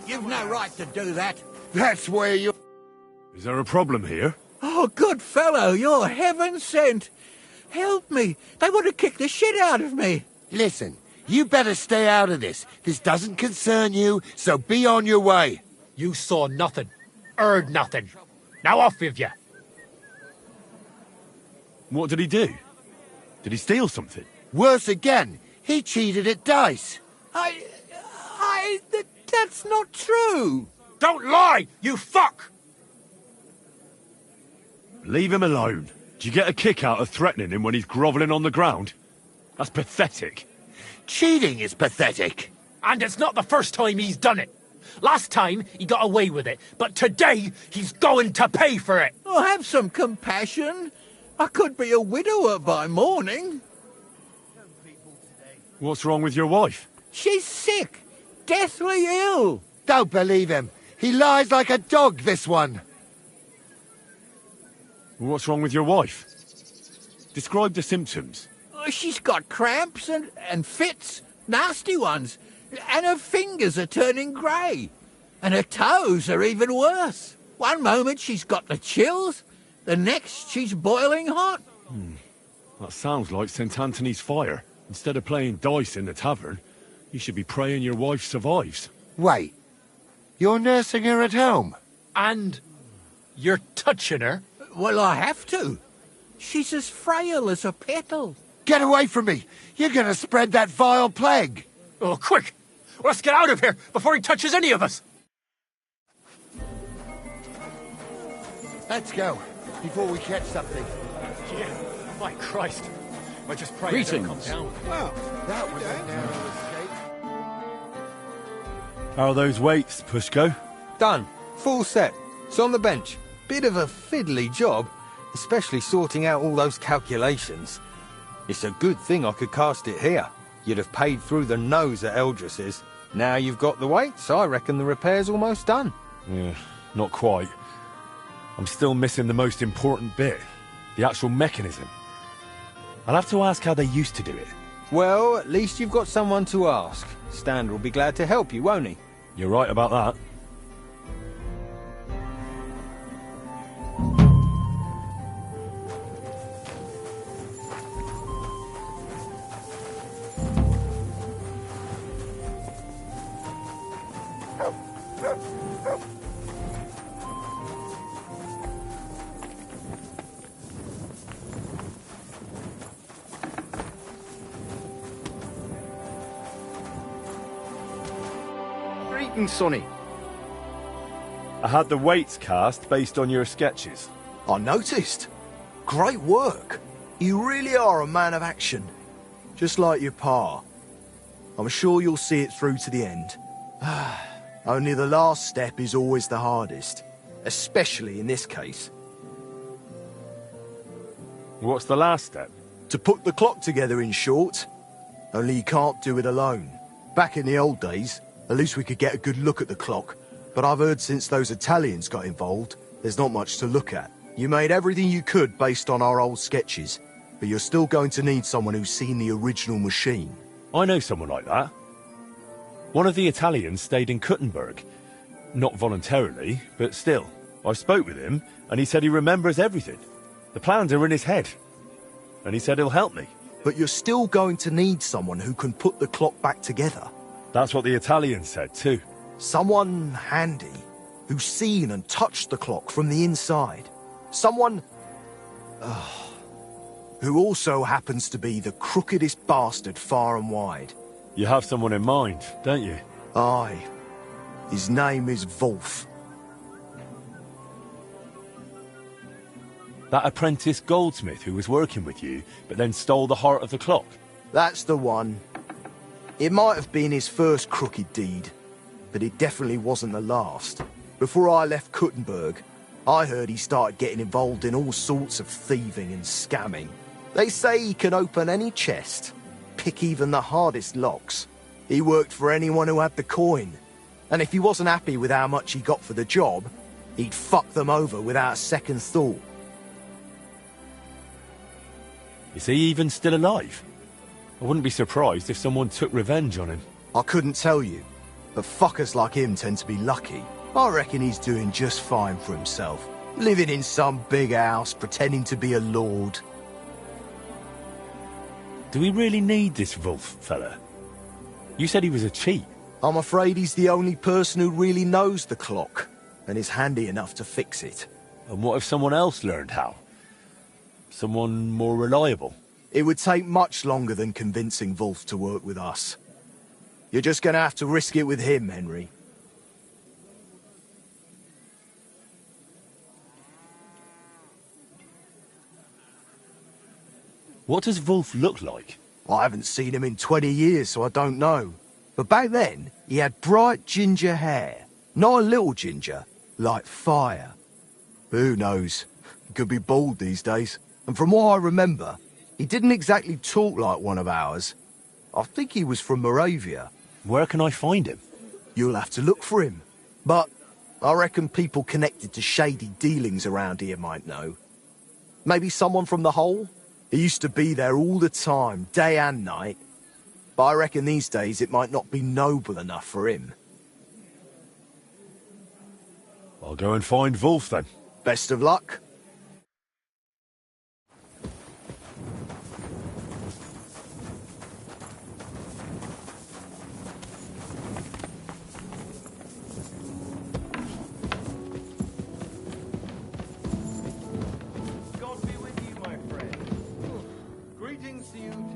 You've no right to do that.
That's where you...
Is there a problem here?
Oh,
Oh, good fellow, you're heaven sent. Help me. They want to kick the shit out of me.
Listen, you better stay out of this. This doesn't concern you, so be on your way.
You saw nothing, heard nothing. Now off with you.
What did he do? Did he steal something?
Worse again, he cheated at dice.
That's not true.
Don't lie, you fuck!
Leave him alone. Do you get a kick out of threatening him when he's grovelling on the ground? That's pathetic.
Cheating is pathetic.
And it's not the first time he's done it. Last time, he got away with it, but today, he's going to pay for it.
Oh, have some compassion. I could be a widower by morning.
What's wrong with your wife?
She's sick. Deathly ill.
Don't believe him. He lies like a dog, this one.
What's wrong with your wife? Describe the symptoms.
Oh, she's got cramps and fits. Nasty ones. And her fingers are turning grey. And her toes are even worse. One moment she's got the chills. The next she's boiling hot.
That sounds like St. Anthony's fire. Instead of playing dice in the tavern, you should be praying your wife survives.
Wait. You're nursing her at home?
And you're touching her?
Well, I have to. She's as frail as a petal.
Get away from me! You're gonna spread that vile plague!
Oh, quick! Let's get out of here before he touches any of us!
Let's go, before we catch something.
Yeah, my Christ. I just pray
Greetings.
it don't come down.
Well, that was a narrow escape.
How are those weights, Pushko?
Done. Full set. It's on the bench. Bit of a fiddly job, especially sorting out all those calculations. It's a good thing I could cast it here. You'd have paid through the nose at Eldris's. Now you've got the weights, I reckon the repair's almost done.
Yeah, not quite. I'm still missing the most important bit. The actual mechanism. I'll have to ask how they used to do it.
Well, at least you've got someone to ask. Stander will be glad to help you, won't he?
You're right about that.
Greetings, Sonny.
I had the weights cast based on your sketches.
I noticed. Great work. You really are a man of action. Just like your pa. I'm sure you'll see it through to the end. Only the last step is always the hardest. Especially in this case.
What's the last step?
To put the clock together, in short. Only you can't do it alone. Back in the old days, at least we could get a good look at the clock. But I've heard since those Italians got involved, there's not much to look at. You made everything you could based on our old sketches. But you're still going to need someone who's seen the original machine.
I know someone like that. One of the Italians stayed in Kuttenberg. Not voluntarily, but still. I spoke with him, and he said he remembers everything. The plans are in his head. And he said he'll help me.
But you're still going to need someone who can put the clock back together.
That's what the Italian said, too.
Someone handy, who's seen and touched the clock from the inside. Someone... who also happens to be the crookedest bastard far and wide.
You have someone in mind, don't you?
Aye. His name is Wolf.
That apprentice goldsmith who was working with you, but then stole the heart of the clock?
That's the one. It might have been his first crooked deed, but it definitely wasn't the last. Before I left Kuttenberg, I heard he started getting involved in all sorts of thieving and scamming. They say he can open any chest, pick even the hardest locks. He worked for anyone who had the coin, and if he wasn't happy with how much he got for the job, he'd fuck them over without a second thought.
Is he even still alive? I wouldn't be surprised if someone took revenge on him.
I couldn't tell you, but fuckers like him tend to be lucky. I reckon he's doing just fine for himself. living in some big house, pretending to be a lord.
Do we really need this Wolf fella? You said he was a cheat.
I'm afraid he's the only person who really knows the clock, and is handy enough to fix it.
And what if someone else learned how? Someone more reliable?
It would take much longer than convincing Wolf to work with us. You're just gonna have to risk it with him, Henry.
What does Wolf look like?
I haven't seen him in 20 years, so I don't know. But back then, he had bright ginger hair. Not a little ginger, like fire. Who knows? He could be bald these days. And from what I remember, he didn't exactly talk like one of ours. I think he was from Moravia.
Where can I find him?
You'll have to look for him. But I reckon people connected to shady dealings around here might know. Maybe someone from the Hole? He used to be there all the time, day and night. But I reckon these days it might not be noble enough for him.
I'll go and find Wolf then.
Best of luck.
God be with you, my friend. Greetings to you too.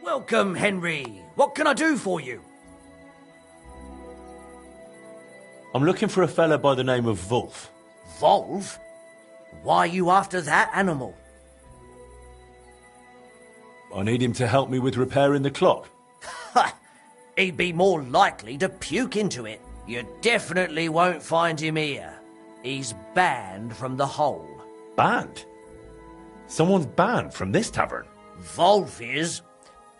Welcome, Henry. What can I do for you?
I'm looking for a fella by the name of Wolf.
Wolf? Why are you after that animal?
I need him to help me with repairing the clock.
Ha! He'd be more likely to puke into it. You definitely won't find him here. He's banned from the Hole.
Banned? Someone's banned from this tavern?
Wolf is.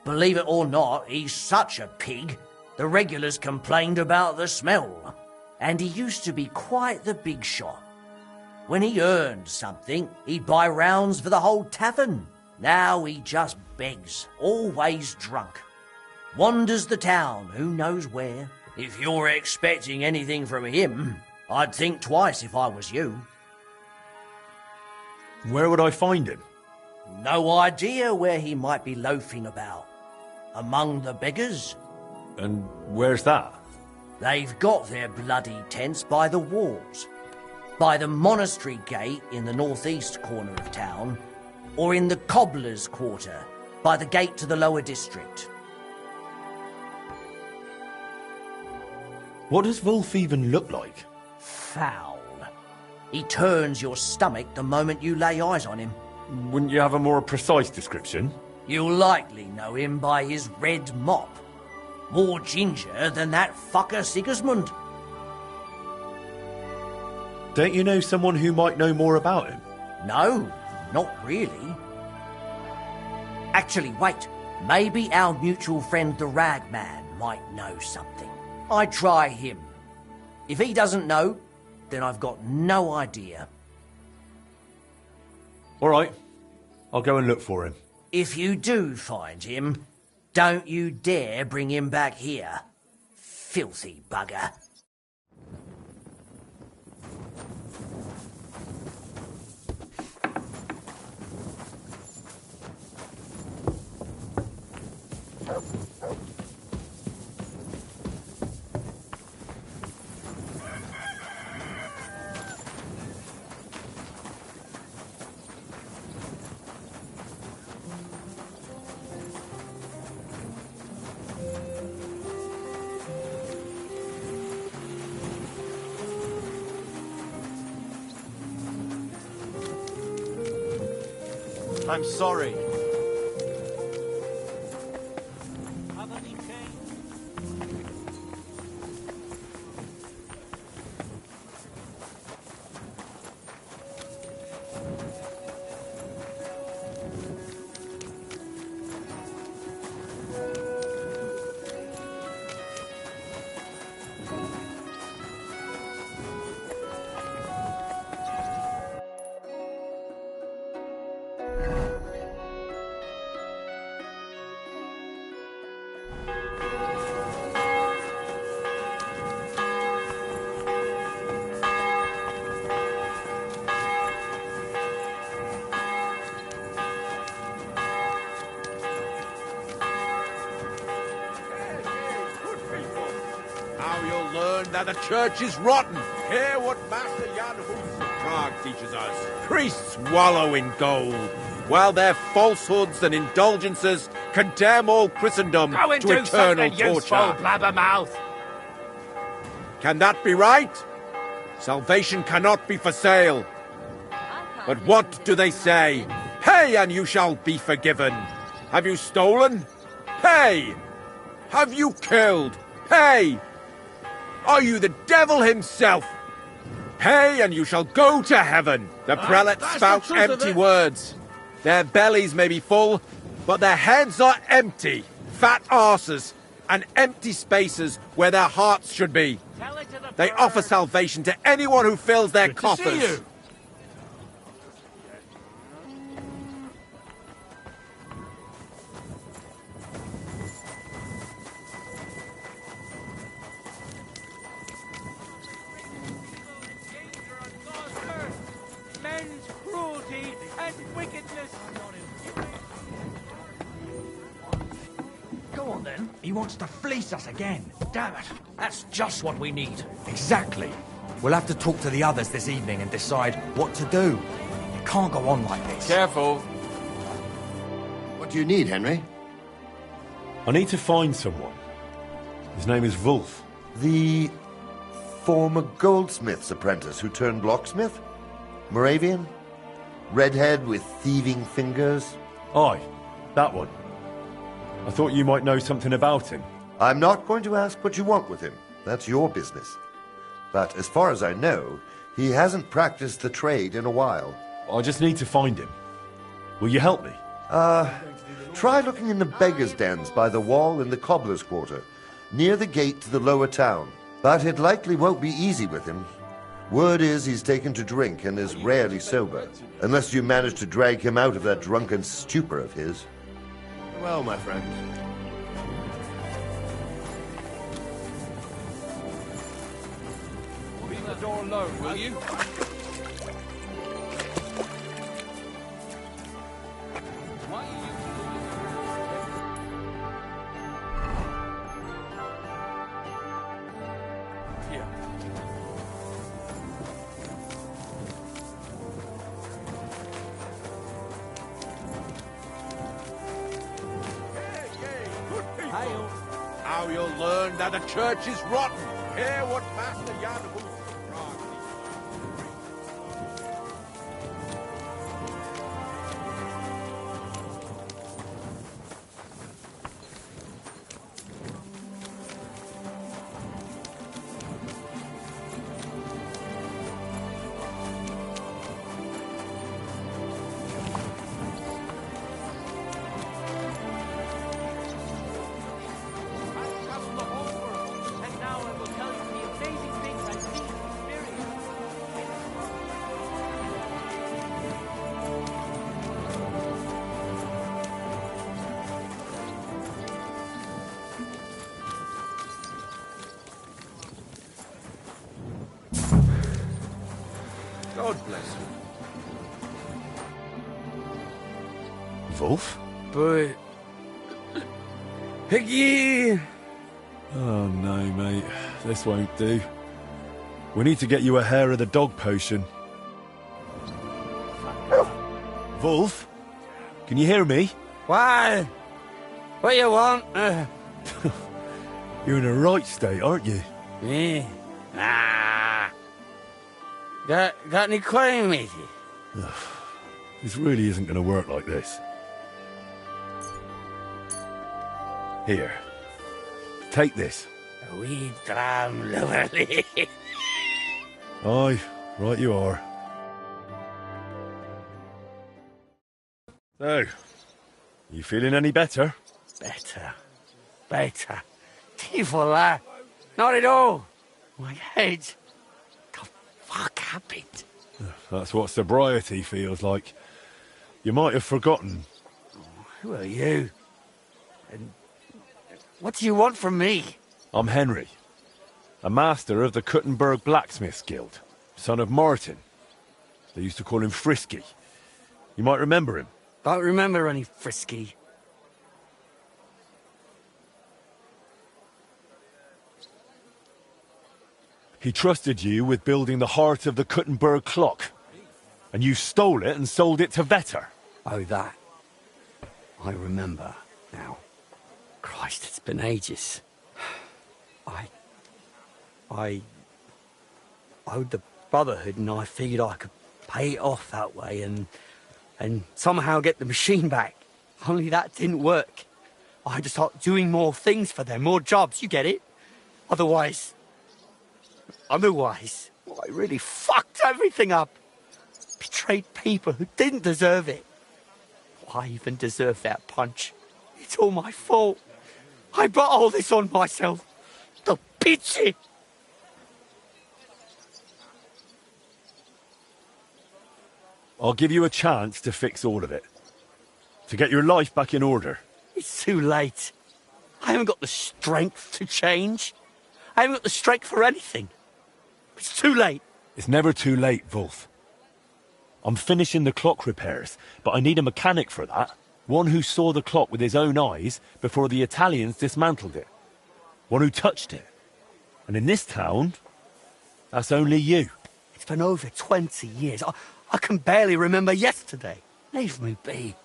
Believe it or not, he's such a pig. The regulars complained about the smell. And he used to be quite the big shot. When he earned something, he'd buy rounds for the whole tavern. Now he just begs, always drunk. Wanders the town, who knows where. If you're expecting anything from him, I'd think twice if I was you.
Where would I find him?
No idea where he might be loafing about. Among the beggars.
And where's that?
They've got their bloody tents by the walls. By the monastery gate in the northeast corner of town, or in the cobbler's quarter, by the gate to the lower district.
What does Wolf even look like?
Foul. He turns your stomach the moment you lay eyes on him.
Wouldn't you have a more precise description?
You'll likely know him by his red mop. More ginger than that fucker Sigismund.
Don't you know someone who might know more about him?
No, not really.
Actually, wait. Maybe our mutual friend the Ragman might know something. I'd try him. If he doesn't know, then I've got no idea.
All right. I'll go and look for him.
If you do find him, don't you dare bring him back here. Filthy bugger.
I'm sorry.
Now you'll learn that the church is rotten. Hear what Master Jan Hus of Prague teaches us. Priests wallow in gold, while their falsehoods and indulgences condemn all Christendom
Go and
to
do
eternal
something useful,
torture.
blabbermouth.
Can that be right? Salvation cannot be for sale. But what do they say? Pay and you shall be forgiven. Have you stolen? Pay! Have you killed? Pay! Are you the devil himself? Pay and you shall go to heaven. The prelates
that's
spout
the truth of
empty
it.
words. Their bellies may be full, but their heads are empty. Fat arses and empty spaces where their hearts should be. They offer salvation to anyone who fills their
Good to see
coffers.
you.
Men's cruelty and wickedness.
Go on then. He wants to fleece us again. Damn it.
That's just what we need.
Exactly. We'll have to talk to the others this evening and decide what to do. It can't go on like this.
Careful.
What do you need, Henry?
I need to find someone. His name is Wolf.
The former goldsmith's apprentice who turned locksmith? Moravian? Redhead with thieving fingers?
Aye, that one. I thought you might know something about him.
I'm not going to ask what you want with him. That's your business. But as far as I know, he hasn't practiced the trade in a while.
I just need to find him. Will you help me?
Try looking in the beggars' dens by the wall in the cobbler's quarter, near the gate to the lower town. But it likely won't be easy with him. Word is he's taken to drink and is rarely sober, unless you manage to drag him out of that drunken stupor of his.
Well, my friend. Leave the door alone, will you?
Now you'll learn that the church is rotten. Hear what Master Jan Hus of Prague teaches us.
God bless him.
Wolf?
But... Piggy!
Oh no, mate. This won't do. We need to get you a hair of the dog potion. Wolf? Can you hear me?
What? What you want?
You're in a right state, aren't you?
Yeah. Ah. Got any claim with you?
This really isn't going to work like this. Here. Take this.
We damn lovely.
Aye, right you are. So, you feeling any better?
Better. Tifola. Not at all. My head. The fuck happened?
That's what sobriety feels like. You might have forgotten.
Who are you? And what do you want from me?
I'm Henry, a master of the Kuttenberg Blacksmiths Guild, son of Martin. They used to call him Frisky. You might remember him.
Don't remember any Frisky.
He trusted you with building the heart of the Kuttenberg clock, and you stole it and sold it to Vetter.
Oh, that. I remember now. Christ, it's been ages. I owed the Brotherhood, and I figured I could pay it off that way and somehow get the machine back. Only that didn't work. I had to start doing more things for them, more jobs, you get it? Otherwise, I really fucked everything up. Betrayed people who didn't deserve it. Why even deserve that punch? It's all my fault. I brought all this on myself. The pity.
I'll give you a chance to fix all of it. To get your life back in order.
It's too late. I haven't got the strength to change. I haven't got the strength for anything. It's too late.
It's never too late, Wolf. I'm finishing the clock repairs, but I need a mechanic for that. One who saw the clock with his own eyes before the Italians dismantled it. One who touched it. And in this town, that's only you.
It's been over 20 years. I can barely remember yesterday. Leave me be.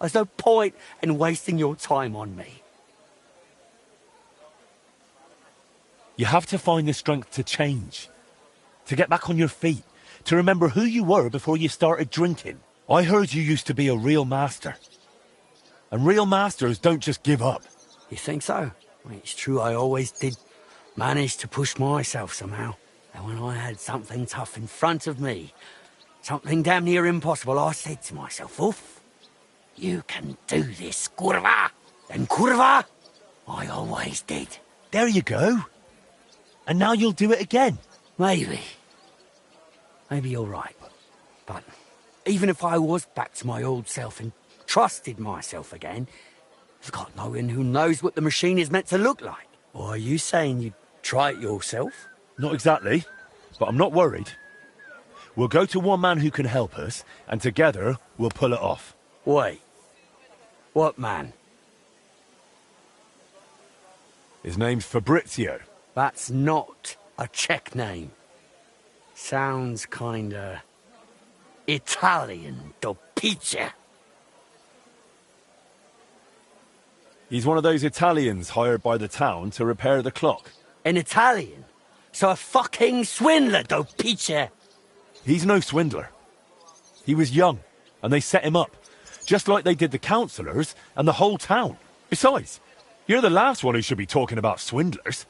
There's no point in wasting your time on me.
You have to find the strength to change. To get back on your feet. To remember who you were before you started drinking. I heard you used to be a real master. And real masters don't just give up.
You think so? Well, it's true, I always did manage to push myself somehow. And when I had something tough in front of me, something damn near impossible, I said to myself, Wolf, you can do this, curva. And curva, I always did.
There you go. And now you'll do it again.
Maybe. Maybe you're right. But even if I was back to my old self and trusted myself again, there's got no one who knows what the machine is meant to look like. Or are you saying you'd try it yourself?
Not exactly, but I'm not worried. We'll go to one man who can help us, and together we'll pull it off.
Wait. What man?
His name's Fabrizio.
That's not a Czech name. Sounds kinda Italian, do pizza.
He's one of those Italians hired by the town to repair the clock.
An Italian? So a fucking swindler, do pizza.
He's no swindler. He was young, and they set him up, just like they did the councillors and the whole town. Besides, you're the last one who should be talking about swindlers.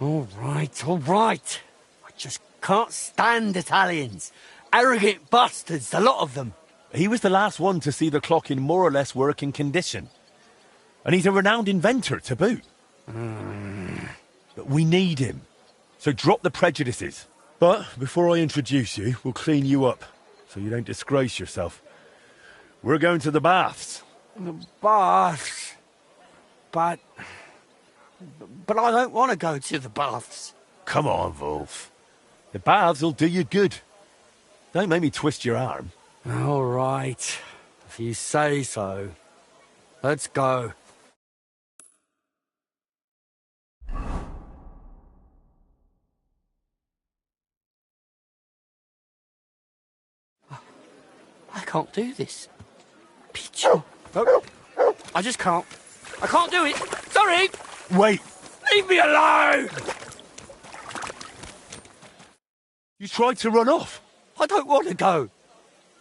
All right. I just can't stand Italians. Arrogant bastards, the lot of them.
He was the last one to see the clock in more or less working condition. And he's a renowned inventor to boot. But we need him. So drop the prejudices. But before I introduce you, we'll clean you up, so you don't disgrace yourself. We're going to the baths.
The baths? But I don't want to go to the baths.
Come on, Wolf. The baths will do you good. Don't make me twist your arm.
All right. If you say so. Let's go. I can't do this. Peach. No. I just can't. I can't do it. Sorry.
Wait.
Leave me alone.
You tried to run off.
I don't want to go.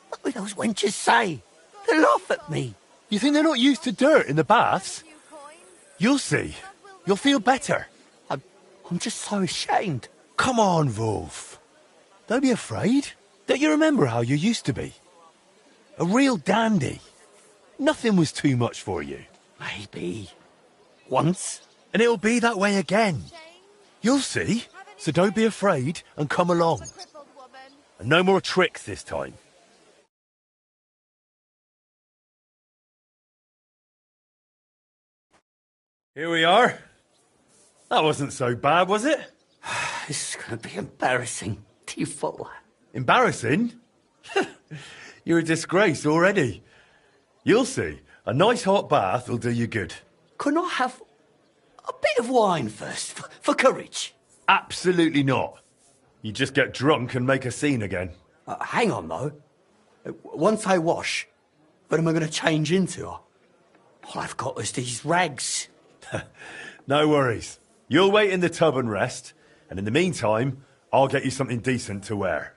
What will those wenches say? They laugh at me.
You think they're not used to dirt in the baths? You'll see. You'll feel better.
I'm just so ashamed.
Come on, Wolf. Don't be afraid. Don't you remember how you used to be? A real dandy. Nothing was too much for you.
Maybe. Once.
And it'll be that way again. You'll see. So don't be afraid and come along. And no more tricks this time. Here we are. That wasn't so bad, was it?
This is going to be embarrassing. Do you follow?
Embarrassing? You're a disgrace already. You'll see. A nice hot bath will do you good.
Can I have a bit of wine first, for courage?
Absolutely not. You just get drunk and make a scene again.
Hang on, though. Once I wash, what am I going to change into? All I've got is these rags.
No worries. You'll wait in the tub and rest, and in the meantime, I'll get you something decent to wear.